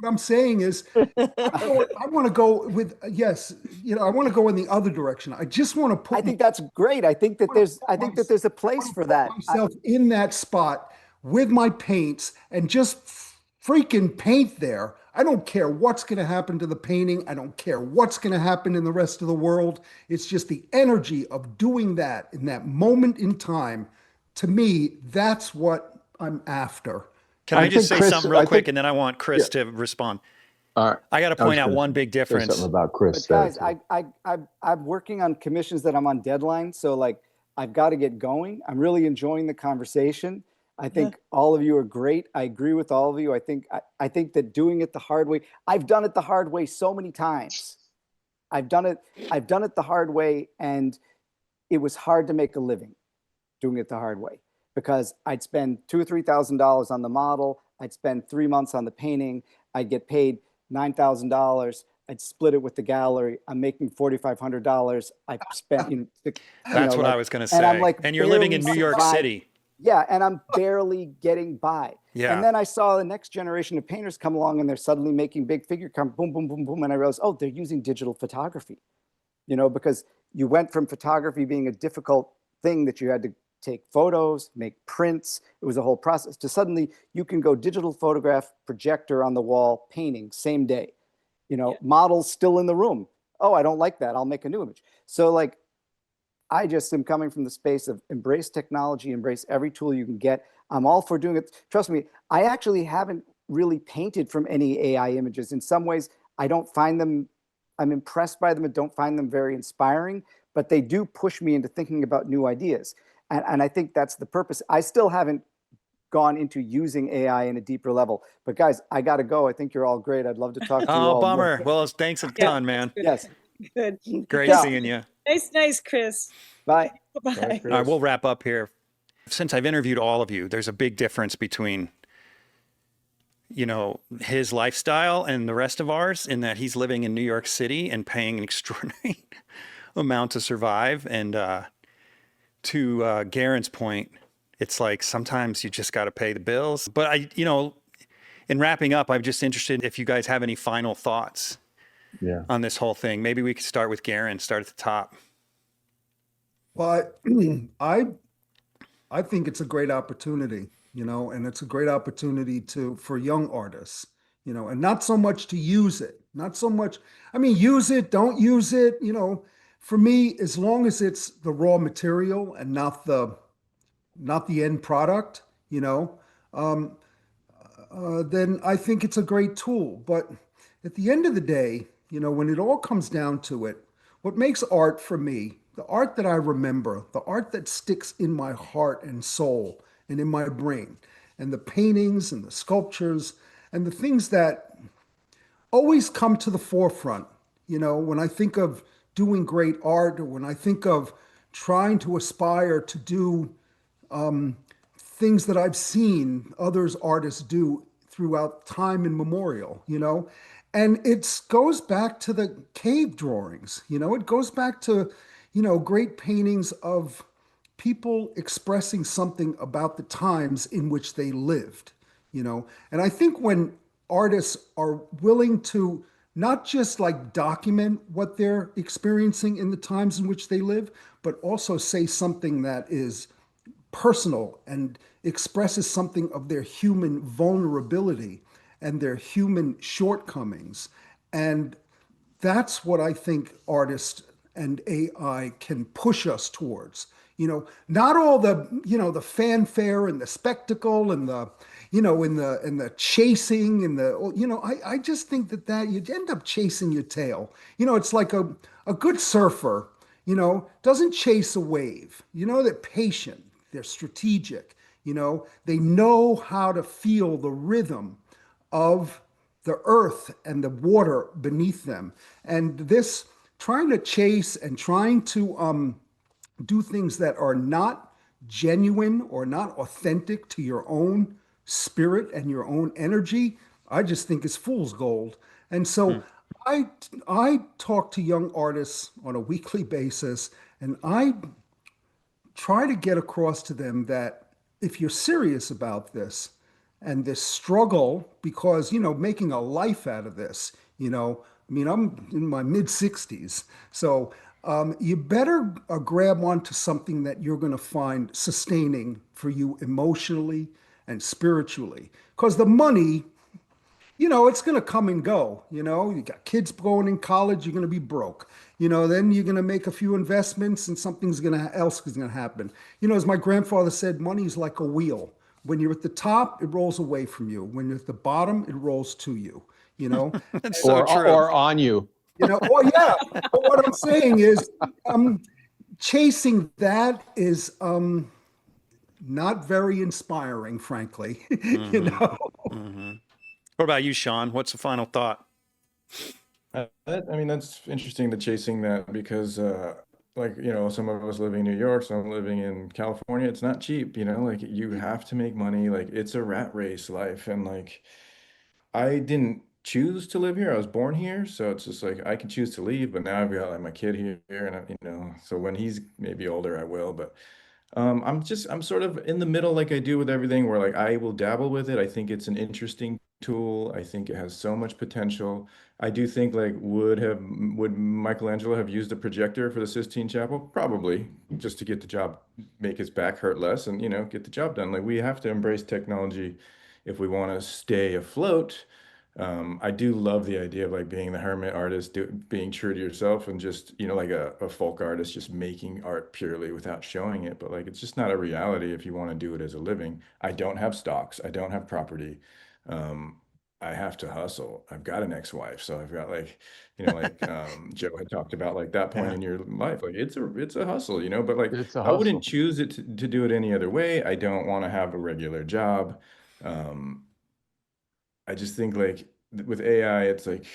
I'm saying is, I want to go with, yes, I want to go in the other direction. I just want to put. I think that's great. I think that there's a place for that. Myself in that spot with my paints and just freaking paint there. I don't care what's going to happen to the painting. I don't care what's going to happen in the rest of the world. It's just the energy of doing that in that moment in time. To me, that's what I'm after. Can I just say something real quick, and then I want Chris to respond. All right. I got to point out one big difference. Something about Chris. But guys, I'm working on commissions that I'm on deadline, so like I've got to get going. I'm really enjoying the conversation. I think all of you are great. I agree with all of you. I think that doing it the hard way. I've done it the hard way so many times. I've done it the hard way, and it was hard to make a living doing it the hard way, because I'd spend $2,000 or $3,000 on the model. I'd spend 3 months on the painting. I'd get paid $9,000. I'd split it with the gallery. I'm making $4,500. I spent, That's what I was going to say. And I'm like, and you're living in New York City. Yeah, and I'm barely getting by. Yeah. And then I saw the next generation of painters come along, and they're suddenly making big figure come boom, boom, boom, boom. And I realized, oh, they're using digital photography, because you went from photography being a difficult thing that you had to take photos, make prints. It was a whole process, to suddenly you can go digital photograph, projector on the wall, painting, same day. Models still in the room. Oh, I don't like that. I'll make a new image. So like, I just am coming from the space of embrace technology, embrace every tool you can get. I'm all for doing it. Trust me, I actually haven't really painted from any AI images. In some ways, I don't find them, I'm impressed by them and don't find them very inspiring, but they do push me into thinking about new ideas. And I think that's the purpose. I still haven't gone into using AI in a deeper level. But guys, I got to go. I think you're all great. I'd love to talk to you all. Oh, bummer. More. Well, thanks a ton, man. Yes. Good. Great seeing you. Nice, Chris. Bye. Bye. All right, we'll wrap up here. Since I've interviewed all of you, there's a big difference between, his lifestyle and the rest of ours, in that he's living in New York City and paying an extraordinary amount to survive. And to Garen's point, it's like sometimes you just got to pay the bills. But in wrapping up, I'm just interested if you guys have any final thoughts on this whole thing. Maybe we could start with Garen, start at the top. Well, I think it's a great opportunity, and it's a great opportunity for young artists, and not so much to use it, not so much. I mean, use it, don't use it, for me, as long as it's the raw material and not the end product, then I think it's a great tool. But at the end of the day, when it all comes down to it, what makes art for me, the art that I remember, the art that sticks in my heart and soul and in my brain, and the paintings and the sculptures and the things that always come to the forefront, when I think of doing great art, or when I think of trying to aspire to do things that I've seen others artists do throughout time immemorial, and it goes back to the cave drawings, it goes back to, great paintings of people expressing something about the times in which they lived, and I think when artists are willing to not just like document what they're experiencing in the times in which they live, but also say something that is personal and expresses something of their human vulnerability and their human shortcomings. And that's what I think artists and AI can push us towards. Not all the, the fanfare and the spectacle and the, and the chasing and the, I just think that you end up chasing your tail. It's like a good surfer, doesn't chase a wave. They're patient, they're strategic, they know how to feel the rhythm of the earth and the water beneath them. And this trying to chase and trying to do things that are not genuine or not authentic to your own spirit and your own energy, I just think is fool's gold. And so I talk to young artists on a weekly basis, and I try to get across to them that if you're serious about this and this struggle, because, making a life out of this, I mean, I'm in my mid 60s. So you better grab onto something that you're going to find sustaining for you emotionally and spiritually. Because the money, it's going to come and go. You got kids going in college, you're going to be broke. Then you're going to make a few investments and something's else is going to happen. As my grandfather said, money is like a wheel. When you're at the top, it rolls away from you. When you're at the bottom, it rolls to you. That's so true. Or on you. Well, yeah. But what I'm saying is, chasing that is not very inspiring, frankly. What about you, Sean? What's the final thought? I mean, that's interesting, the chasing that, because like, some of us living in New York, some living in California, it's not cheap, like you have to make money. Like it's a rat race life. And like, I didn't choose to live here. I was born here. So it's just like, I can choose to leave, but now I've got like my kid here and so when he's maybe older, I will, but I'm sort of in the middle, like I do with everything, where like I will dabble with it. I think it's an interesting tool. I think it has so much potential. I do think like would Michelangelo have used a projector for the Sistine Chapel? Probably, just to get the job, make his back hurt less, and get the job done. Like we have to embrace technology if we want to stay afloat. I do love the idea of like being the hermit artist, being true to yourself, and just, like a folk artist, just making art purely without showing it. But like, it's just not a reality if you want to do it as a living. I don't have stocks. I don't have property. Um, I have to hustle. I've got an ex-wife, so I've got like, Joe had talked about like that point Yeah. in your life. Like it's a hustle, but like It's a I wouldn't hustle. choose it to do it any other way. I don't want to have a regular job. Um, I just think like with AI, it's like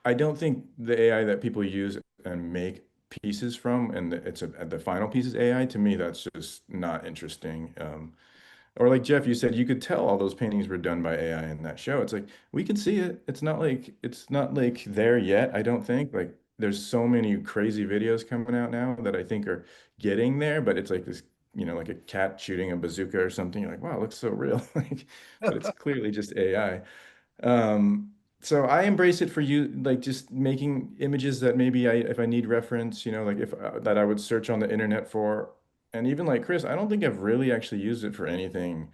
I don't think the AI that people use and make pieces from, and the final piece is AI. To me, that's just not interesting. Or like Jeff, you said you could tell all those paintings were done by AI in that show. It's like we can see it. It's not like there yet. I don't think like there's so many crazy videos coming out now that I think are getting there, but it's like this. Like a cat shooting a bazooka or something. You're like, wow, it looks so real. Like, but it's clearly just AI. So I embrace it for you, like just making images that maybe if I need reference, like if that I would search on the internet for. And even like Chris, I don't think I've really actually used it for anything,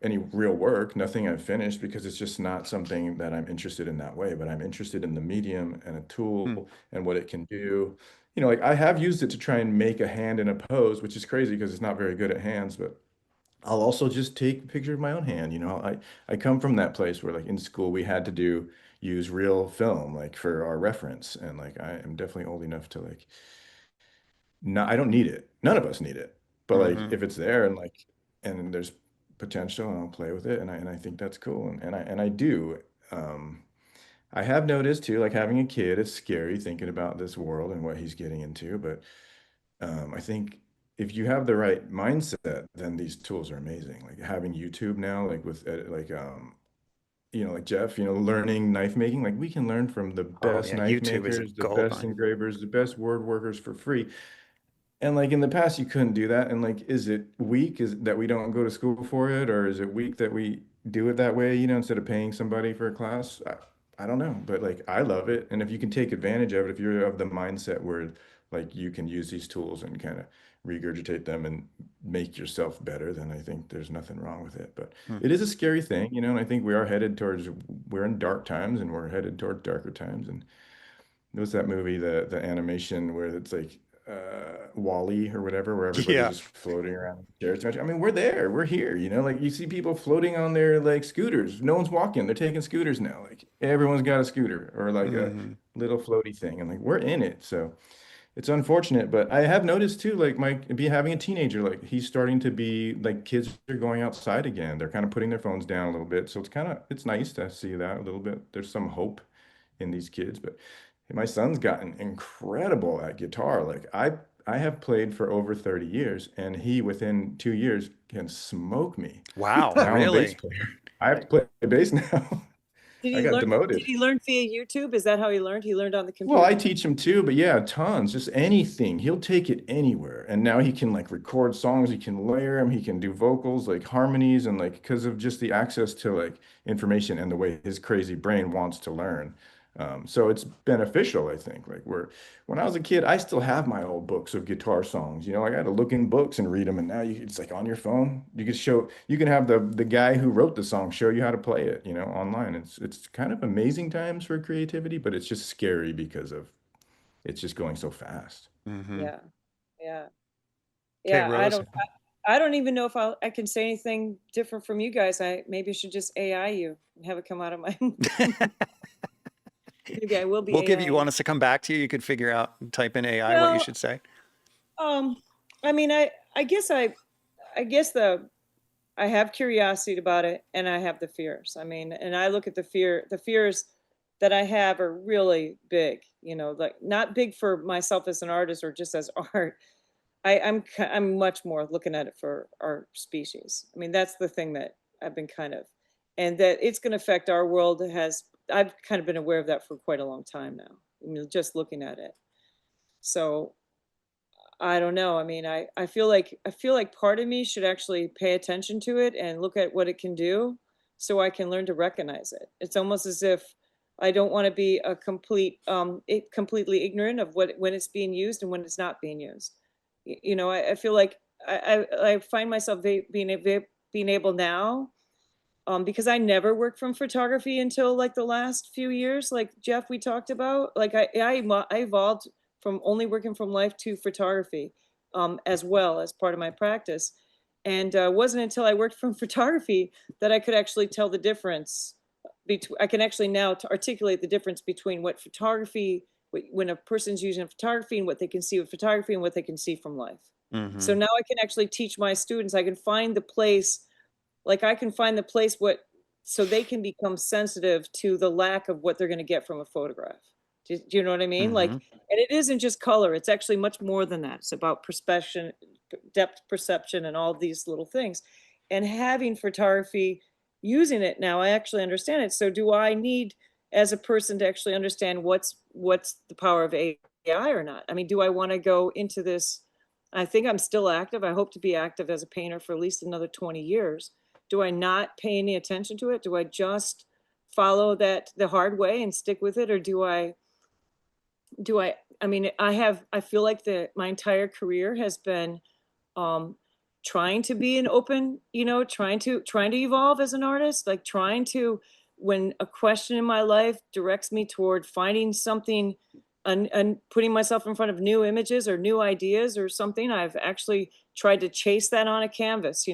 any real work, nothing I've finished, because it's just not something that I'm interested in that way, but I'm interested in the medium and a Hmm. tool and what it can do. Like I have used it to try and make a hand in a pose, which is crazy because it's not very good at hands, but I'll also just take a picture of my own hand. I come from that place where like in school we had to use real film like for our reference, and like I am definitely old enough to like not I don't need it. None of us need it. But like Hmm. if it's there and like and there's potential, and I'll play with it, and I think that's cool, and I do. Um I have noticed too, like having a kid, it's scary thinking about this world and what he's getting into, but I think if you have the right mindset, then these tools are amazing. Like having YouTube now, like with like Jeff, learning knife making. Like we can learn from the Oh best yeah, knife YouTube is a makers, the gold best mine. engravers, the best word workers for free. And like in the past, you couldn't do that. And like, is it weak? Is it that we don't go to school for it, or is it weak that we do it that way? Instead of paying somebody for a class. I don't know, but like I love it. And if you can take advantage of it, if you're of the mindset where like you can use these tools and kind of regurgitate them and make yourself better, then I think there's nothing wrong with it. But Hmm. it is a scary thing, and I think we are headed towards, we're in dark times and we're headed toward darker times. And there was that movie, the animation where it's like Wall-E or whatever, where everybody's Yeah. just floating around in chairs. I mean, we're there, we're here, like you see people floating on their like scooters. No one's walking, they're taking scooters now. Like everyone's got a scooter or like a Hmm. little floaty thing, and like we're in it. So it's unfortunate, but I have noticed too, like having a teenager, like he's starting to be like kids are going outside again. They're kind of putting their phones down a little bit. So it's nice to see that a little bit. There's some hope in these kids, but my son's gotten incredible at guitar. Like I have played for over 30 years and he within 2 years can smoke me. Wow, Now I'm a bass really? player. I have to play bass now. Did I he got learn? demoted. Did he learn via YouTube? Is that how he learned? He learned on the Well, I computer. teach him too, but yeah, tons, just anything. He'll take it anywhere. And now he can like record songs, he can layer them, he can do vocals, like harmonies, and like because of just the access to like information and the way his crazy brain wants to learn. So it's beneficial, I think. Like when I was a kid, I still have my old books of guitar songs. I got to look in books and read them. And now it's like on your phone. You can have the guy who wrote the song show you how to play it, online. It's kind of amazing times for creativity, but it's just scary because of it's just going so fast. Hmm. Yeah, yeah, Okay, yeah. Rose. I don't even know if I can say anything different from you guys. I maybe should just AI you and have it come out of my. Maybe I will be We'll give you, AI. you want us to come back to you? You could figure out, type in AI what you Well, should say. um, I mean, I guess I have curiosity about it, and I have the fears. I mean, and I look at the fears that I have are really big. Like not big for myself as an artist or just as art. I'm much more looking at it for our species. I mean, that's the thing that I've been and that it's going to affect our world I've kind of been aware of that for quite a long time now. Just looking at it. So I don't know. I mean, I feel like part of me should actually pay attention to it and look at what it can do so I can learn to recognize it. It's almost as if I don't want to be completely ignorant of when it's being used and when it's not being used. I feel like I find myself being able now, because I never worked from photography until like the last few years, like Jeff, we talked about, like I evolved from only working from life to photography, as well as part of my practice. And wasn't until I worked from photography that I could actually tell the difference between, I can actually now articulate the difference between what photography, when a person's using photography and what they can see with photography and what they can see from life. Hmm. So now I can actually teach my students, I can find the place, like I can find the place so they can become sensitive to the lack of what they're going to get from a photograph. Do you know what I mean? Like, Hmm. and it isn't just color. It's actually much more than that. It's about perspective, depth perception, and all these little things. And having photography, using it now, I actually understand it. So do I need, as a person, to actually understand what's the power of AI or not? I mean, do I want to go into this? I think I'm still active. I hope to be active as a painter for at least another 20 years. Do I not pay any attention to it? Do I just follow that the hard way and stick with it? Or I mean, I feel like my entire career has been, trying to be an open, trying to evolve as an artist, like trying to, when a question in my life directs me toward finding something and putting myself in front of new images or new ideas or something, I've actually tried to chase that on a canvas,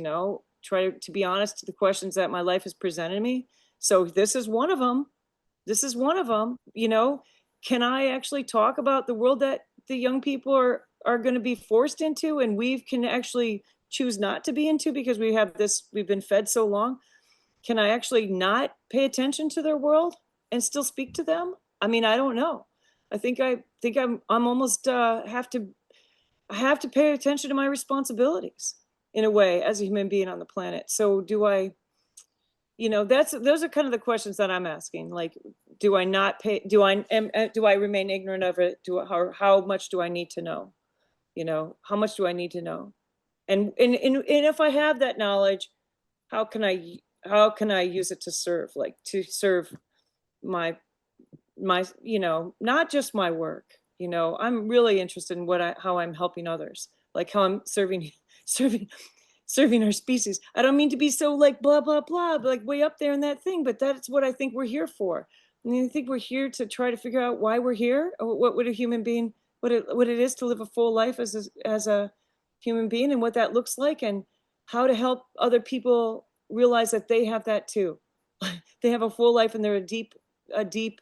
try to be honest to the questions that my life has presented me. So this is one of them. Can I actually talk about the world that the young people are going to be forced into, and we can actually choose not to be into because we've been fed so long? Can I actually not pay attention to their world and still speak to them? I mean, I don't know. I think I'm almost I have to pay attention to my responsibilities in a way as a human being on the planet. So do I, those are kind of the questions that I'm asking. Like, do I not pay, do I remain ignorant of it? How much do I need to know? How much do I need to know? And if I have that knowledge, how can I use it to serve, like to serve my my, not just my work, I'm really interested in how I'm helping others, like how I'm serving, serving our species. I don't mean to be so like blah, blah, blah, like way up there in that thing, but that's what I think we're here for. I mean, I think we're here to try to figure out why we're here, or what would a human being, what it is to live a full life as a human being, and what that looks like, and how to help other people realize that they have that too. They have a full life, and they're a deep,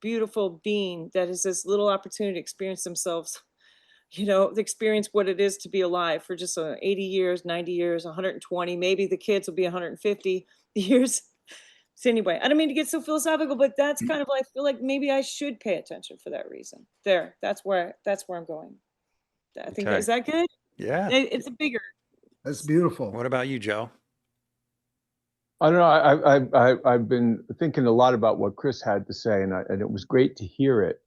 beautiful being that has this little opportunity to experience themselves, experience what it is to be alive for just 80 years, 90 years, 120, maybe the kids will be 150 years. So anyway, I don't mean to get so philosophical, but that's kind of, I feel like maybe I should pay attention for that reason. That's where I'm going. I think, Okay. is that good? Yeah. It's a bigger. That's beautiful. What about you, Joe? I don't know. I've been thinking a lot about what Chris had to say, and it was great to hear it,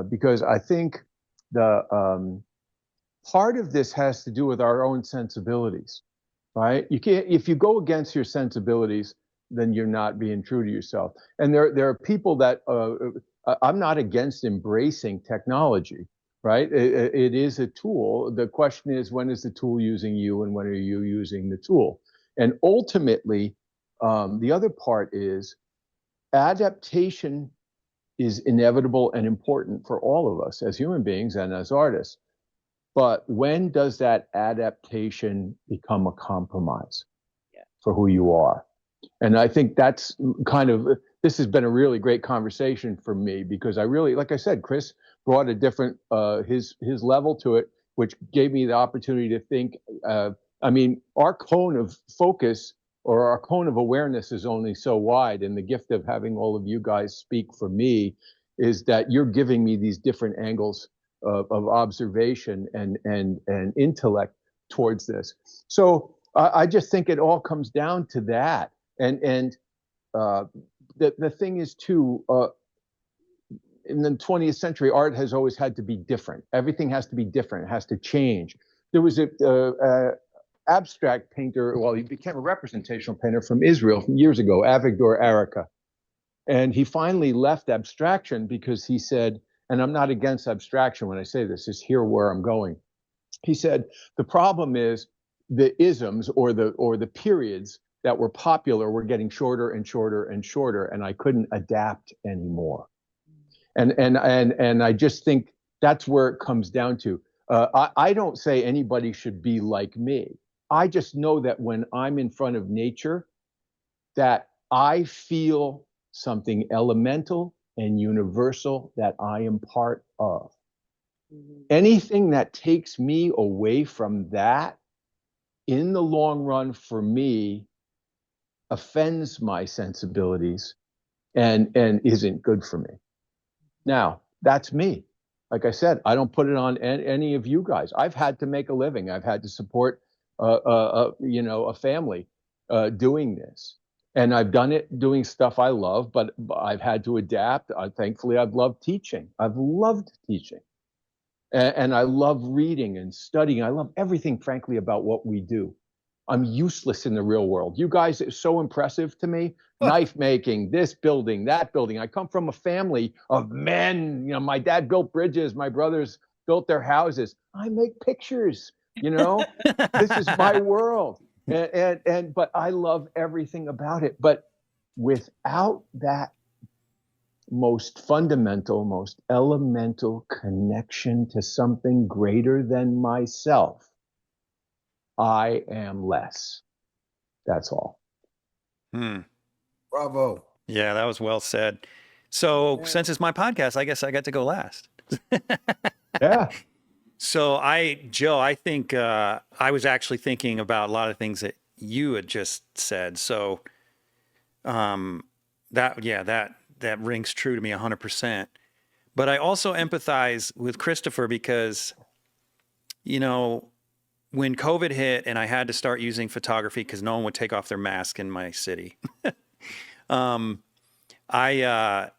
because I think the part of this has to do with our own sensibilities, right? You can't, if you go against your sensibilities, then you're not being true to yourself. And there are people that I'm not against embracing technology, right? It is a tool. The question is, when is the tool using you, and when are you using the tool? And ultimately, the other part is adaptation is inevitable and important for all of us as human beings and as artists. But when does that adaptation become a compromise for who you are? And I think that's this has been a really great conversation for me, because I really, like I said, Chris brought a different, his level to it, which gave me the opportunity to think, our cone of focus, or our cone of awareness, is only so wide. And the gift of having all of you guys speak for me is that you're giving me these different angles of observation and intellect towards this. So I just think it all comes down to that. And the thing is too, in the 20th century, art has always had to be different. Everything has to be different. It has to change. There was a abstract painter, well, he became a representational painter from Israel from years ago, Avigdor Arica. And he finally left abstraction because he said, and I'm not against abstraction when I say this, just hear where I'm going. He said, the problem is the isms, or the periods that were popular, were getting shorter and shorter and shorter, and I couldn't adapt anymore. And I just think that's where it comes down to. I don't say anybody should be like me. I just know that when I'm in front of nature, that I feel something elemental and universal that I am part of. Anything that takes me away from that, in the long run, for me, offends my sensibilities and isn't good for me. Now, that's me. Like I said, I don't put it on any of you guys. I've had to make a living. I've had to support a family doing this. And I've done it doing stuff I love, but I've had to adapt. Thankfully, I've loved teaching. I've loved teaching. And I love reading and studying. I love everything, frankly, about what we do. I'm useless in the real world. You guys are so impressive to me. Knife making, this building, that building. I come from a family of men. My dad built bridges. My brothers built their houses. I make pictures. This is my world. But I love everything about it. But without that most fundamental, most elemental connection to something greater than myself, I am less. That's all. Bravo. Yeah, that was well said. So since it's my podcast, I guess I got to go last. Yeah. So Joe, I think I was actually thinking about a lot of things that you had just said. So that rings true to me 100%. But I also empathize with Christopher because, when COVID hit and I had to start using photography because no one would take off their mask in my city, I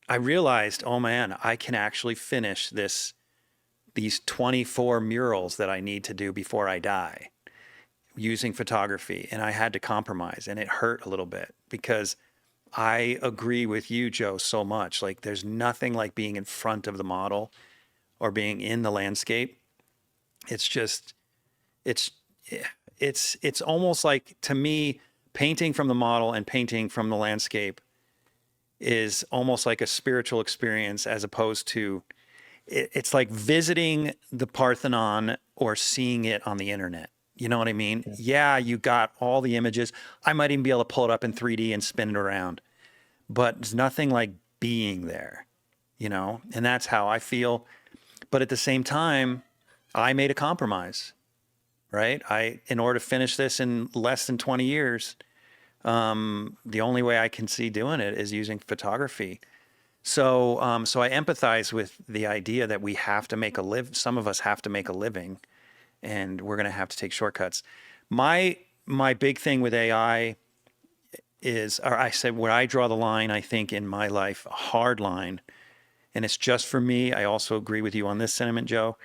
realized, oh man, I can actually finish these 24 murals that I need to do before I die using photography. And I had to compromise, and it hurt a little bit because I agree with you, Joe, so much. Like there's nothing like being in front of the model or being in the landscape. It's just, it's almost like, to me, painting from the model and painting from the landscape is almost like a spiritual experience, as opposed to, it's like visiting the Parthenon or seeing it on the internet. You know what I mean? Yeah, you got all the images. I might even be able to pull it up in 3D and spin it around, but there's nothing like being there, you know? And that's how I feel. But at the same time, I made a compromise, right? In order to finish this in less than 20 years, the only way I can see doing it is using photography. So I empathize with the idea that we have to some of us have to make a living, and we're going to have to take shortcuts. My big thing with AI is, or I said, where I draw the line, I think in my life, a hard line, and it's just for me. I also agree with you on this sentiment, Joe.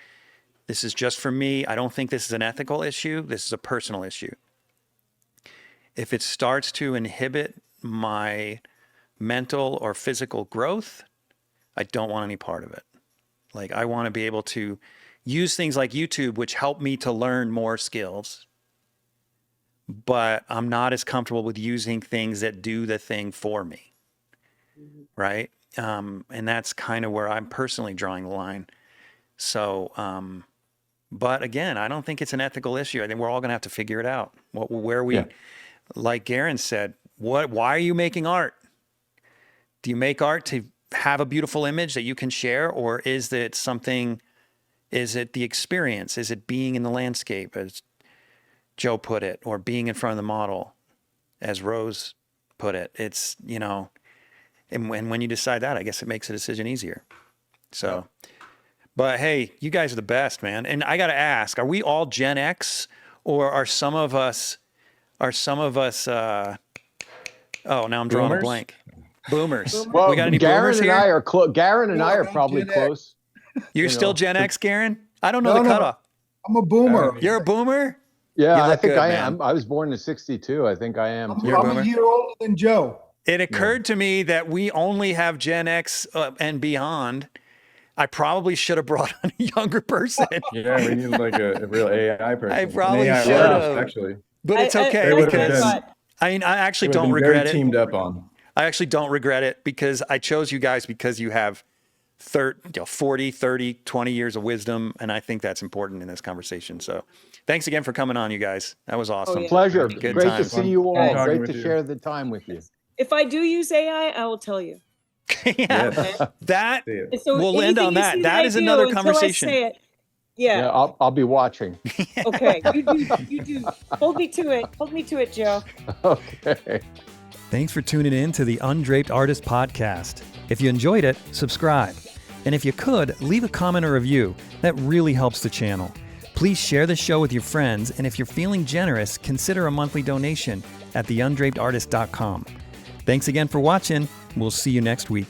This is just for me. I don't think this is an ethical issue. This is a personal issue. If it starts to inhibit my mental or physical growth, I don't want any part of it. Like, I want to be able to use things like YouTube, which help me to learn more skills, but I'm not as comfortable with using things that do the thing for me. Right. And that's kind of where I'm personally drawing the line. So, but again, I don't think it's an ethical issue. I think we're all going to have to figure it out. Like Garen said, why are you making art? Do you make art to have a beautiful image that you can share? Or is it the experience? Is it being in the landscape, as Joe put it, or being in front of the model, as Rose put it? It's, and when you decide that, I guess it makes a decision easier. So, but hey, you guys are the best, man. And I got to ask, are we all Gen X, or are some of us, oh, now I'm drawing a Boomers? blank. Boomers. Well, We got any Garen boomers and here? I are Garen and No, I are I'm probably Gen X. close. You're still Gen X, Garen? I don't know No, the no. cutoff. I'm a boomer. You're a boomer? Yeah, You I look think good, I man. am. I was born in '62. I think I am I'm, too. You're a I'm boomer? a year older than Joe. It occurred to me that we only have Gen X and beyond. I probably should have brought on a younger person, Yeah, we need like a real AI person. I probably An AI should artist, have. actually. but it's okay They would have because been- I actually They would have don't been very regret it. teamed up on. I actually don't regret it, because I chose you guys because you have 40, 30, 20 years of wisdom. And I think that's important in this conversation. So thanks again for coming on, you guys. That was awesome. yeah. Pleasure. Good Great time. to see you all. Fun talking Great with to you. share the time with you. If I do use AI, I will tell you. Yeah, Yes. that See it. And so We'll end anything on you that. see That I is do another until I conversation. say it. Yeah, Yeah. I'll be watching. Okay. You do. Hold me to it. Hold me to it, Joe. Okay. Thanks for tuning in to the Undraped Artist Podcast. If you enjoyed it, subscribe. And if you could, leave a comment or review. That really helps the channel. Please share the show with your friends, and if you're feeling generous, consider a monthly donation at theundrapedartist.com. Thanks again for watching. We'll see you next week.